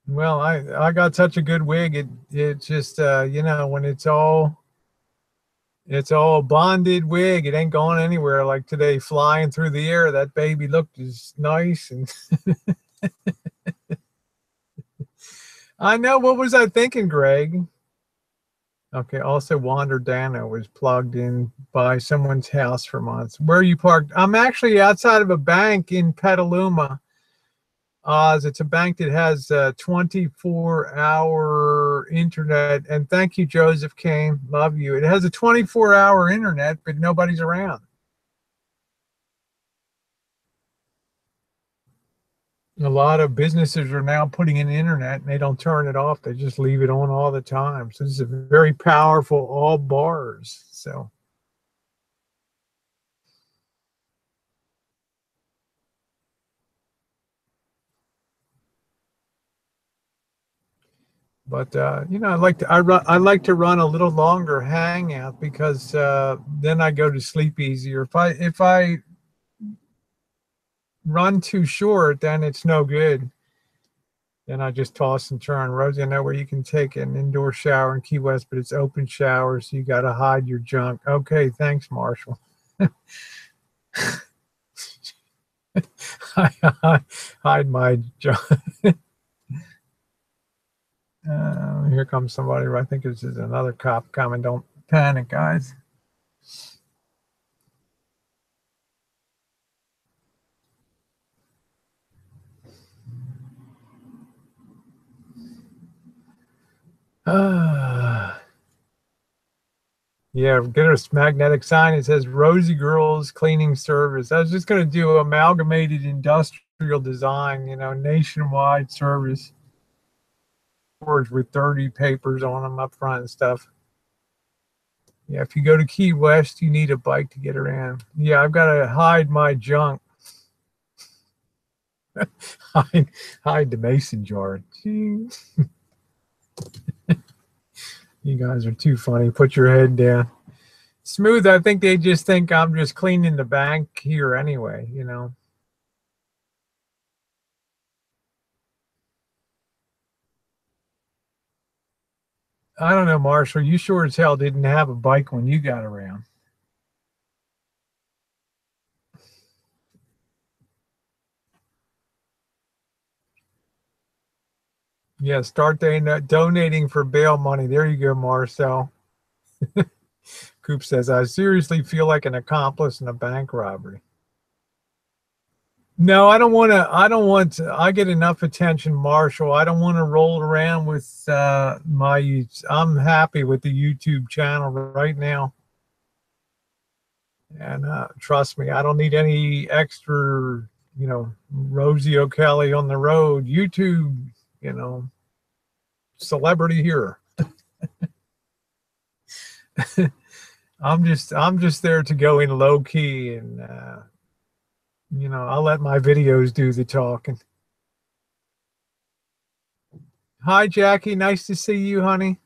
Well, I got such a good wig. It just when it's all bonded wig. It ain't going anywhere. Like today, flying through the air, that baby looked as nice. And I know, what was I thinking, Greg? Okay. Also, Wander Dano was plugged in by someone's house for months. Where are you parked? I'm actually outside of a bank in Petaluma. Oz. It's a bank that has 24-hour internet. And thank you, Joseph Kane. Love you. It has a 24-hour internet, but nobody's around. A lot of businesses are now putting in internet and they don't turn it off. They just leave it on all the time. So this is a very powerful all bars. So, but I like to run a little longer hangout because then I go to sleep easier. If I run too short, then it's no good. Then I just toss and turn. Rosie, I know where you can take an indoor shower in Key West, but it's open shower, so you got to hide your junk. Okay, thanks, Marshall. Hide my junk. Here comes somebody. I think this is another cop coming. Don't panic, guys. Yeah, get a magnetic sign. It says Rosie Girls Cleaning Service. I was just going to do amalgamated industrial design, nationwide service. Boards with 30 papers on them up front and stuff. Yeah, if you go to Key West, you need a bike to get around. Yeah, I've got to hide my junk. hide the mason jar. You guys are too funny. Put your head down. Smooth, I think they just think I'm just cleaning the bank here anyway, I don't know, Marshall. You sure as hell didn't have a bike when you got around. Yeah, start donating for bail money. There you go, Marcel. Coop says, I seriously feel like an accomplice in a bank robbery. No, I don't want to. I don't want to. I get enough attention, Marshall. I don't want to roll around with my. I'm happy with the YouTube channel right now. And trust me, I don't need any extra, Rosie O'Kelly on the road. YouTube, celebrity here. I'm just there to go in low key and I'll let my videos do the talking. Hi Jackie, nice to see you, honey.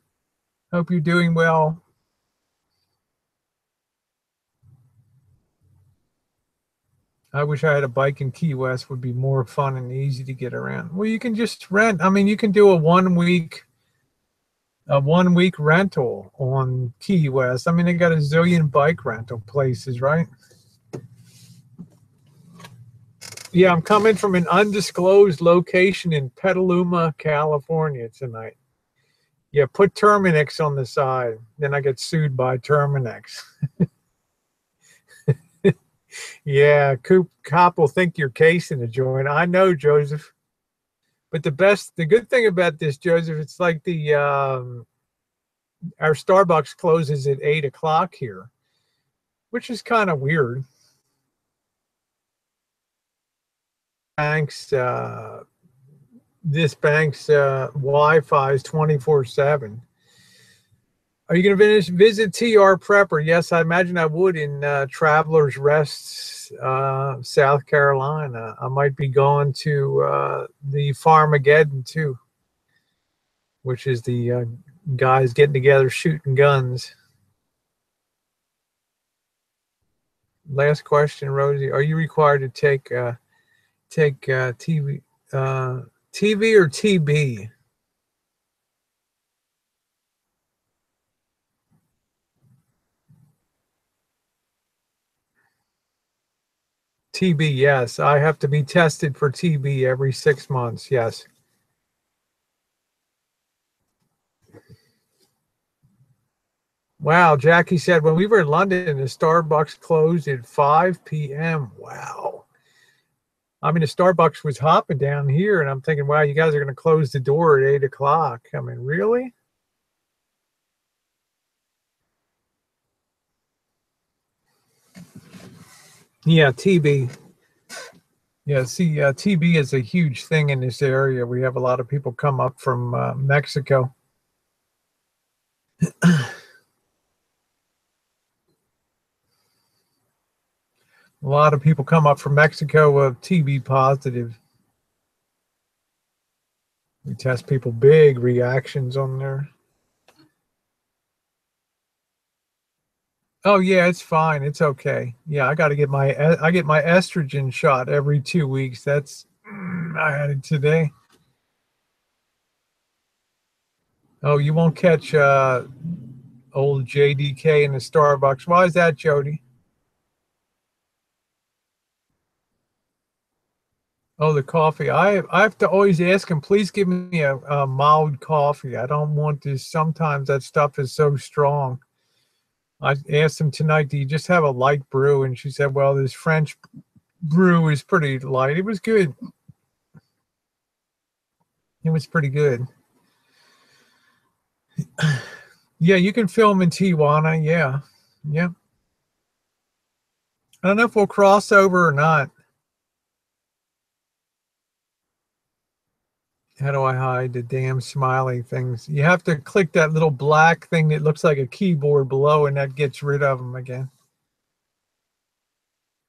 Hope you're doing well. I wish I had a bike in Key West. Would be more fun and easy to get around. Well, you can just rent. I mean, you can do a 1 week rental on Key West. I mean, they got a zillion bike rental places, right? Yeah, I'm coming from an undisclosed location in Petaluma, California tonight. Yeah, put Terminix on the side. Then I get sued by Terminix. Yeah, cop will think you're casing a joint. I know, Joseph. But the good thing about this, Joseph, it's like our Starbucks closes at 8 o'clock here, which is kind of weird. This bank's Wi-Fi is 24/7. Are you going to visit TR Prepper? Yes, I imagine I would in Travelers Rest, South Carolina. I might be going to the Farmageddon too, which is the guys getting together shooting guns. Last question, Rosie. Are you required to take TV or TB? TB, yes. I have to be tested for TB every 6 months. Yes. Wow, Jackie said when we were in London, the Starbucks closed at 5 p.m. Wow. I mean, the Starbucks was hopping down here, and I'm thinking, wow, you guys are going to close the door at 8 o'clock. I mean, really? Yeah, TB. Yeah, see, TB is a huge thing in this area. We have a lot of people come up from Mexico. A lot of people come up from Mexico with TB positive. We test people big reactions on there. Oh yeah, it's fine. It's okay. Yeah, I get my estrogen shot every 2 weeks. I had it today. Oh, you won't catch old JDK in the Starbucks. Why is that, Jody? Oh, the coffee. I have to always ask him, please give me a mild coffee. I don't want this. Sometimes that stuff is so strong. I asked him tonight, do you just have a light brew? And she said, well, this French brew is pretty light. It was good. It was pretty good. Yeah, you can film in Tijuana. Yeah. Yeah. I don't know if we'll cross over or not. How do I hide the damn smiley things? You have to click that little black thing that looks like a keyboard below, and that gets rid of them again.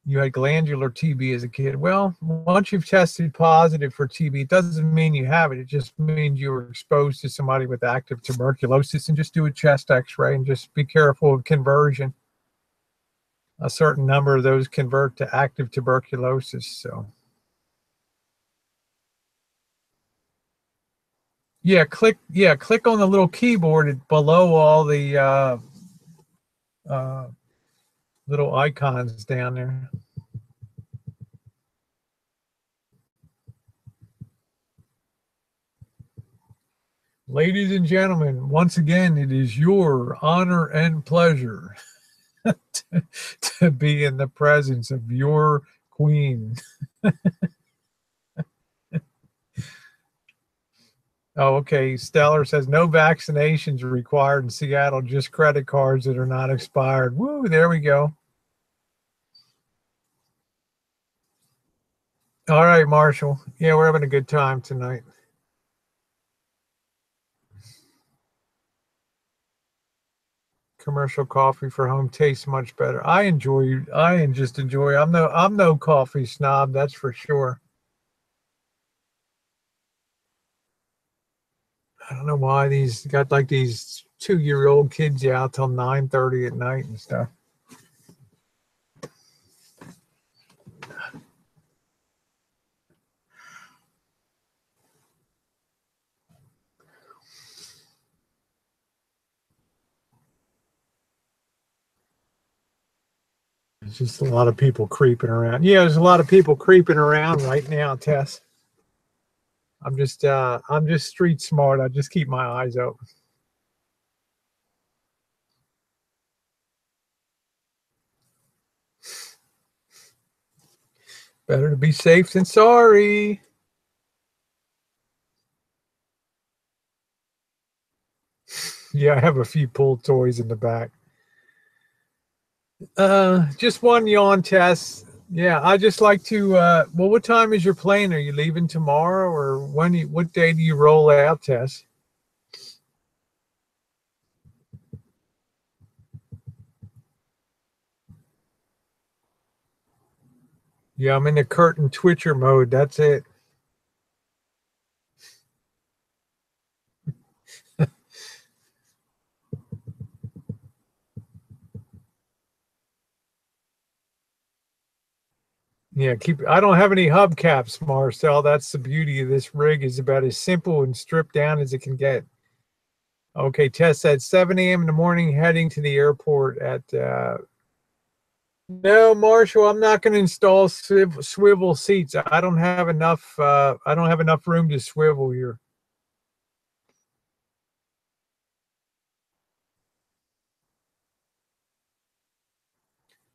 You had glandular TB as a kid. Well, once you've tested positive for TB, it doesn't mean you have it. It just means you were exposed to somebody with active tuberculosis, and just do a chest x-ray and just be careful of conversion. A certain number of those convert to active tuberculosis. So click on the little keyboard below all the uh, little icons down there. Ladies and gentlemen, once again, it is your honor and pleasure to be in the presence of your queen. Oh, okay. Stellar says no vaccinations are required in Seattle, just credit cards that are not expired. Woo, there we go. All right, Marshall. Yeah, we're having a good time tonight. Commercial coffee for home tastes much better. I just enjoy. I'm no coffee snob, that's for sure. I don't know why these got like these 2-year-old kids out till 9:30 at night and stuff. It's just a lot of people creeping around. Yeah, there's a lot of people creeping around right now, Tess. I'm just street smart. I just keep my eyes open. Better to be safe than sorry. Yeah, I have a few pull toys in the back. Just one yawn, Tess. Yeah, I just like to. Well, what time is your plane? Are you leaving tomorrow, or what day do you roll out, Tess? Yeah, I'm in the curtain twitcher mode. That's it. Yeah, I don't have any hubcaps, Marcel. That's the beauty of this rig. Is about as simple and stripped down as it can get. Okay, Tess said 7 a.m. in the morning, heading to the airport at. No, Marshall, I'm not going to install swivel seats. I don't have enough. I don't have enough room to swivel here.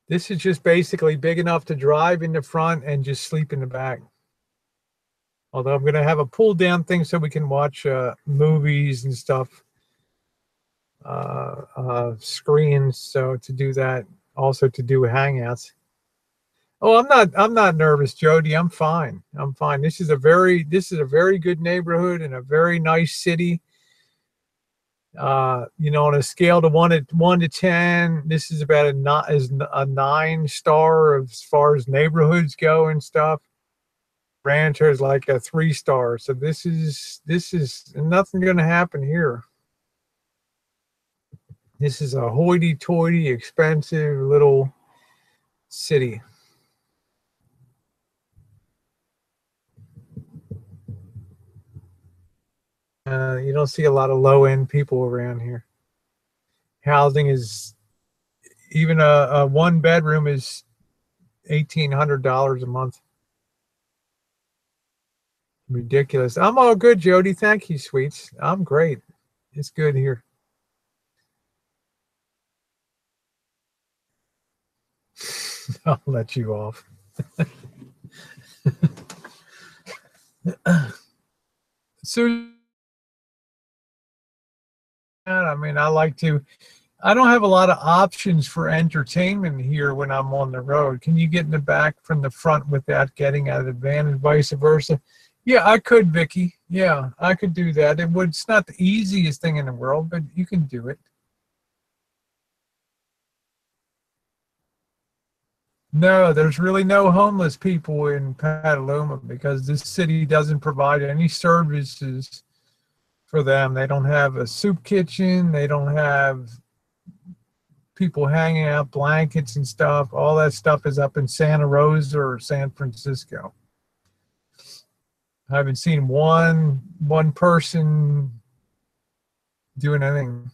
This is just basically big enough to drive in the front and just sleep in the back. Although I'm going to have a pull down thing so we can watch movies and stuff, screens. So to do that, also to do hangouts. Oh, I'm not nervous, Jody. I'm fine. I'm fine. This is a very good neighborhood and a very nice city. On a scale to 1 to 10, this is about a 9 star as far as neighborhoods go and stuff. Rancher is like a 3 star. So this is nothing going to happen here. This is a hoity-toity, expensive little city. You don't see a lot of low-end people around here. Housing is even a one bedroom is $1,800 a month. Ridiculous. I'm all good, Jody. Thank you, sweets. I'm great. It's good here. I'll let you off. So I mean, I don't have a lot of options for entertainment here when I'm on the road. Can you get in the back from the front without getting at a van and vice versa? Yeah, I could, Vicky. Yeah, I could do that. It's not the easiest thing in the world, but you can do it. No, there's really no homeless people in Petaluma because this city doesn't provide any services for them. They don't have a soup kitchen. They don't have people hanging out blankets and stuff. All that stuff is up in Santa Rosa or San Francisco. I haven't seen one person doing anything.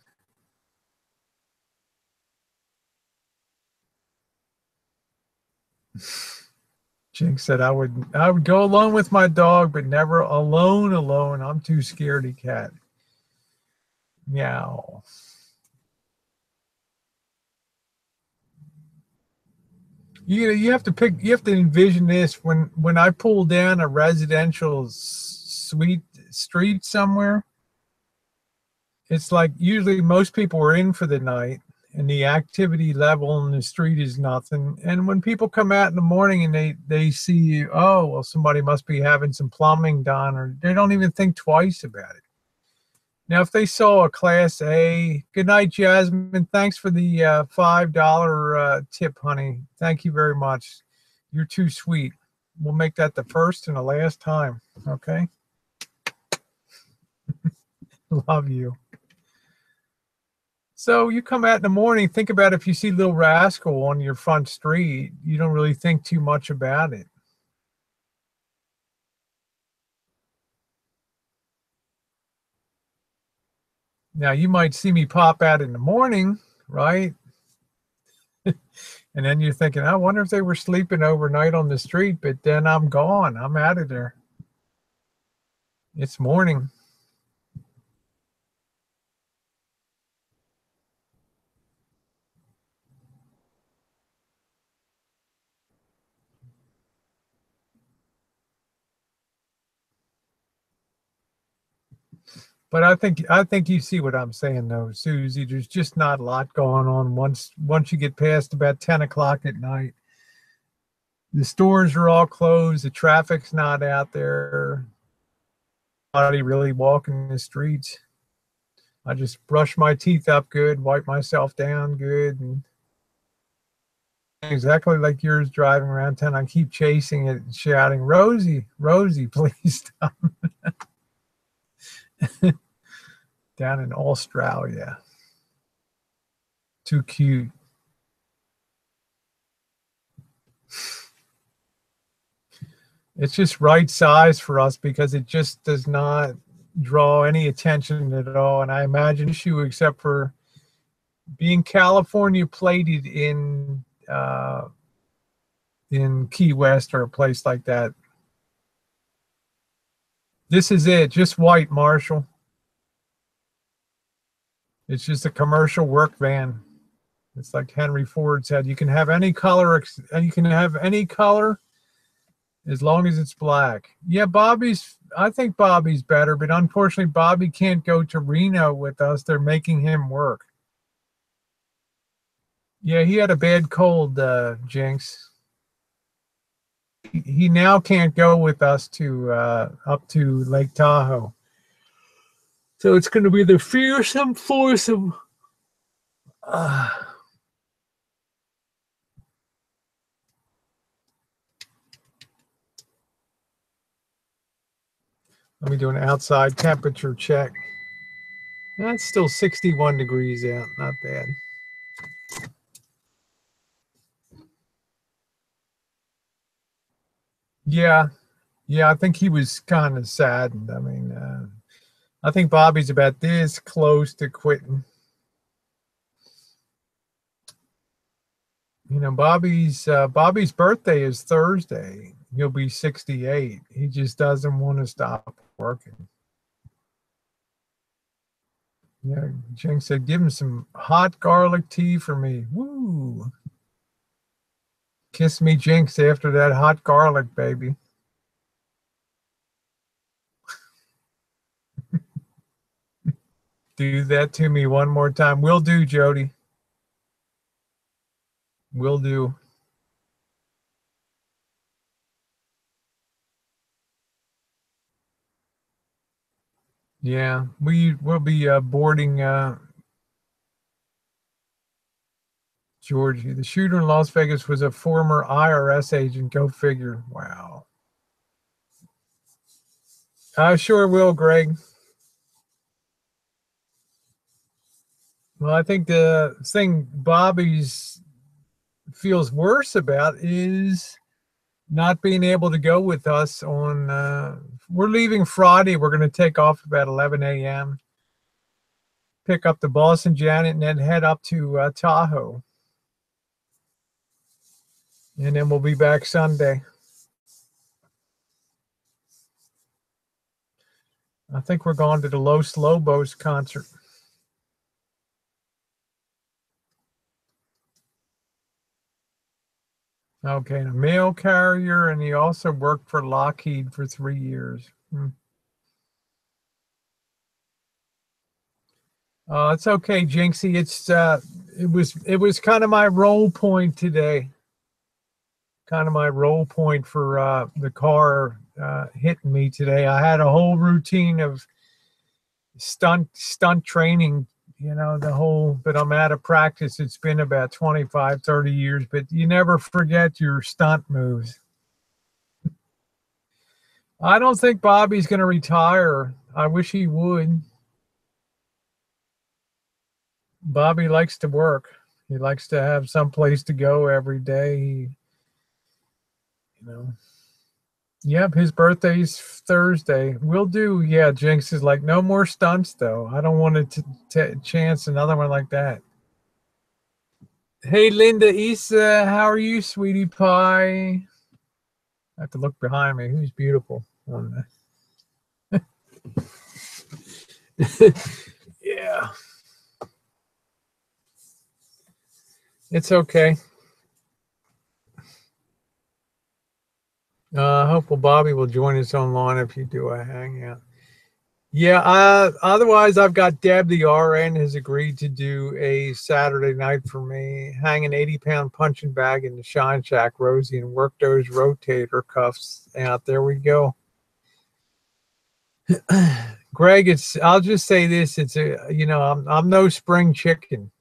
Jink said I would go alone with my dog, but never alone. I'm too scaredy cat. Meow. You have to envision this when I pull down a residential suite street somewhere. It's like usually most people are in for the night and the activity level in the street is nothing. And when people come out in the morning and they see, oh, well, somebody must be having some plumbing done, or they don't even think twice about it. Now, if they saw a Class A, good night, Jasmine. Thanks for the $5 tip, honey. Thank you very much. You're too sweet. We'll make that the first and the last time. Okay. Love you. So you come out in the morning, think about if you see Little Rascal on your front street, you don't really think too much about it. Now you might see me pop out in the morning, right? And then you're thinking, I wonder if they were sleeping overnight on the street, but then I'm gone. I'm out of there. It's morning. But I think you see what I'm saying though, Susie. There's just not a lot going on once you get past about 10 o'clock at night. The stores are all closed, the traffic's not out there. Nobody really walking the streets. I just brush my teeth up good, wipe myself down good, and exactly like yours driving around town. I keep chasing it and shouting, Rosie, Rosie, please stop. Down in Australia. Too cute. It's just right size for us because it just does not draw any attention at all. And I imagine issue except for being California plated in Key West or a place like that. This is it, just white, Marshall. It's just a commercial work van. It's like Henry Ford said, you can have any color, and you can have any color as long as it's black. Yeah, I think Bobby's better, but unfortunately, Bobby can't go to Reno with us. They're making him work. Yeah, he had a bad cold, Jinx. He now can't go with us to up to Lake Tahoe. So it's going to be the fearsome foursome. Uh, Let me do an outside temperature check. That's still 61 degrees out. Not bad. Yeah. Yeah, I think he was kind of saddened. I mean, I think Bobby's about this close to quitting. You know, Bobby's birthday is Thursday. He'll be 68. He just doesn't want to stop working. Yeah, Jing said, give him some hot garlic tea for me. Woo. Kiss me, Jinx, after that hot garlic, baby. Do that to me one more time. Will do, Jody. Will do. Yeah, we will be boarding Georgie. The shooter in Las Vegas was a former IRS agent. Go figure. Wow. I sure will, Greg. Well, I think the thing Bobby's feels worse about is not being able to go with us on. We're leaving Friday. We're going to take off about 11 a.m. Pick up the boss and Janet, and then head up to Tahoe, and then we'll be back Sunday. I think we're going to the Los Lobos concert. Okay, a mail carrier, and he also worked for Lockheed for 3 years. It's okay, Jinxie. It was kind of my role point today. Kind of my role point for the car hitting me today. I had a whole routine of stunt training, but I'm out of practice. It's been about 25, 30 years, but you never forget your stunt moves. I don't think Bobby's going to retire. I wish he would. Bobby likes to work. He likes to have some place to go every day. Yep, his birthday's Thursday. We'll do. Yeah, Jinx is like, no more stunts, though. I don't want to chance another one like that. Hey, Linda Issa, how are you, sweetie pie? I have to look behind me. Who's beautiful on that? Yeah. It's okay. I hope Bobby will join us online if you do a hangout. Yeah, otherwise I've got Deb, the RN, has agreed to do a Saturday night for me, hang an 80-pound punching bag in the Shine Shack, Rosie, and work those rotator cuffs out. There we go. Greg, I'll just say this, I'm no spring chicken.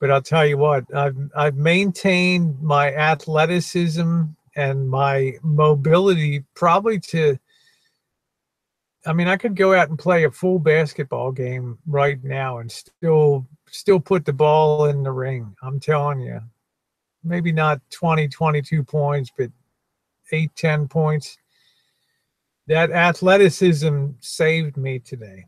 But I'll tell you what, I've maintained my athleticism and my mobility probably I could go out and play a full basketball game right now and still put the ball in the ring. I'm telling you. Maybe not 20, 22 points, but 8, 10 points. That athleticism saved me today.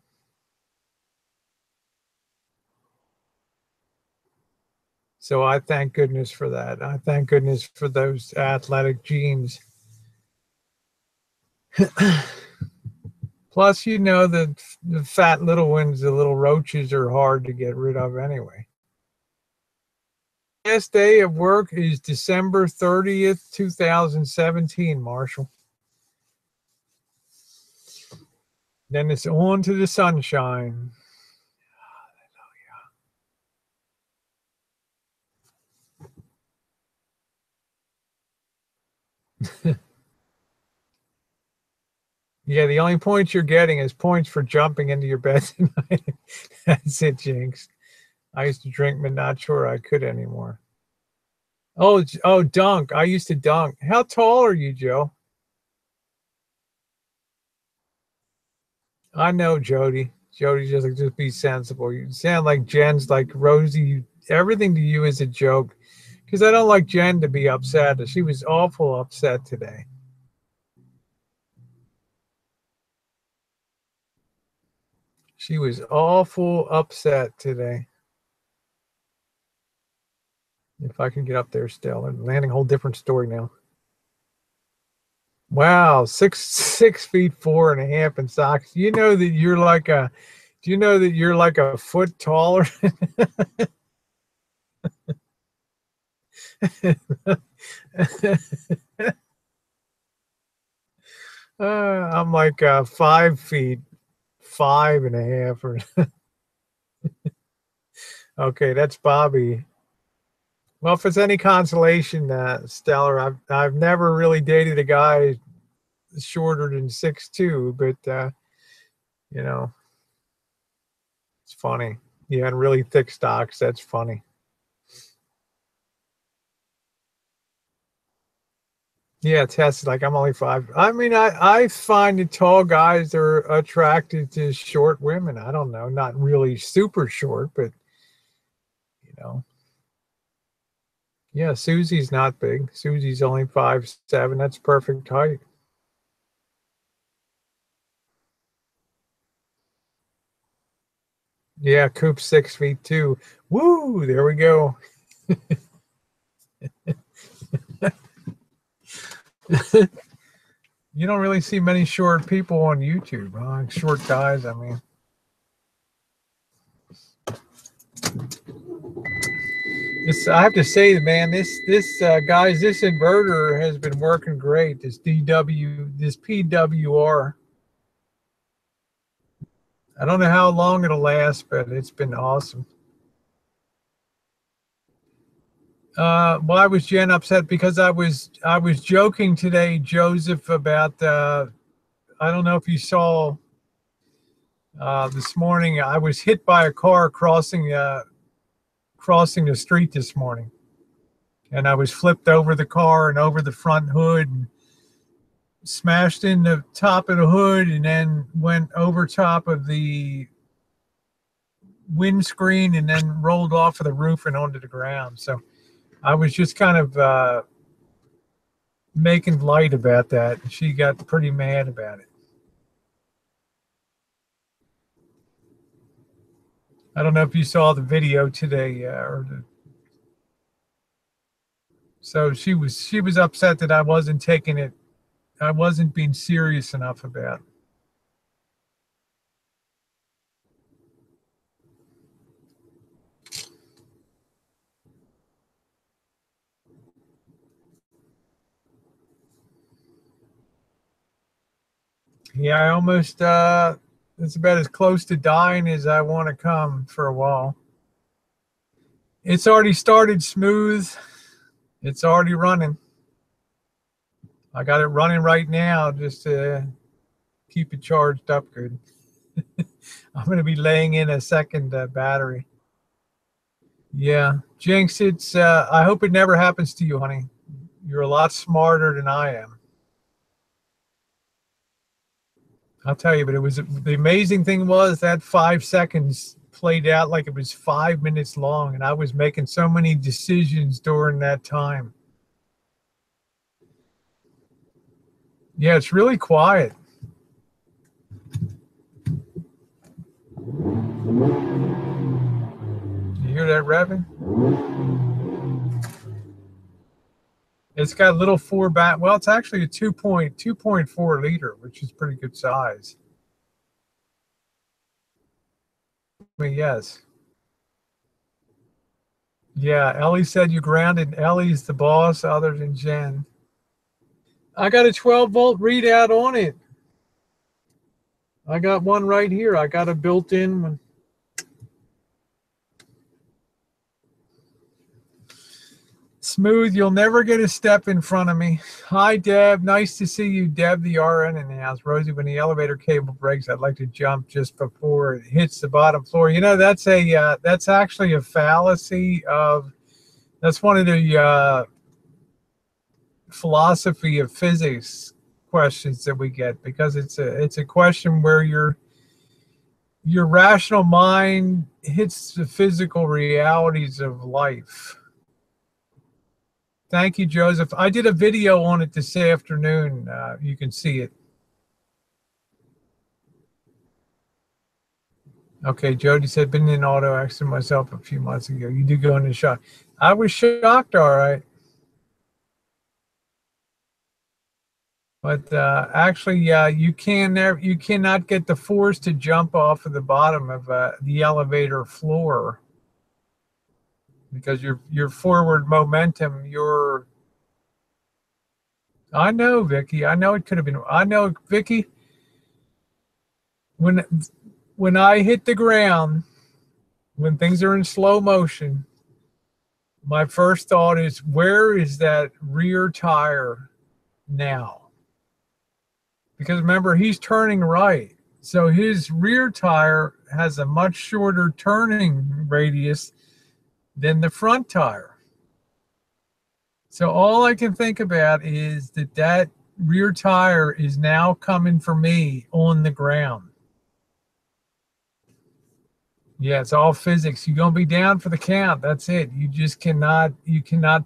So I thank goodness for that. I thank goodness for those athletic genes. Plus, the fat little ones, the little roaches, are hard to get rid of anyway. Last day of work is December 30th, 2017, Marshall. Then it's on to the sunshine. Yeah, the only points you're getting is points for jumping into your bed tonight. That's it, Jinx. I used to drink, but not sure I could anymore. Oh, dunk. I used to dunk. How tall are you, Joe? I know, Jody. Jody, just be sensible. You sound like Jen's like Rosie. Everything to you is a joke. Because I don't like Jen to be upset. She was awful upset today. She was awful upset today. If I can get up there still. I'm landing a whole different story now. Wow, 6 feet 4.5 in socks. You know that you're like a do you know that you're like a foot taller? I'm like 5 feet 5.5 or okay, that's Bobby. Well, if it's any consolation, Stellar, I've never really dated a guy shorter than 6'2", but you know, it's funny. Yeah, and really thick stocks. That's funny. Yeah, Tess, like I'm only 5. I mean, I find the tall guys are attracted to short women. I don't know, not really super short, but you know, yeah, Susie's not big. Susie's only 5'7". That's perfect height. Yeah, Coop's 6 feet too. Woo! There we go. You don't really see many short people on YouTube, huh? Short guys, I mean. I have to say, man, this guys, this inverter has been working great. This PWR. I don't know how long it'll last, but it's been awesome. Well, I was Jen upset because I was joking today, Joseph, about I don't know if you saw this morning. I was hit by a car crossing the street this morning, and I was flipped over the car and over the front hood and smashed in the top of the hood and then went over top of the windscreen and then rolled off of the roof and onto the ground. So I was just kind of making light about that. She got pretty mad about it. I don't know if you saw the video today, so she was upset that I wasn't taking it. I wasn't being serious enough about it. Yeah, I almost it's about as close to dying as I want to come for a while. It's already started smooth. It's already running. I got it running right now just to keep it charged up good. I'm going to be laying in a second battery. Yeah, Jinx, it's I hope it never happens to you, honey. You're a lot smarter than I am. I'll tell you, but it was the amazing thing was that 5 seconds played out like it was 5 minutes long, and I was making so many decisions during that time. Yeah, it's really quiet. You hear that revving? It's got a little well, it's actually a 2.4 liter, which is pretty good size. I mean, yes. Yeah, Ellie said you grounded. Ellie's the boss other than Jen. I got a 12-volt readout on it. I got one right here. I got a built-in one. Smooth, you'll never get a step in front of me. Hi, Deb. Nice to see you, Deb, the RN in the house. Rosie, when the elevator cable breaks, I'd like to jump just before it hits the bottom floor. You know, that's actually a fallacy of, that's one of the philosophy of physics questions that we get, because it's a question where your rational mind hits the physical realities of life. Thank you, Joseph. I did a video on it this afternoon. You can see it. Okay, Jody said, been in an auto accident myself a few months ago. You do go into shock. I was shocked, all right. But actually, you cannot get the force to jump off of the bottom of the elevator floor, because your forward momentum, I know, Vicky. I know it could have been. I know, Vicky. When when I hit the ground, when things are in slow motion, my first thought is, where is that rear tire now? Because remember, he's turning right. So his rear tire has a much shorter turning radius than the front tire. So all I can think about is that rear tire is now coming for me on the ground. Yeah, it's all physics. You're going to be down for the count. That's it. You just cannot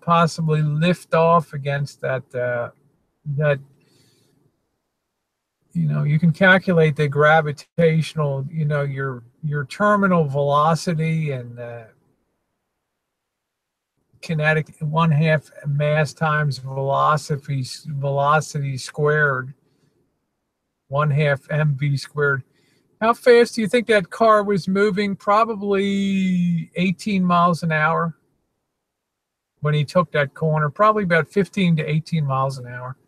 possibly lift off against that, you can calculate the gravitational, your terminal velocity and kinetic 1/2 mass times velocity squared, 1/2 mv squared. How fast do you think that car was moving? Probably 18 miles an hour when he took that corner. Probably about 15 to 18 miles an hour.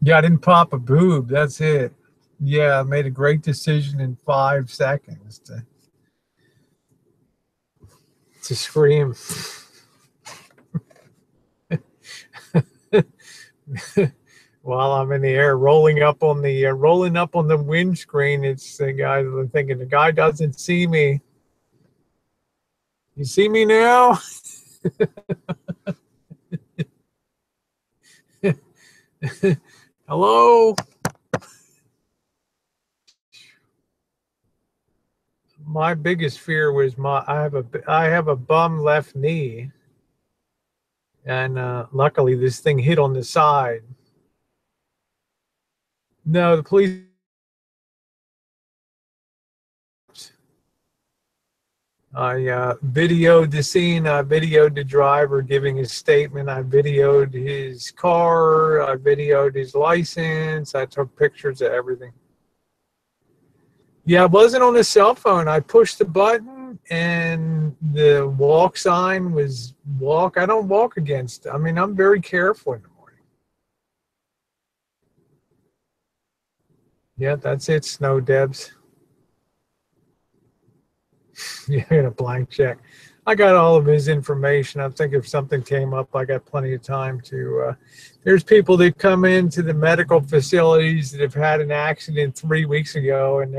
Yeah, I didn't pop a boob. That's it. Yeah, I made a great decision in 5 seconds to scream. While I'm in the air, rolling up on the windscreen. It's the guy thinking, the guy doesn't see me. You see me now? Hello? My biggest fear was I have a bum left knee, and luckily this thing hit on the side. No, the police. I videoed the scene. I videoed the driver giving his statement. I videoed his car. I videoed his license. I took pictures of everything. Yeah, it wasn't on a cell phone. I pushed the button and the walk sign was walk. I don't walk against. I mean, I'm very careful in the morning. Yeah, that's it, Snow Debs. You had a blank check. I got all of his information. I think if something came up, I got plenty of time to. There's people that come into the medical facilities that have had an accident 3 weeks ago, and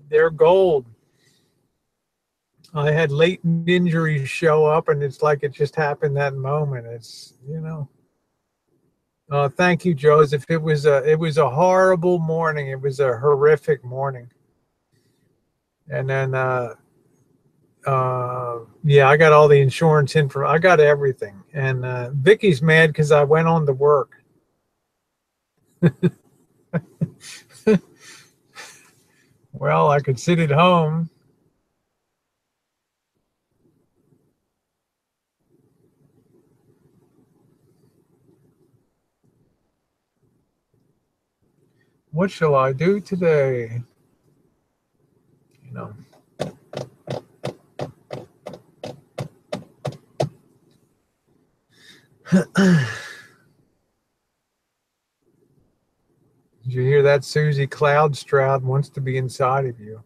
they're gold. I had latent injuries show up, and it's like it just happened that moment. It's thank you, Joseph. It was a horrible morning. It was a horrific morning, and then. Yeah, I got all the insurance info. I got everything. And Vicky's mad because I went on to work. Well, I could sit at home. What shall I do today? Did you hear that? Susie Cloudstroud wants to be inside of you.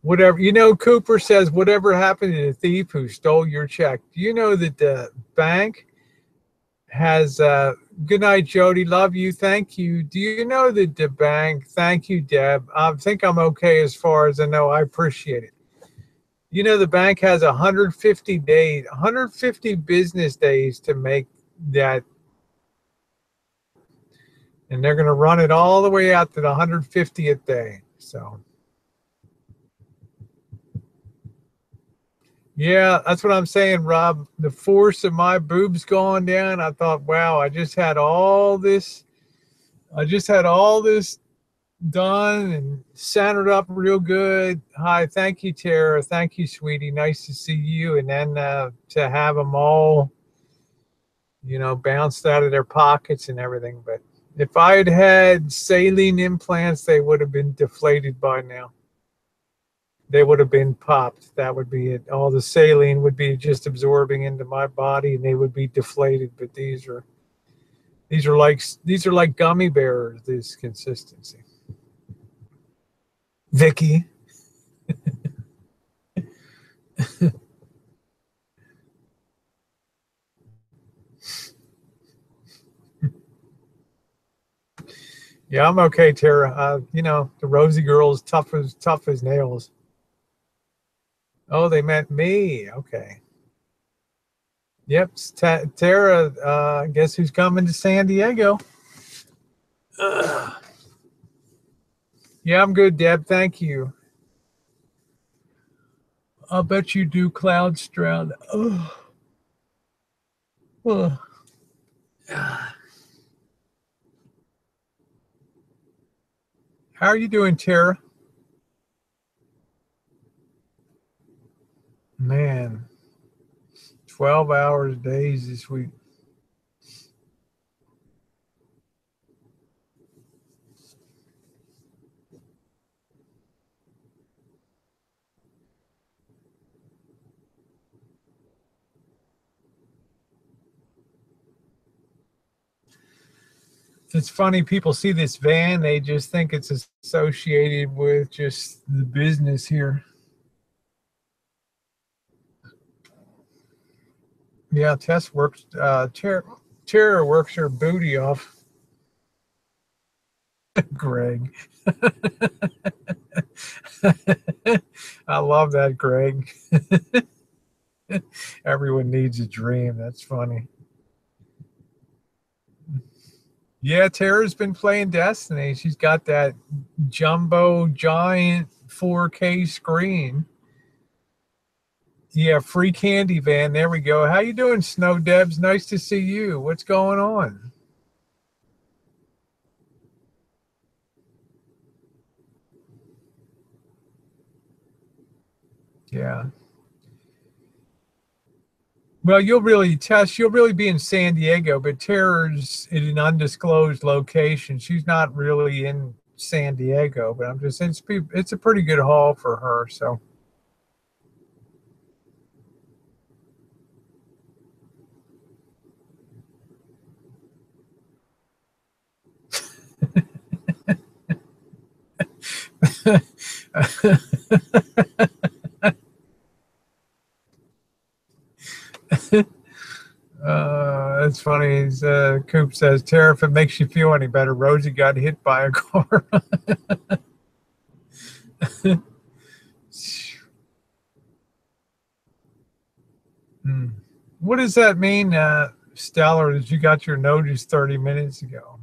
Whatever, Cooper says, whatever happened to the thief who stole your check? Do you know that the bank has, good night, Jody, love you, thank you. Do you know that the bank, thank you, Deb, I think I'm okay as far as I know, I appreciate it. The bank has 150 days, 150 business days to make that. And they're going to run it all the way out to the 150th day. So, yeah, that's what I'm saying, Rob. The force of my boobs going down. I thought, wow, I just had all this done and centered up real good. Hi, thank you, Tara. Thank you, sweetie. Nice to see you. And then to have them all, bounced out of their pockets and everything. But if I had saline implants, they would have been deflated by now. they would have been popped. That would be it. All the saline would be just absorbing into my body, and they would be deflated. But these are like gummy bears. This consistency. Vicky. Yeah, I'm okay, Tara. The Rosie girl is tough as nails. Oh, they met me. Okay. Yep, Tara. Guess who's coming to San Diego? Ugh. Yeah, I'm good, Deb. Thank you. I'll bet you do cloud stroud. Oh. Oh. How are you doing, Tara? Man, 12 hours days this week. It's funny, people see this van, they just think it's associated with just the business here. Yeah, Tess works, Tara works her booty off. Greg. I love that, Greg. Everyone needs a dream. That's funny. Yeah, Tara's been playing Destiny. She's got that jumbo giant 4K screen. Yeah, free candy van. There we go. How you doing, Snow Debs? Nice to see you. What's going on? Yeah. Well, you'll really be in San Diego, but Tara's in an undisclosed location. She's not really in San Diego, but I'm just saying it's a pretty good haul for her. So that's funny. Coop says, Tara, if it makes you feel any better, Rosie got hit by a car. Hmm. What does that mean, Stellar, that you got your notice 30 minutes ago?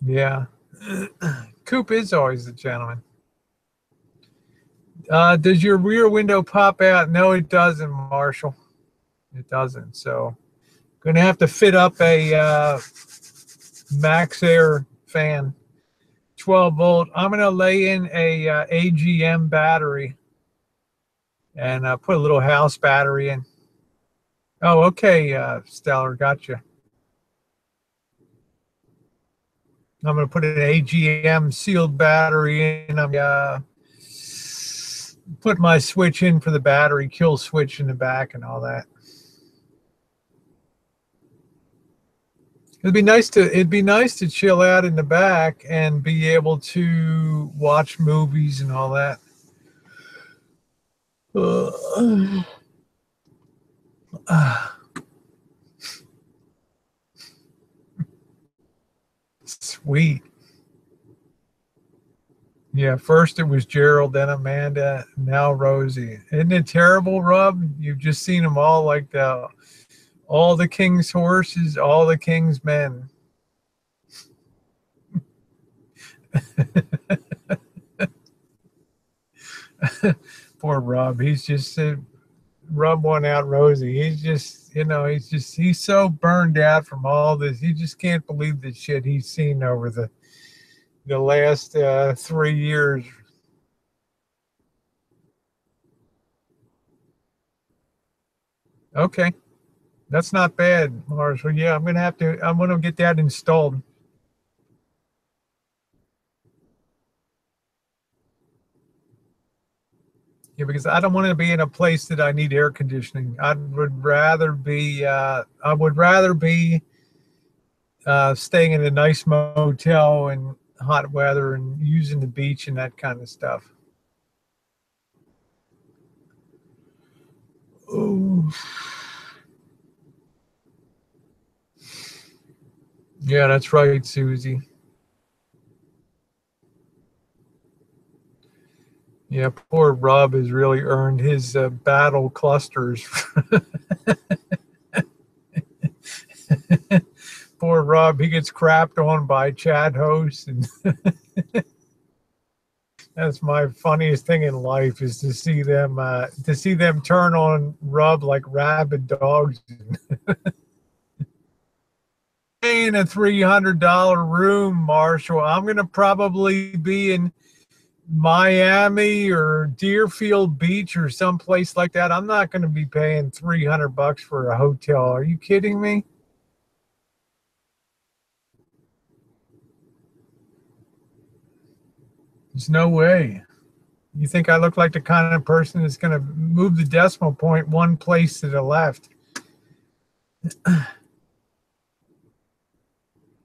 Yeah. Coop is always the gentleman. Does your rear window pop out? No, it doesn't, Marshall. It doesn't. So, going to have to fit up a max air fan, 12 volt. I'm going to lay in a AGM battery and put a little house battery in. Oh, okay, Stellar, gotcha. I'm going to put an AGM sealed battery in. I'm put my switch in for the battery, kill switch in the back and all that. It'd be nice to chill out in the back and be able to watch movies and all that. Sweet. Yeah, first it was Gerald, then Amanda, now Rosie. Isn't it terrible, Rob? You've just seen them all, like all the king's horses, all the king's men. Poor Rob. He's just rub one out, Rosie. He's so burned out from all this. He just can't believe the shit he's seen over the last 3 years. Okay, that's not bad, Marshall. Yeah, I'm gonna get that installed. Yeah, because I don't want to be in a place that I need air conditioning. I would rather be staying in a nice motel in hot weather and using the beach and that kind of stuff. Oh, yeah, that's right, Susie. Yeah, poor Rob has really earned his battle clusters. Poor Rob, he gets crapped on by chat hosts, and that's my funniest thing in life is to see them turn on Rob like rabid dogs. In a $300 room, Marshall, I'm gonna probably be in Miami or Deerfield Beach or someplace like that. I'm not going to be paying $300 for a hotel. Are you kidding me? There's no way. You think I look like the kind of person that's going to move the decimal point one place to the left?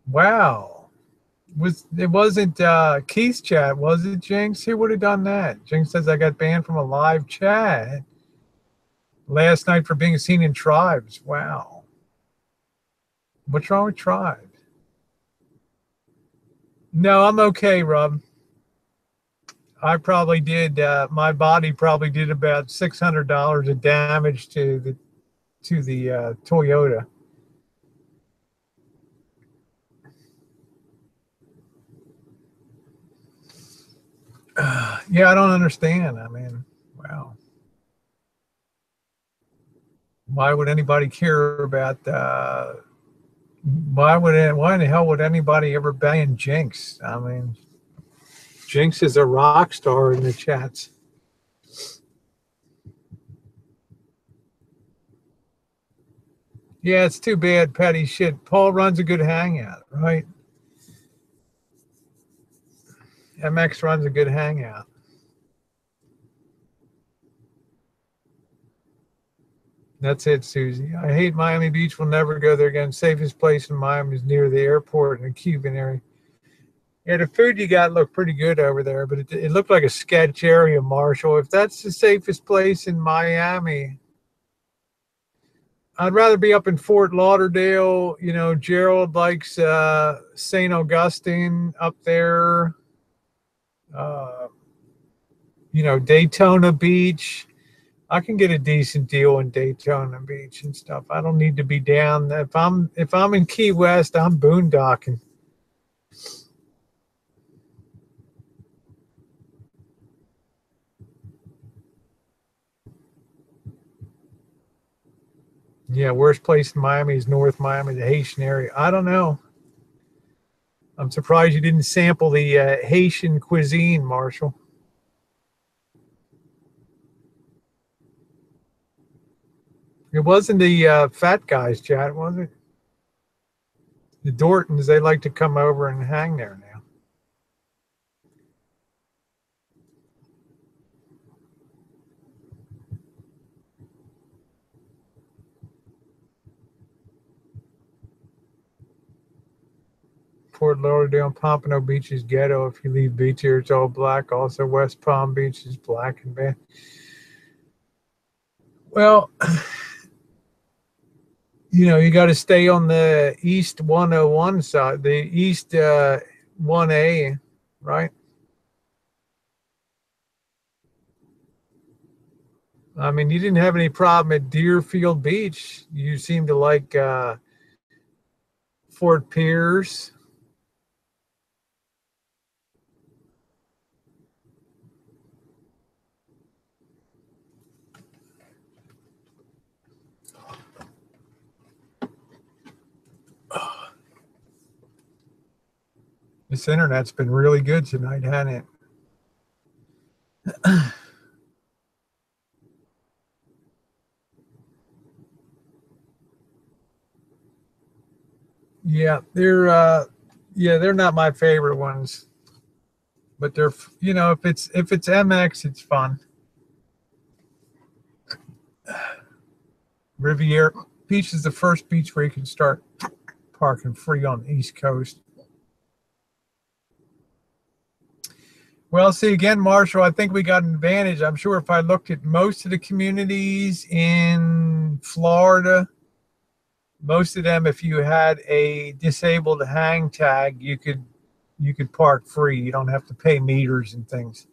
Wow. It wasn't Keith's chat, was it, Jinx? Who would have done that? Jinx says I got banned from a live chat last night for being seen in tribes. Wow. What's wrong with tribes? No, I'm okay, Rob. I probably did. My body probably did about $600 of damage to the Toyota. Yeah, I don't understand. I mean, wow. Why would anybody care about? Why in the hell would anybody ever ban Jinx? I mean, Jinx is a rock star in the chats. Yeah, it's too bad, petty shit. Paul runs a good hangout, right? MX runs a good hangout. That's it, Susie. I hate Miami Beach. We'll never go there again. Safest place in Miami is near the airport in the Cuban area. Yeah, the food you got looked pretty good over there, but it looked like a sketch area, Marshall. If that's the safest place in Miami, I'd rather be up in Fort Lauderdale. You know, Gerald likes St. Augustine up there. Uh, you know, Daytona Beach. I can get a decent deal in Daytona Beach and stuff. I don't need to be down. If I'm in Key West, I'm boondocking. Yeah, worst place in Miami is North Miami, the Haitian area. I don't know. I'm surprised you didn't sample the Haitian cuisine, Marshall. It wasn't the fat guys, chat, was it? The Dortons, they like to come over and hang there now. Fort Lauderdale and Pompano Beach is ghetto. If you leave beach here, it's all black. Also, West Palm Beach is black and bad. Well, you know, you got to stay on the East 101 side, the East 1A, right? I mean, you didn't have any problem at Deerfield Beach. You seem to like Fort Pierce. This internet's been really good tonight, hasn't it? Yeah, they're not my favorite ones, but they're, you know, if it's MX, it's fun. Riviera Beach is the first beach where you can start parking free on the East Coast. Well, see, again, Marshall, I think we got an advantage. I'm sure if I looked at most of the communities in Florida, most of them, if you had a disabled hang tag, you could park free. You don't have to pay meters and things.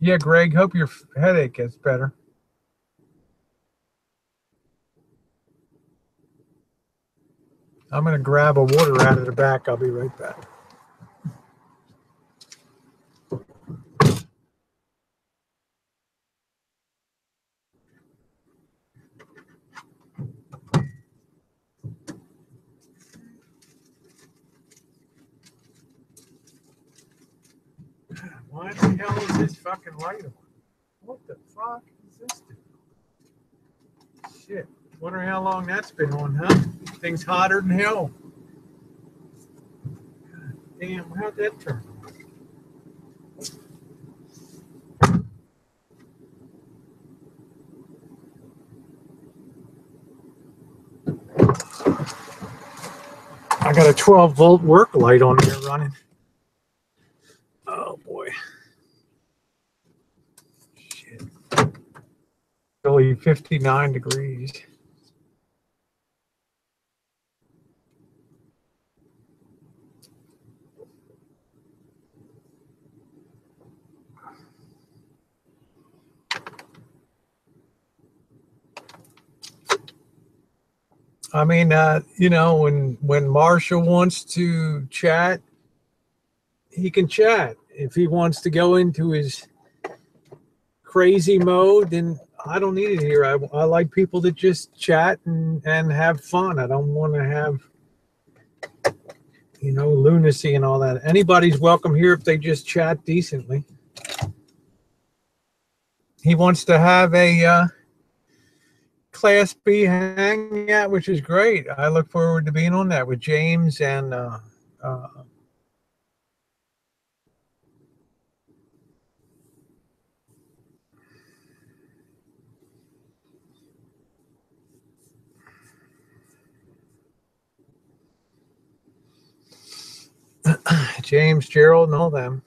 Yeah, Greg, hope your headache gets better. I'm going to grab a water out of the back. I'll be right back. Why the hell is this fucking light on? What the fuck is this thing? Shit. Wonder how long that's been on, huh? Thing's hotter than hell. God damn, how'd that turn on? I got a 12-volt work light on here running. Oh boy. Shit. Only 59 degrees. I mean, you know, when Marshall wants to chat, he can chat. If he wants to go into his crazy mode, then I don't need it here. I like people that just chat and have fun. I don't want to have, you know, lunacy and all that. Anybody's welcome here if they just chat decently. He wants to have a Class B hangout, which is great. I look forward to being on that with James and James, Gerald, and all them.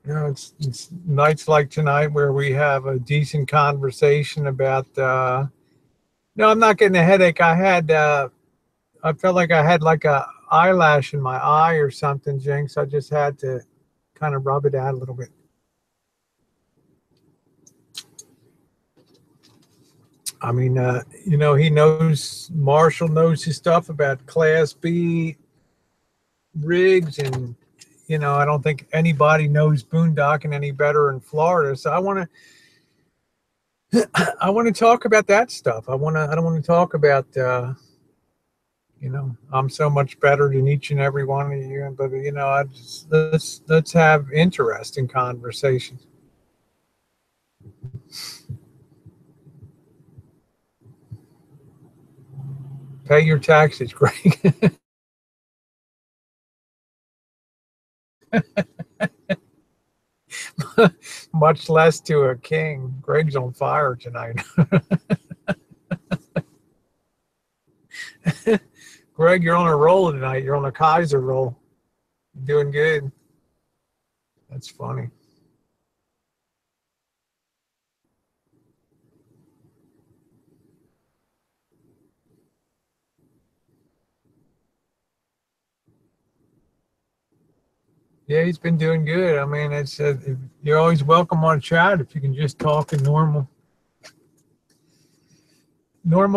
You know, it's nights like tonight where we have a decent conversation about. No, I'm not getting a headache. I felt like I had like a eyelash in my eye or something, Jinx. I just had to kind of rub it out a little bit. I mean, you know, Marshall knows his stuff about Class B rigs, and you know, I don't think anybody knows boondocking any better in Florida. So I want to talk about that stuff. I don't want to talk about you know, I'm so much better than each and every one of you, but you know, let's have interesting conversations. Pay your taxes, Greg. Much less to a king. Greg's on fire tonight. Greg, you're on a roll tonight. You're on a Kaiser roll. You're doing good. That's funny. Yeah, he's been doing good. I mean, it's you're always welcome on chat if you can just talk in normal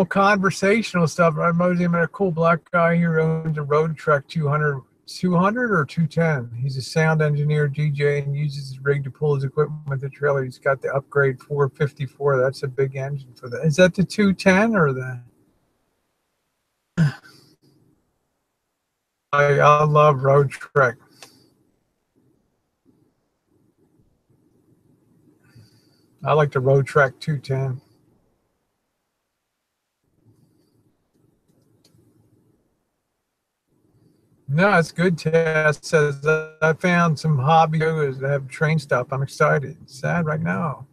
conversational stuff. I met him, a cool black guy here owns a Road Trek 200 or 210. He's a sound engineer, DJ, and uses his rig to pull his equipment with the trailer. He's got the upgrade 454. That's a big engine for that. Is that the 210 or the? I love Road Trek. I like the Road Trek 210. No, it's good. Tess says I found some hobby that have train stuff. I'm excited. Sad right now.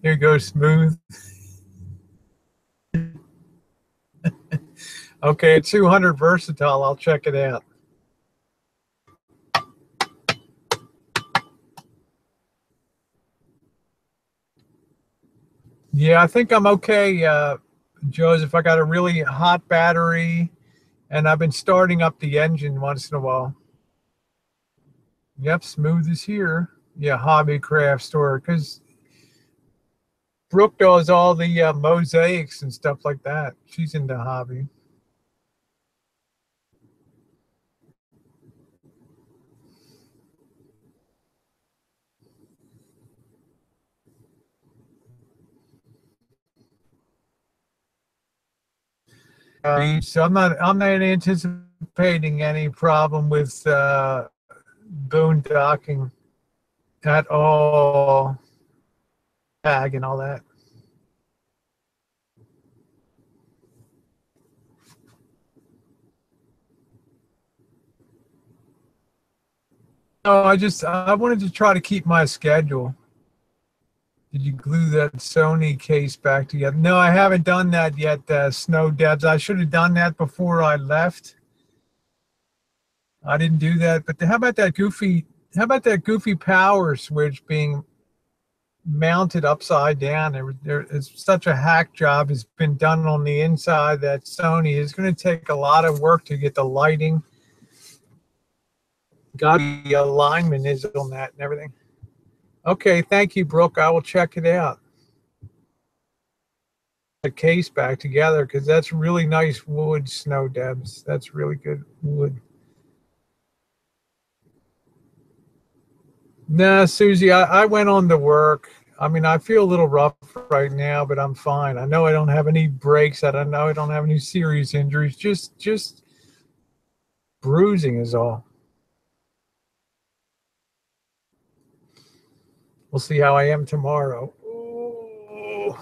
Here goes Smooth. Okay, 200 versatile. I'll check it out. Yeah, I think I'm okay, Joseph. I got a really hot battery, and I've been starting up the engine once in a while. Yep, Smooth is here. Yeah, hobby craft store, because Brooke does all the mosaics and stuff like that. She's into hobby. So I'm not anticipating any problem with boondocking at all. Tag and all that. No, I wanted to try to keep my schedule. Did you glue that Sony case back together? No, I haven't done that yet, Snow Debs. I should have done that before I left. I didn't do that. But how about that goofy power switch being mounted upside down? It's such a hack job. It's been done on the inside that Sony is going to take a lot of work to get the lighting. Got the alignment is on that and everything. Okay, thank you, Brooke. I will check it out. The case back together because that's really nice wood, Snow Debs. That's really good wood. Nah, Susie, I went on to work. I mean, I feel a little rough right now, but I'm fine. I know I don't have any breaks. I don't know I don't have any serious injuries. Just bruising is all. We'll see how I am tomorrow. Ooh.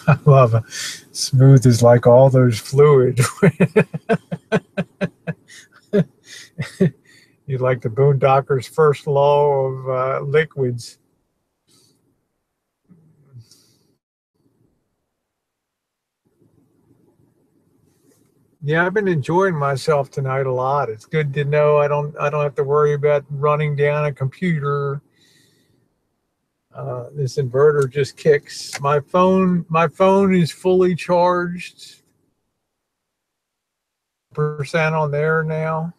I love it. Smooth is like all those fluids. You like the Boondocker's first law of liquids. Yeah, I've been enjoying myself tonight a lot. It's good to know I don't have to worry about running down a computer. This inverter just kicks. My phone is fully charged. Percent on there now.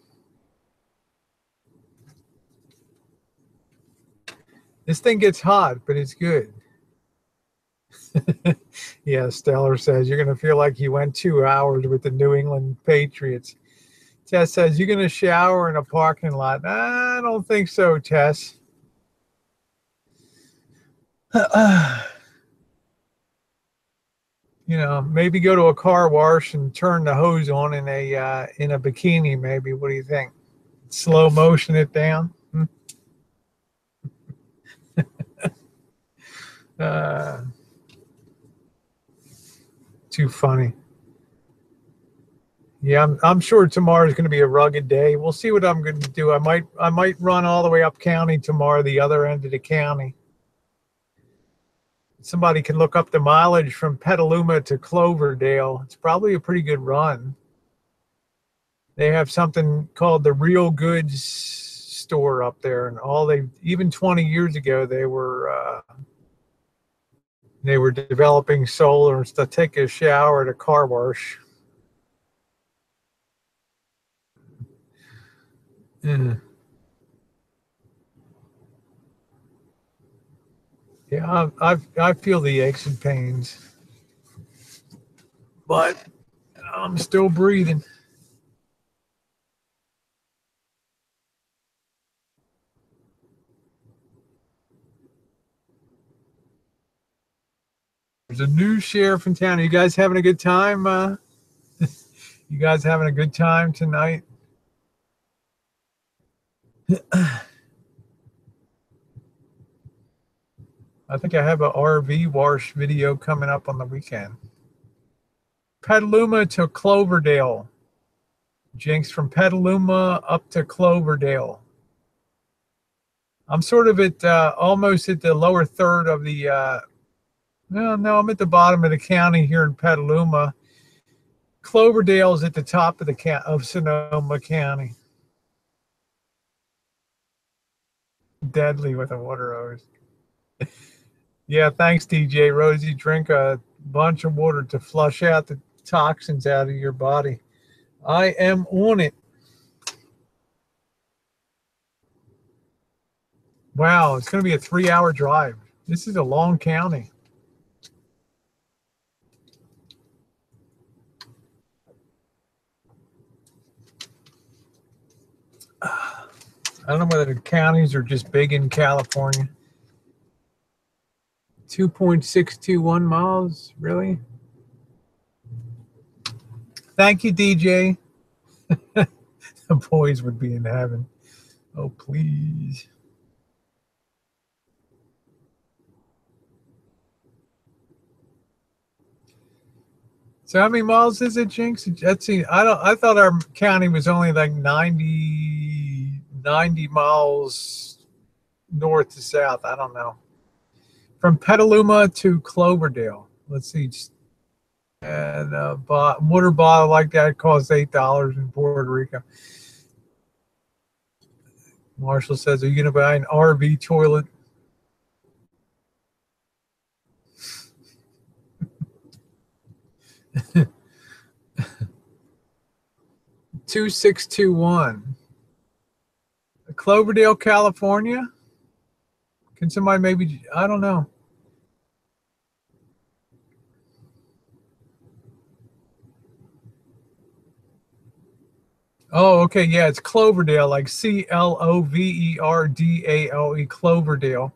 This thing gets hot, but it's good. Yeah, Stellar says you're going to feel like you went 2 hours with the New England Patriots. Tess says you're going to shower in a parking lot. I don't think so, Tess. Maybe go to a car wash and turn the hose on in a bikini. Maybe. What do you think? Slow motion it down. Uh, Too funny. Yeah, I'm sure tomorrow is going to be a rugged day. We'll see what I'm going to do. I might run all the way up county tomorrow, the other end of the county. Somebody can look up the mileage from Petaluma to Cloverdale. It's probably a pretty good run. They have something called the Real Goods store up there, and even 20 years ago they were developing solar to take a shower at a car wash. Mm. Yeah, I feel the aches and pains, but I'm still breathing. a new sheriff in town. Are you guys having a good time? You guys having a good time tonight? I think I have a RV wash video coming up on the weekend. Petaluma to Cloverdale. Jinx, from Petaluma up to Cloverdale. I'm sort of at almost at the lower third of the no, I'm at the bottom of the county here in Petaluma. Cloverdale is at the top of of Sonoma County. Deadly with a water hose. Yeah, thanks, DJ. Rosie, drink a bunch of water to flush out the toxins out of your body. I am on it. Wow, it's going to be a 3-hour drive. This is a long county. I don't know whether the counties are just big in California. 2.621 miles, really? Thank you, DJ. The boys would be in heaven. Oh, please. So how many miles is it, Jinx? Let's see. I thought our county was only like 90 miles north to south. I don't know. From Petaluma to Cloverdale. Let's see. And a water bottle like that costs $8 in Puerto Rico. Marshall says, are you going to buy an RV toilet? $2,621. Cloverdale, California. Can somebody maybe? I don't know. Oh, okay, yeah, it's Cloverdale, like Cloverdale, Cloverdale.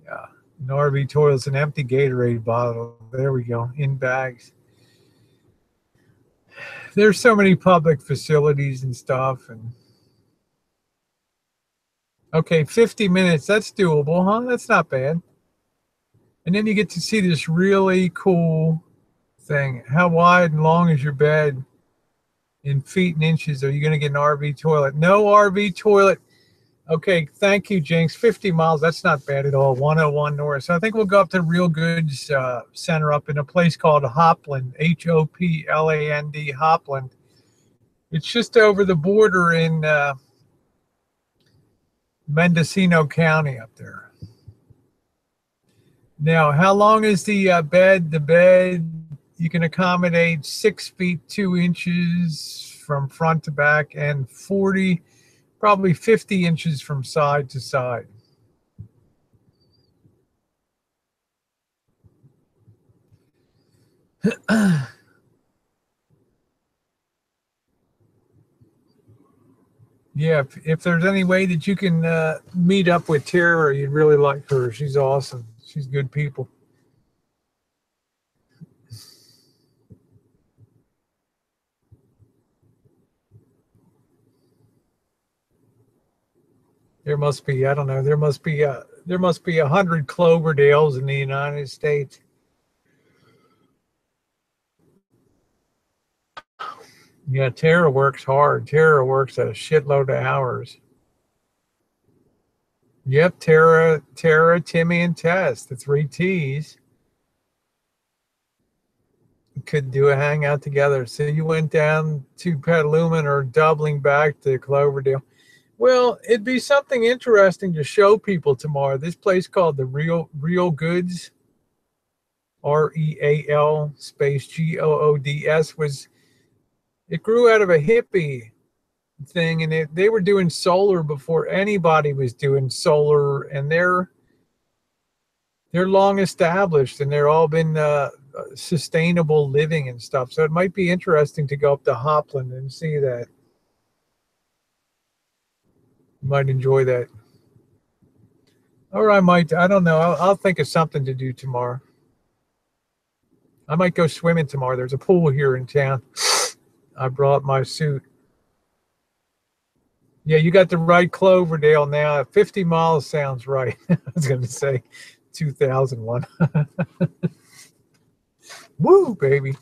Yeah, an RV toilet's an empty Gatorade bottle. There we go, in bags. There's so many public facilities and stuff, and okay, 50 minutes. That's doable, huh? That's not bad. And then you get to see this really cool thing. How wide and long is your bed? In feet and inches, are you going to get an RV toilet? No RV toilet. Okay, thank you, Jinx. 50 miles, that's not bad at all. 101 north. So I think we'll go up to Real Goods Center up in a place called Hopland, Hopland, Hopland. It's just over the border in Mendocino County up there. Now, how long is the bed? The bed, you can accommodate 6 feet 2 inches from front to back and probably 50 inches from side to side. Yeah, if there's any way that you can meet up with Tara, you'd really like her. She's awesome. She's good people. There must be, I don't know, there must be 100 Cloverdales in the United States. Yeah, Tara works hard. Tara works a shitload of hours. Yep, Tara, Timmy, and Tess, the 3 T's, could do a hangout together. So you went down to Petaluma or doubling back to Cloverdale. Well, it'd be something interesting to show people tomorrow. This place called the Real Goods, REAL space GOODS, it grew out of a hippie thing, and they were doing solar before anybody was doing solar, and they're long established, and they're all been sustainable living and stuff. So it might be interesting to go up to Hopland and see that. You might enjoy that. Or I don't know. I'll think of something to do tomorrow. I might go swimming tomorrow. There's a pool here in town. I brought my suit. Yeah, you got the right Cloverdale now. 50 miles sounds right. I was going to say 2001. Woo, baby.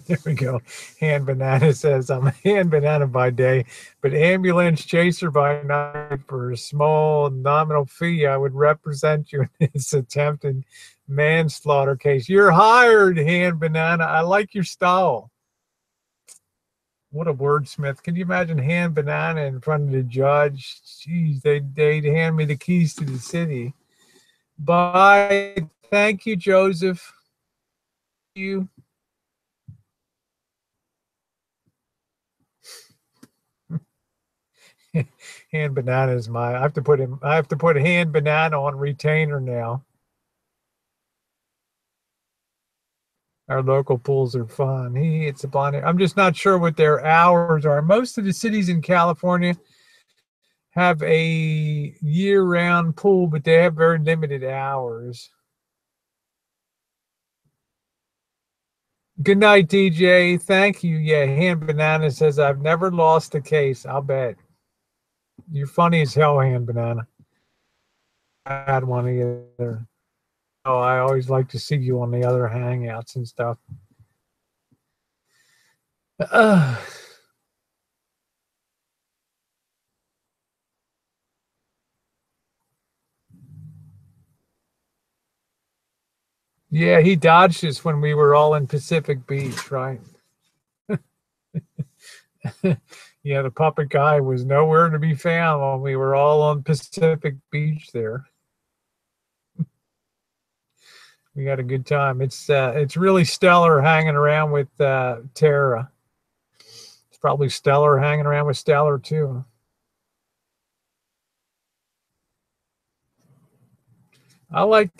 There we go. Hand Banana says, I'm a hand banana by day, but ambulance chaser by night. For a small nominal fee, I would represent you in this attempted manslaughter case. You're hired, Hand Banana. I like your style. What a wordsmith. Can you imagine Hand Banana in front of the judge? Jeez, they'd hand me the keys to the city. Bye. Thank you, Joseph. You. Hand Banana is I have to put Hand Banana on retainer now. Our local pools are fun. It's a blind. I'm just not sure what their hours are. Most of the cities in California have a year-round pool, but they have very limited hours. Good night, DJ. Thank you. Yeah, Hand Banana says, I've never lost a case. I'll bet. You're funny as hell, Hand Banana. I had one either. Oh, I always like to see you on the other hangouts and stuff. Yeah, he dodged us when we were all in Pacific Beach, right? Yeah, the puppet guy was nowhere to be found when we were all on Pacific Beach there. We had a good time. It's really stellar hanging around with Tara. It's probably stellar hanging around with Stellar too. I like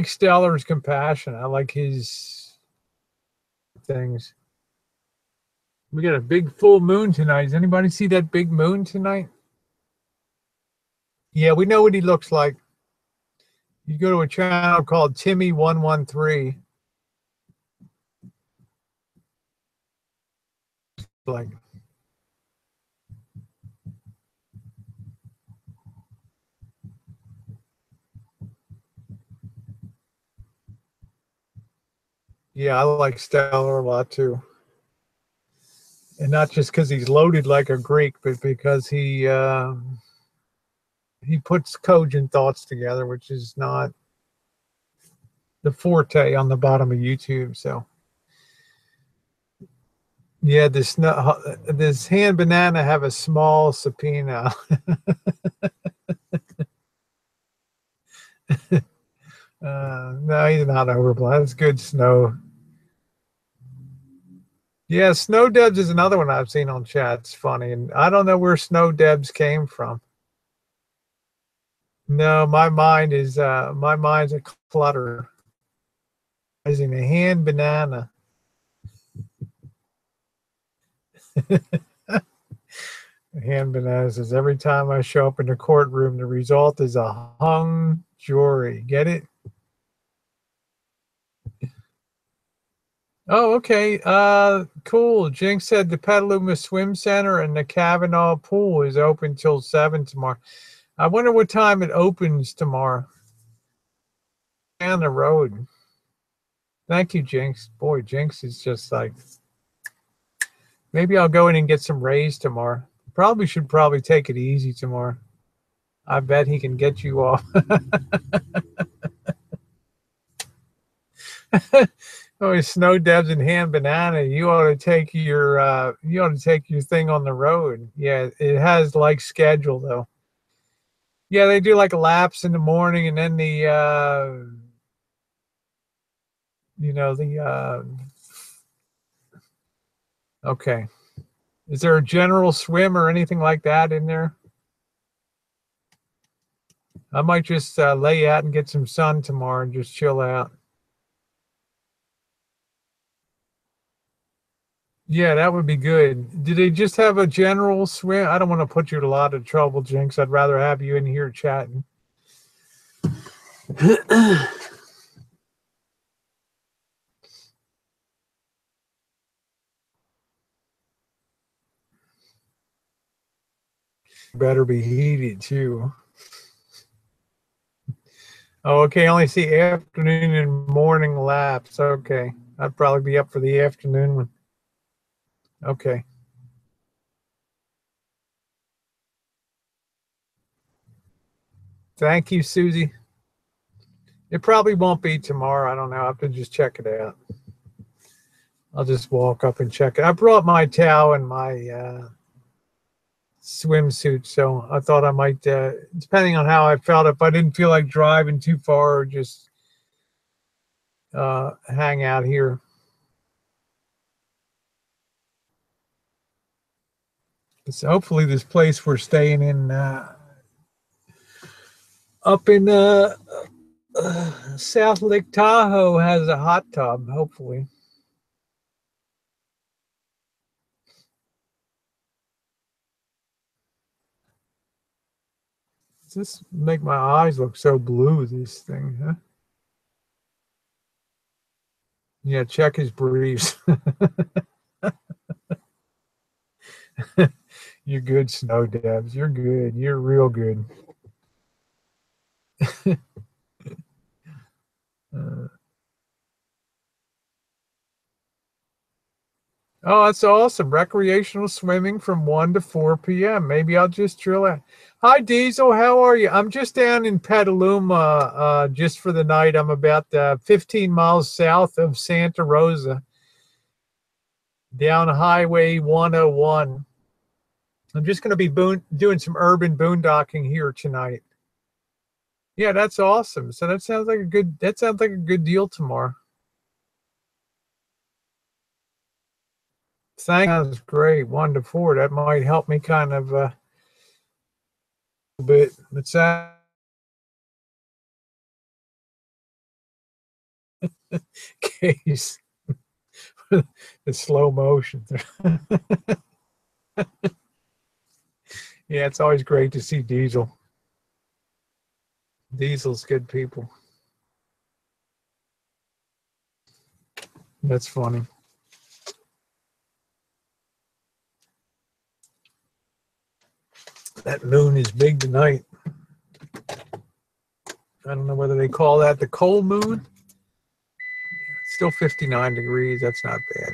Stellar's compassion. I like his things. We got a big full moon tonight. Does anybody see that big moon tonight? Yeah, we know what he looks like. You go to a channel called Timmy113. Like, yeah, I like Stellar a lot too. And not just because he's loaded like a Greek, but because he puts cogent thoughts together, which is not the forte on the bottom of YouTube. So yeah, this Hand Banana have a small subpoena. No, he's not overblown. It's good snow. Yeah, Snow Debs is another one I've seen on chat. It's funny, and I don't know where Snow Debs came from. No, my mind's a clutter. Using a Hand Banana. Hand Banana says, every time I show up in the courtroom, the result is a hung jury. Get it? Oh, okay. Cool. Jinx said the Petaluma Swim Center and the Kavanaugh Pool is open till 7 tomorrow. I wonder what time it opens tomorrow. Down the road. Thank you, Jinx. Boy, Jinx is just like, maybe I'll go in and get some rays tomorrow. Should take it easy tomorrow. I bet he can get you off. Oh, Snow Debs and Hand Banana. You ought to take your thing on the road. Yeah, it has like schedule though. Yeah, they do like laps in the morning, and then okay. Is there a general swim or anything like that in there? I might just lay out and get some sun tomorrow and just chill out. Yeah, that would be good. Did they just have a general swim? I don't want to put you in a lot of trouble, Jinx. I'd rather have you in here chatting. Better be heated too. Oh, okay. Only see afternoon and morning laps. Okay. I'd probably be up for the afternoon one. Okay. Thank you, Susie. It probably won't be tomorrow. I don't know. I have to just check it out. I'll just walk up and check it. I brought my towel and my swimsuit, so I thought I might, depending on how I felt, if I didn't feel like driving too far, or just hang out here. So hopefully this place we're staying in up in South Lake Tahoe has a hot tub, hopefully. Does this make my eyes look so blue, this thing, huh? Yeah, check his briefs. You're good, Snow Debs. You're good. You're real good. Oh, that's awesome. Recreational swimming from 1 to 4 p.m. Maybe I'll just drill out. Hi, Diesel. How are you? I'm just down in Petaluma just for the night. I'm about 15 miles south of Santa Rosa, down Highway 101. I'm just going to be doing some urban boondocking here tonight. Yeah, that's awesome. So that sounds like a good deal tomorrow. Sounds great. 1 to 4. That might help me kind of a bit. It's case the slow motion. Yeah, it's always great to see Diesel. Diesel's good people. That's funny. That moon is big tonight. I don't know whether they call that the cold moon. It's still 59 degrees. That's not bad.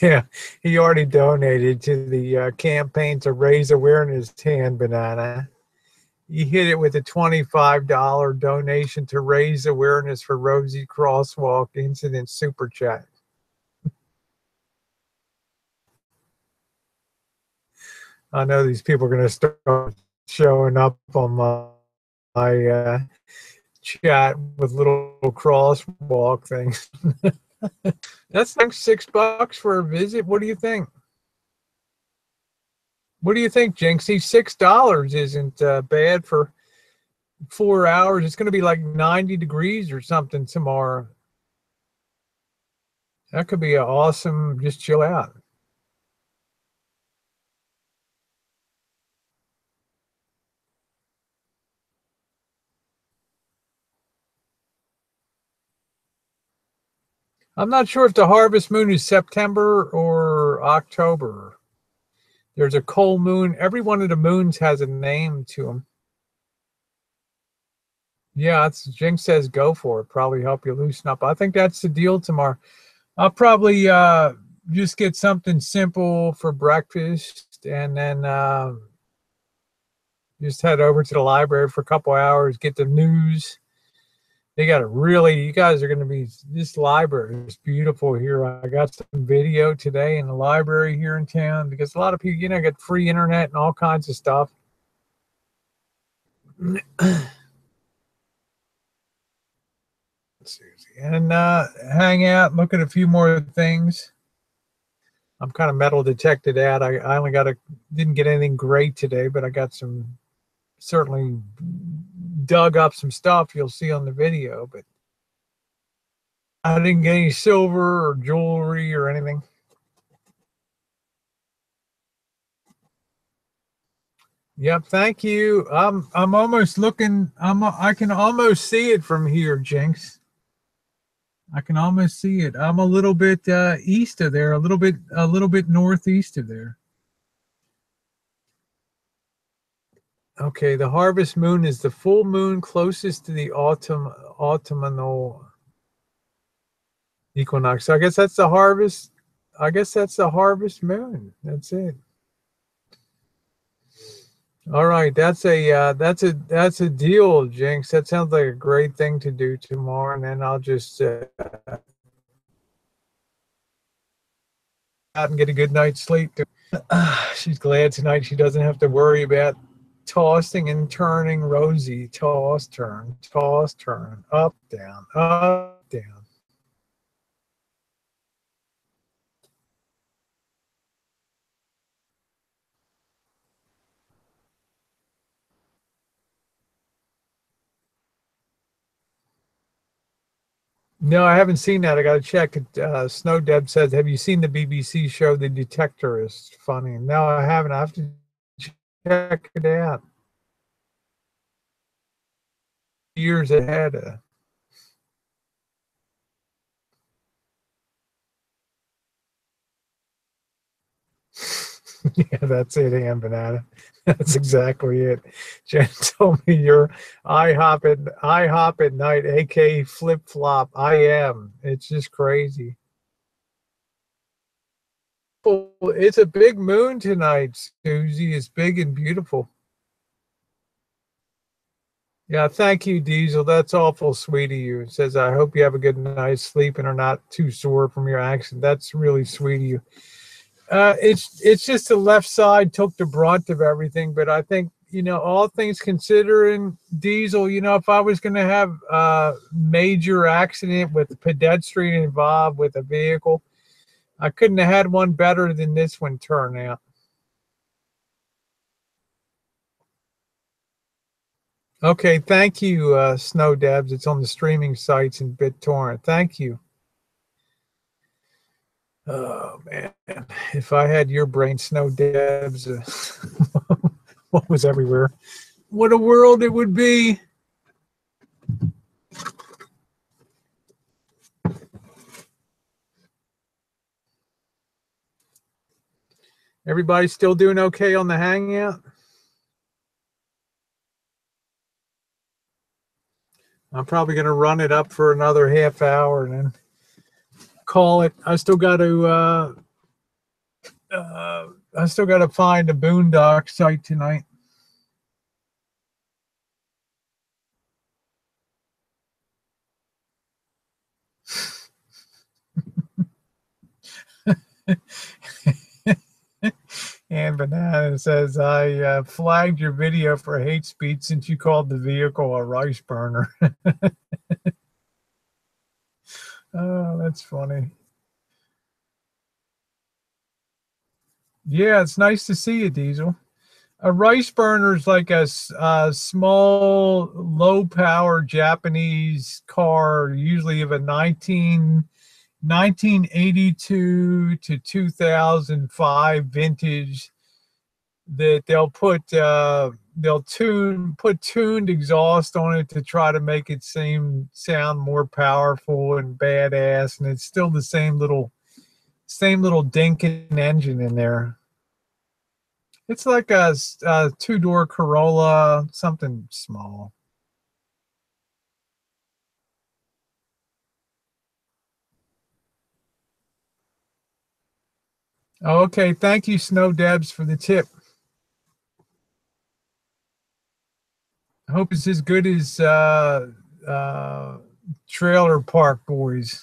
Yeah, he already donated to the campaign to raise awareness, Tan Banana. He hit it with a $25 donation to raise awareness for Rosie Crosswalk incident super chat. I know these people are going to start showing up on my chat with little crosswalk things. That's like $6 for a visit. What do you think? What do you think, Jinxie? $6 isn't bad for 4 hours. It's going to be like 90 degrees or something tomorrow. That could be an awesome, just chill out. I'm not sure if the harvest moon is September or October. There's a cold moon. Every one of the moons has a name to them. Yeah, it's, Jinx says go for it. Probably help you loosen up. I think that's the deal tomorrow. I'll probably just get something simple for breakfast and then just head over to the library for a couple hours, get the news. They got you guys are going to be, this library is beautiful here. I got some video today in the library here in town because a lot of people, get free internet and all kinds of stuff. And hang out, look at a few more things. I'm kind of metal detected out. I only didn't get anything great today, but I got some certainly dug up some stuff you'll see on the video, but I didn't get any silver or jewelry or anything. Yep, thank you. I'm almost looking. I can almost see it from here, Jinx. I can almost see it. I'm a little bit east of there, a little bit northeast of there. Okay, the harvest moon is the full moon closest to the autumnal equinox. So I guess that's the harvest. I guess that's the harvest moon. That's it. All right, that's a deal, Jinx. That sounds like a great thing to do tomorrow, and then I'll just out and get a good night's sleep. She's glad tonight she doesn't have to worry about tossing and turning. Rosie, toss, turn, up, down, up, down. No, I haven't seen that. I got to check it. Snow Deb says, "Have you seen the BBC show The Detectorist?" Funny. No, I haven't. I have to check it out. Years ahead. Yeah, that's it, Ann Banana. That's exactly it. Jen told me you're I hop at night, aka flip flop. I am. It's just crazy. Well, it's a big moon tonight, Susie. It's big and beautiful. Yeah, thank you, Diesel. That's awful sweet of you. It says, I hope you have a good night's sleep and are not too sore from your accident. That's really sweet of you. It's just the left side took the brunt of everything, but I think, all things considering, Diesel, if I was going to have a major accident with a pedestrian involved with a vehicle, I couldn't have had one better than this one turned out. Okay, thank you, Snow Debs. It's on the streaming sites in BitTorrent. Thank you. Oh man, if I had your brain, Snow Debs, what was everywhere? What a world it would be. Everybody still doing okay on the Hangout? I'm probably going to run it up for another half hour and then call it. I still got to find a Boondock site tonight. And Banana says, I flagged your video for hate speech since you called the vehicle a rice burner. Oh, that's funny. Yeah, it's nice to see you, Diesel. A rice burner is like a small, low-power Japanese car, usually of a 1982 to 2005 vintage, that they'll put tuned exhaust on it to try to make it sound more powerful and badass, and it's still the same little dinking engine in there. It's like a two-door Corolla, something small. Oh, okay, thank you, Snow Debs, for the tip. I hope it's as good as Trailer Park Boys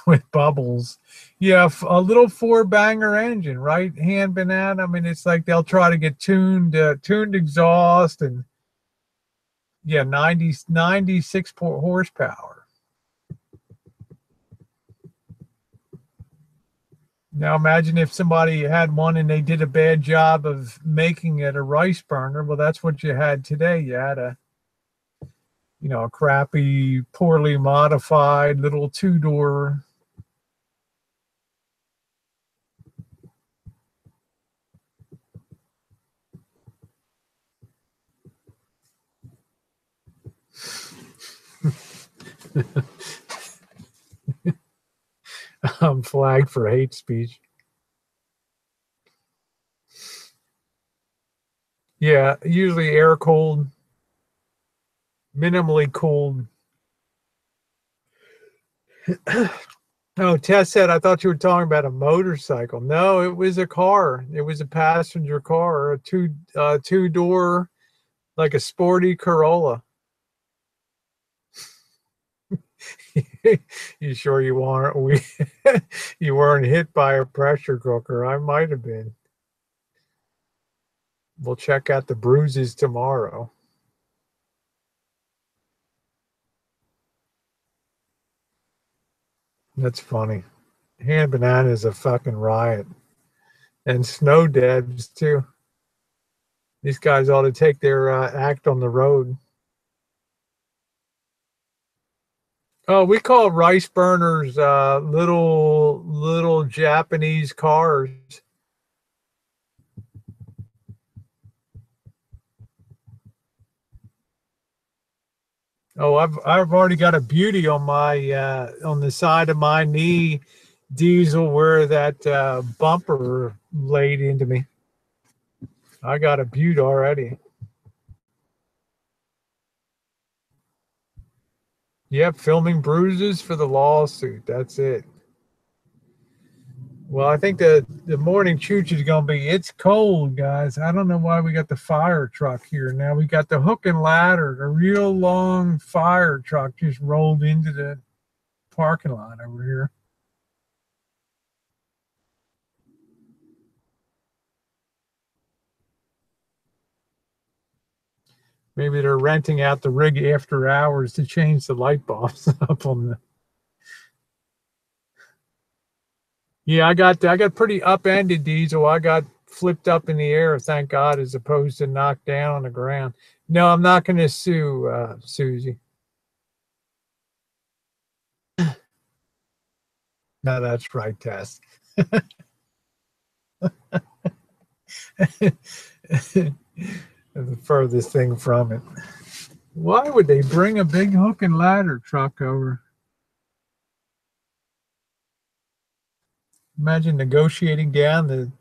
with bubbles. Yeah, a little four-banger engine, right? Hand Banana. I mean, it's like they'll try to get tuned exhaust, and yeah, 96 horsepower. Now imagine if somebody had one and they did a bad job of making it a rice burner. Well, that's what you had today. You had a crappy, poorly modified little two-door. Flagged for hate speech. Yeah, usually air cooled, minimally cooled. Oh, Tess said, I thought you were talking about a motorcycle. No, it was a car. It was a passenger car, a two-door, like a sporty Corolla. You sure you weren't you weren't hit by a pressure cooker? I might have been. We'll check out the bruises tomorrow. That's funny. Hand banana is a fucking riot. And snow debs too. These guys ought to take their act on the road. Oh, we call rice burners little Japanese cars. Oh, I've already got a beauty on my on the side of my knee diesel where that bumper laid into me. I got a beaut already. Yep, filming bruises for the lawsuit. That's it. Well, I think the morning chooch is going to be, it's cold, guys. I don't know why we got the fire truck here. Now we got the hook and ladder. A real long fire truck just rolled into the parking lot over here. Maybe they're renting out the rig after hours to change the light bulbs up on the. Yeah, I got pretty upended diesel. I got flipped up in the air, thank God, as opposed to knocked down on the ground. No, I'm not going to sue Susie. No, that's right, Tess. The furthest thing from it. Why would they bring a big hook and ladder truck over? Imagine negotiating down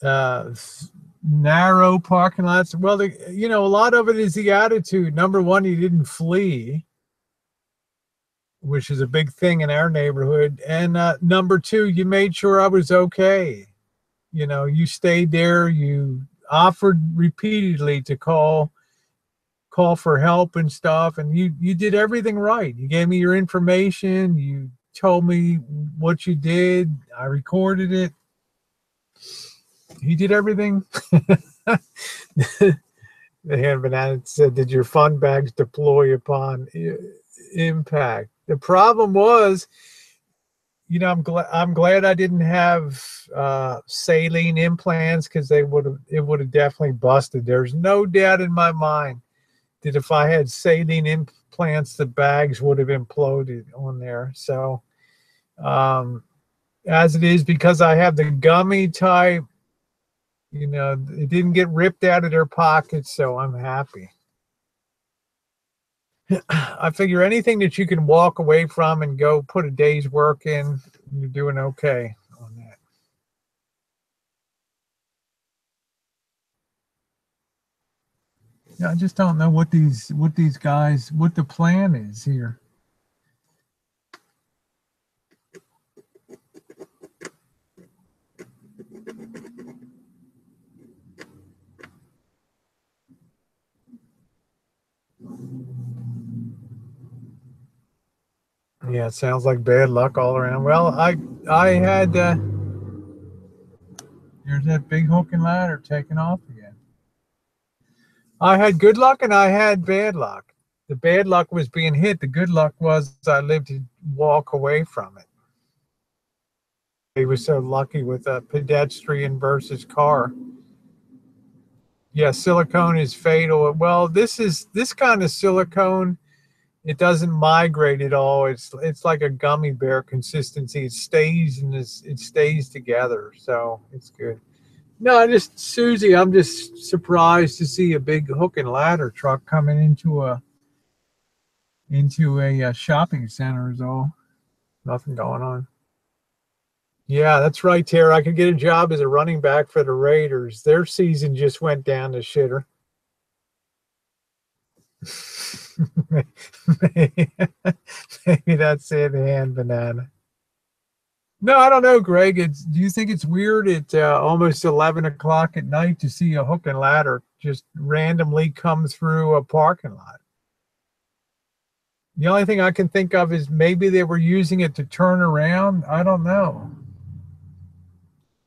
the narrow parking lots. Well, a lot of it is the attitude. Number one, he didn't flee, which is a big thing in our neighborhood. And number two, you made sure I was okay. You stayed there. You offered repeatedly to call for help and stuff, and you did everything right. You gave me your information. You told me what you did. I recorded it. He did everything. The hand banana said, did your fun bags deploy upon impact? The problem was, I'm glad I didn't have saline implants, because it would have definitely busted. There's no doubt in my mind that if I had saline implants, the bags would have imploded on there. So as it is, because I have the gummy type, it didn't get ripped out of their pockets, so I'm happy. I figure anything that you can walk away from and go put a day's work in, you're doing okay on that. Yeah, I just don't know what these guys, what the plan is here. Yeah, it sounds like bad luck all around. Well, I had there's that big hook and ladder taking off again. I had good luck and I had bad luck. The bad luck was being hit. The good luck was I lived to walk away from it. He was so lucky with a pedestrian versus car. Yeah, silicone is fatal. Well, this kind of silicone. It doesn't migrate at all. It's like a gummy bear consistency. It stays in this. It stays together, so it's good. No, I just Susie. I'm just surprised to see a big hook and ladder truck coming into a shopping center. Is all. Nothing going on. Yeah, that's right, Tara. I could get a job as a running back for the Raiders. Their season just went down the shitter. Maybe that's it, hand banana. No, I don't know, Greg. Do you think it's weird at almost 11 o'clock at night to see a hook and ladder just randomly come through a parking lot? The only thing I can think of is maybe they were using it to turn around. I don't know.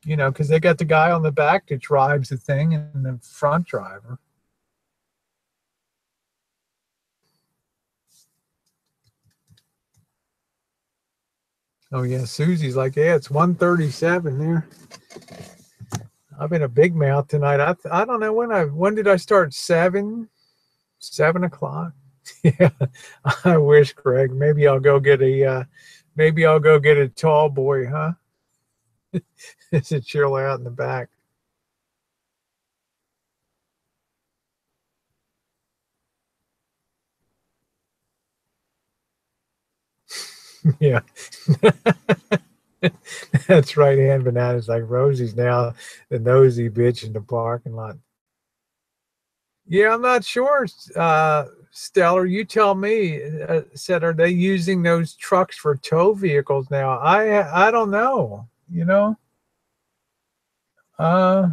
Because they got the guy on the back that drives the thing and the front driver. Oh yeah, Susie's like, yeah, it's 1:37 there. I've been a big mouth tonight. I don't know when did I start? 7 o'clock. Yeah, I wish, Greg. Maybe I'll go get a tall boy, huh? To chill out in the back. Yeah. That's right, hand bananas like Rosie's now the nosy bitch in the parking lot. Yeah, I'm not sure. Stellar, you tell me. Said, are they using those trucks for tow vehicles now? I don't know. Uh,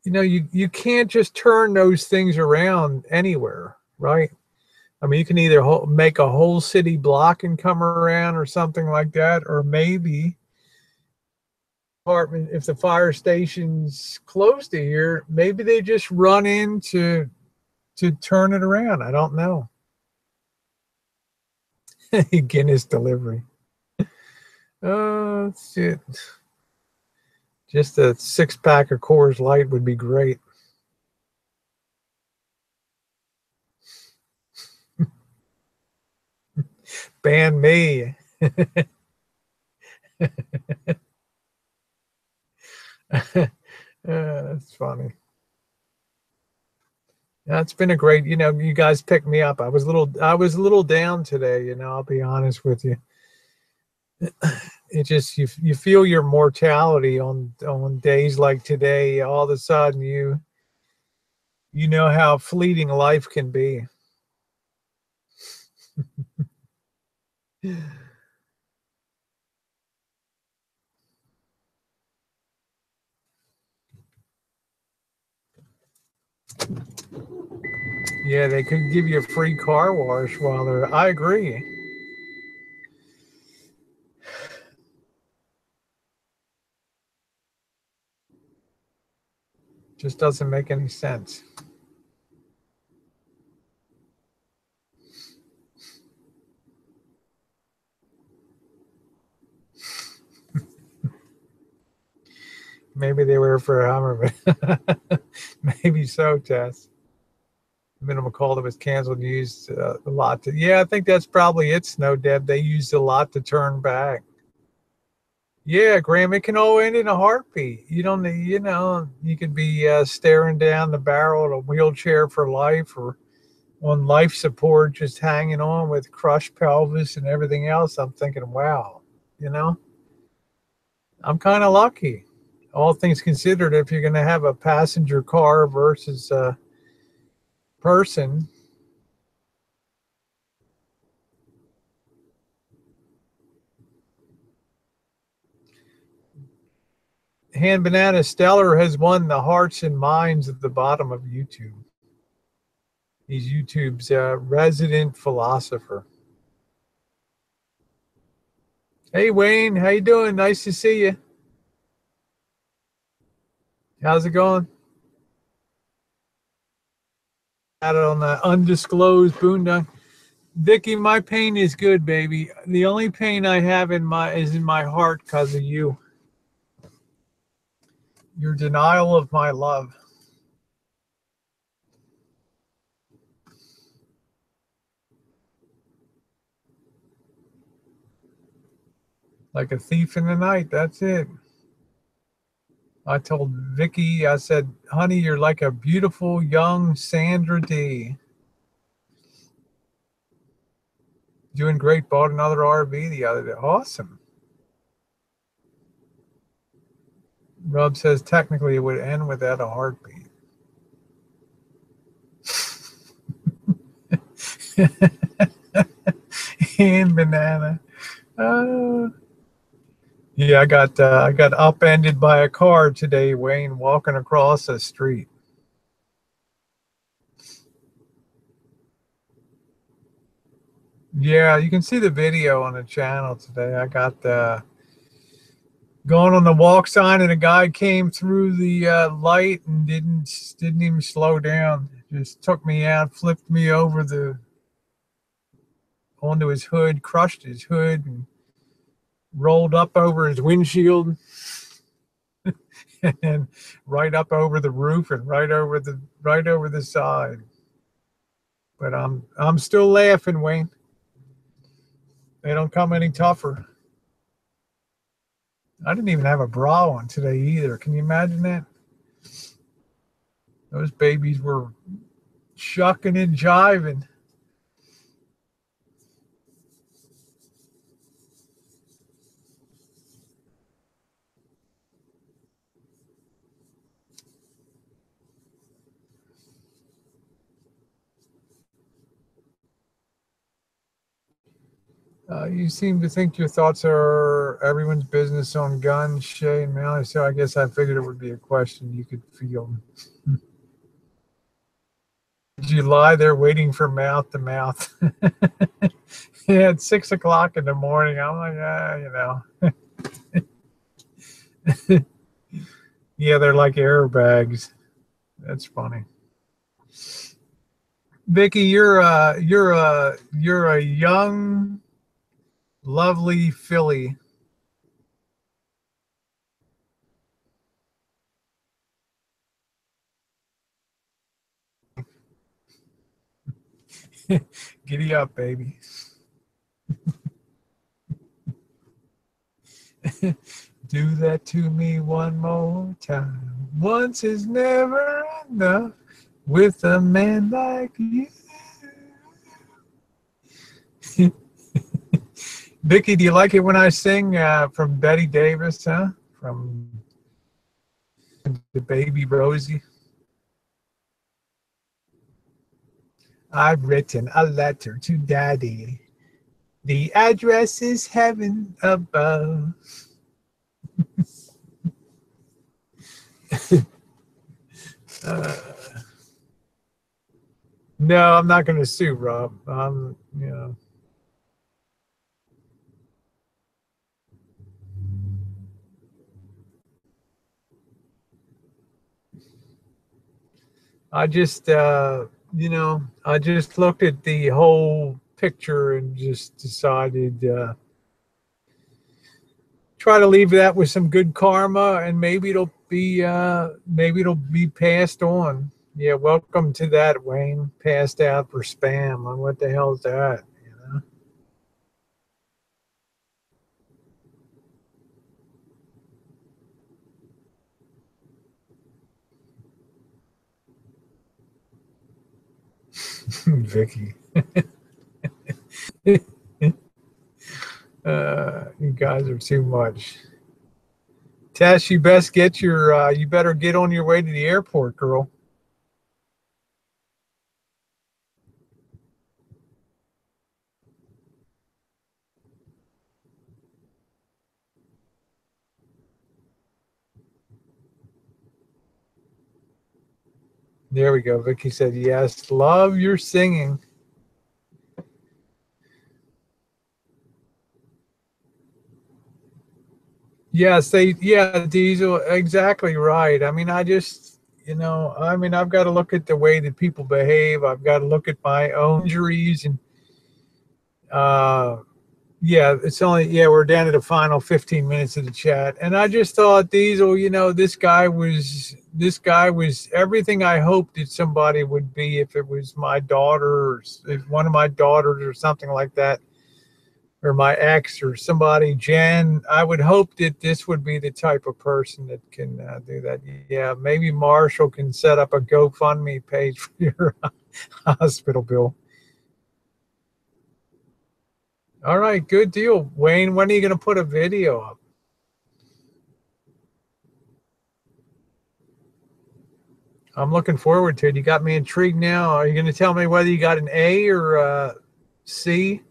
you can't just turn those things around anywhere, right? I mean, you can either make a whole city block and come around or something like that, or maybe apartment if the fire station's close to here, maybe they just run in to turn it around. I don't know. Guinness delivery. Shit. Just a 6-pack of Coors Light would be great. Ban me. That's funny. Yeah, it's been a great, you guys picked me up. I was a little down today, I'll be honest with you. It just you feel your mortality on days like today. All of a sudden you know how fleeting life can be. Yeah, they could give you a free car wash while they're. I agree. Just doesn't make any sense. Maybe they were for a Hummer, but maybe so, Tess. Minimum call that was canceled used a lot to. Yeah, I think that's probably it, Snow Deb. They used a lot to turn back. Yeah, Graham, it can all end in a heartbeat. You don't need, you could be staring down the barrel of a wheelchair for life or on life support, just hanging on with crushed pelvis and everything else. I'm thinking, wow, you know, I'm kind of lucky. All things considered, if you're going to have a passenger car versus a person, Hand Banana Stellar has won the hearts and minds at the bottom of YouTube. He's YouTube's resident philosopher. Hey Wayne, how you doing? Nice to see you. How's it going? Out on the undisclosed boondock. Vicky, my pain is good, baby. The only pain I have is in my heart because of you. Your denial of my love. Like a thief in the night. That's it. I told Vicky, I said, honey, you're like a beautiful young Sandra D. Doing great. Bought another RV the other day. Awesome. Rob says technically it would end without a heartbeat. And banana. Yeah, I got upended by a car today, Wayne, walking across the street. Yeah, you can see the video on the channel today. I got going on the walk sign, and a guy came through the light and didn't even slow down. Just took me out, flipped me over onto his hood, crushed his hood, and rolled up over his windshield, and right up over the roof and right over the side. But I'm still laughing, Wayne. They don't come any tougher. I didn't even have a bra on today either. Can you imagine that? Those babies were shucking and jiving. You seem to think your thoughts are everyone's business on guns, Shay and Mallory. So I guess I figured it would be a question you could feel. Did you lie there waiting for mouth to mouth? Yeah, at 6 o'clock in the morning. I'm like, yeah, they're like airbags. That's funny. Vicky, you're a young, lovely filly. Giddy up, baby. Do that to me one more time. Once is never enough with a man like you. Vicky, do you like it when I sing from Betty Davis, huh? From the baby Rosie. I've written a letter to Daddy. The address is heaven above. No, I'm not going to sue Rob. I just, I just looked at the whole picture and just decided try to leave that with some good karma, and maybe it'll be passed on. Yeah, welcome to that, Wayne. Passed out for spam. And what the hell is that? Vicky. You guys are too much. Tess, you best get you better get on your way to the airport, girl. There we go. Vicky said, yes, love your singing. Yes, Diesel, exactly right. I mean, I've got to look at the way that people behave. I've got to look at my own injuries, and Yeah, it's only, yeah, we're down to the final 15 minutes of the chat. And I just thought, Diesel, you know, this guy was everything I hoped that somebody would be if it was my daughter or if one of my daughters or something like that, or my ex or somebody, Jen. I would hope that this would be the type of person that can do that. Yeah, maybe Marshall can set up a GoFundMe page for your hospital bill. All right, good deal. Wayne, when are you going to put a video up? I'm looking forward to it. You got me intrigued now. Are you going to tell me whether you got an A or a C?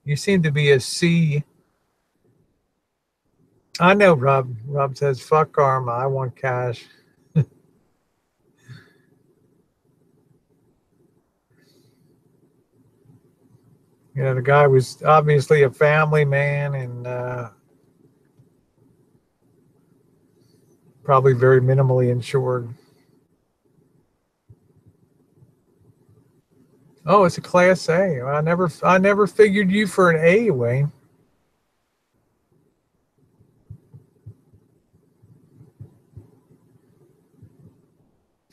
You seem to be a C. I know, Rob. Rob says, fuck karma. I want cash. You know, the guy was obviously a family man and probably very minimally insured. Oh, it's a class A. I never figured you for an A, Wayne.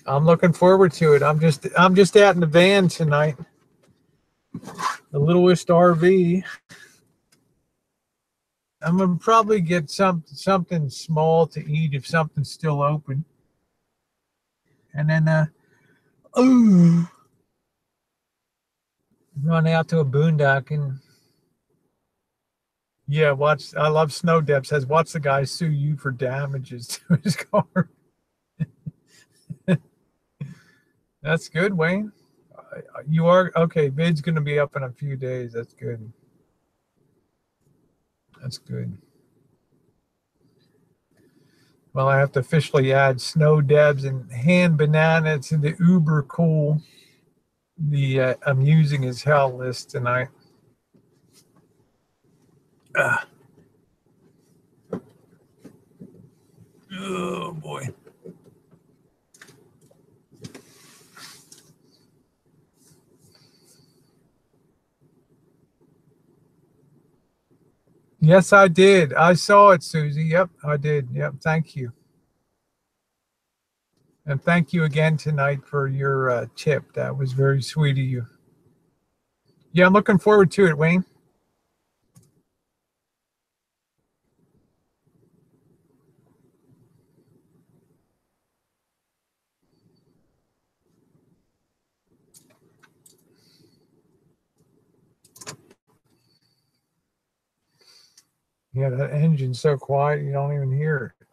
I'm looking forward to it. I'm just out in the van tonight. The littlest RV. I'm gonna probably get something small to eat if something's still open, and then run out to a boondock and yeah, watch. I love Snow Deb says, watch the guy sue you for damages to his car. That's good, Wayne. You are okay. Bid's gonna be up in a few days. That's good. That's good. Well, I have to officially add Snow Debs and Hand Banana to the uber cool, the amusing as hell list tonight. Oh boy. Yes, I did. I saw it, Susie. Yep, I did. Yep, thank you. And thank you again tonight for your tip. That was very sweet of you. Yeah, I'm looking forward to it, Wayne. Yeah, that engine's so quiet you don't even hear it.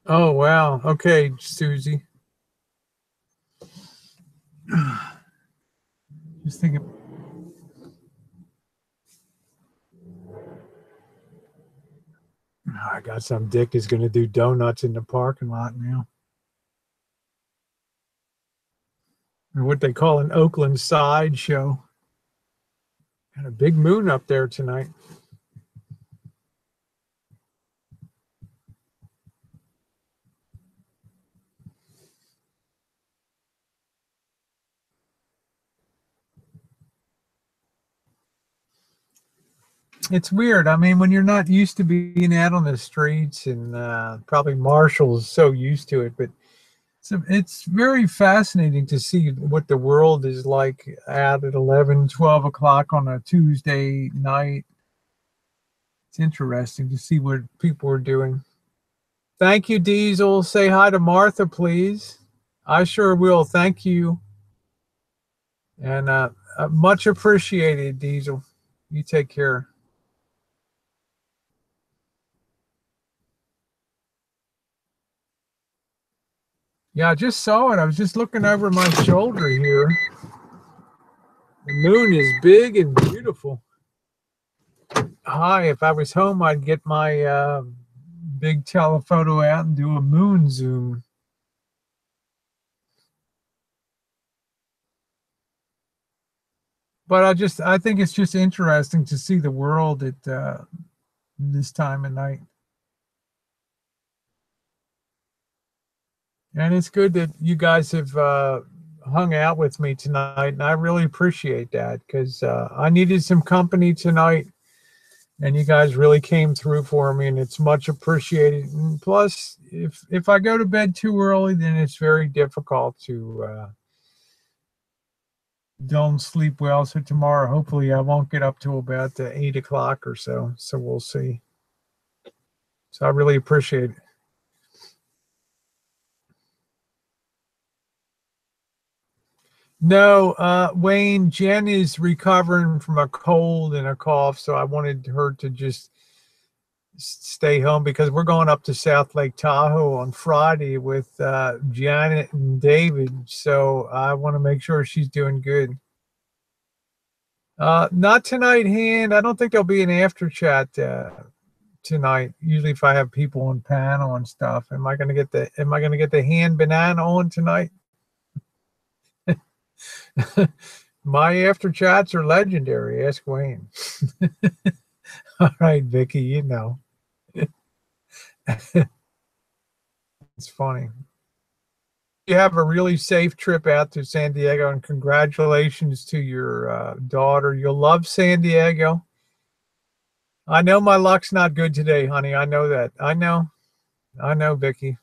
Oh, wow. Okay, Susie. Just thinking. I got some dick is going to do donuts in the parking lot now. Or what they call an Oakland sideshow. Got a big moon up there tonight. It's weird. I mean, when you're not used to being out on the streets, and probably Marshall's so used to it, but it's very fascinating to see what the world is like out at 11, 12 o'clock on a Tuesday night. It's interesting to see what people are doing. Thank you, Diesel. Say hi to Martha, please. I sure will. Thank you. And much appreciated, Diesel. You take care. Yeah, I just saw it. I was just looking over my shoulder here. The moon is big and beautiful. Hi, if I was home, I'd get my big telephoto out and do a moon zoom. But I think it's just interesting to see the world at this time of night. And it's good that you guys have hung out with me tonight, and I really appreciate that, because I needed some company tonight, and you guys really came through for me, and it's much appreciated. And plus, if I go to bed too early, then it's very difficult to don't sleep well. So tomorrow, hopefully, I won't get up till about 8 o'clock or so. So we'll see. So I really appreciate it. No, Wayne, Jen is recovering from a cold and a cough, so I wanted her to just stay home, because we're going up to South Lake Tahoe on Friday with Janet and David. So I want to make sure she's doing good. Not tonight, Han. I don't think there'll be an after chat tonight. Usually, if I have people on panel and stuff, am I going to get the hand banana on tonight? My after chats are legendary. Ask Wayne. All right, Vicky, you know. It's funny. You have a really safe trip out to San Diego, and congratulations to your daughter. You'll love San Diego. I know my luck's not good today, honey. I know that. I know, Vicky.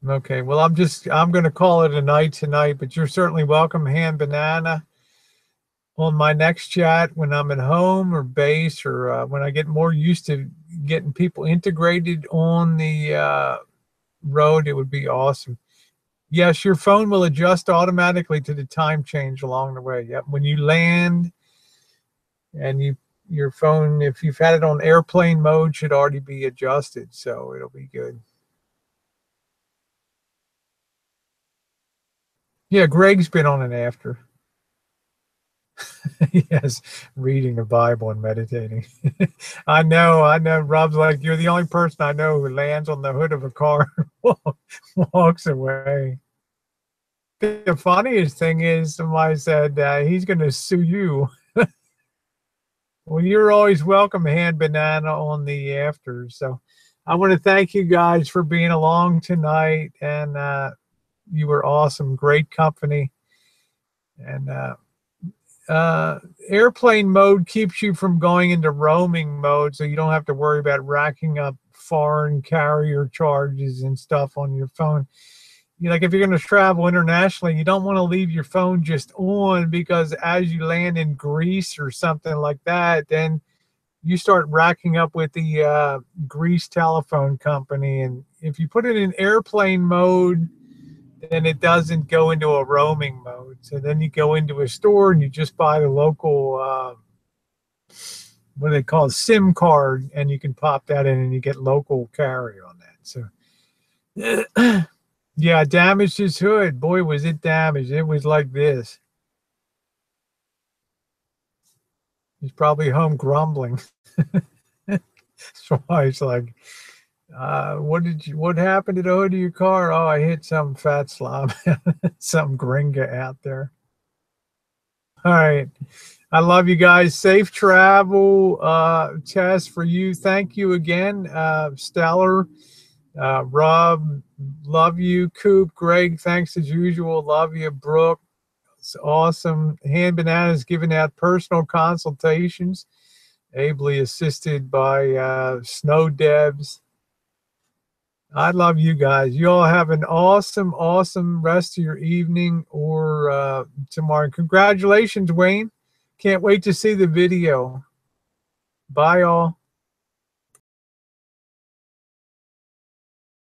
Okay, well, I'm going to call it a night tonight, but you're certainly welcome, Hand Banana, on my next chat when I'm at home or base, or when I get more used to getting people integrated on the road. It would be awesome. Yes, your phone will adjust automatically to the time change along the way. Yep. When you land, and your phone, if you've had it on airplane mode, should already be adjusted. So it'll be good. Yeah, Greg's been on an after. Yes, reading the Bible and meditating. I know. Rob's like, you're the only person I know who lands on the hood of a car and walks away. The funniest thing is, somebody said he's going to sue you. Well, you're always welcome, Hand Banana, on the after. So I want to thank you guys for being along tonight, and you were awesome, great company. And airplane mode keeps you from going into roaming mode, so you don't have to worry about racking up foreign carrier charges and stuff on your phone. Like if you're going to travel internationally, you don't want to leave your phone just on, because as you land in Greece or something like that, then you start racking up with the Greece telephone company. And if you put it in airplane mode, then it doesn't go into a roaming mode. So then you go into a store and you just buy the local, what do they call it, SIM card, and you can pop that in and you get local carrier on that. So yeah, damaged his hood. Boy, was it damaged. It was like this. He's probably home grumbling. So I was like, what happened to the hood of your car? Oh, I hit some fat slob, some gringa out there. All right. I love you guys. Safe travel, Tess, for you. Thank you again. Stellar, Rob, love you. Coop, Greg, thanks as usual. Love you. Brooke, it's awesome. Hand Bananas giving out personal consultations, ably assisted by Snow Debs. I love you guys. You all have an awesome, awesome rest of your evening or tomorrow. Congratulations, Wayne. Can't wait to see the video. Bye, all.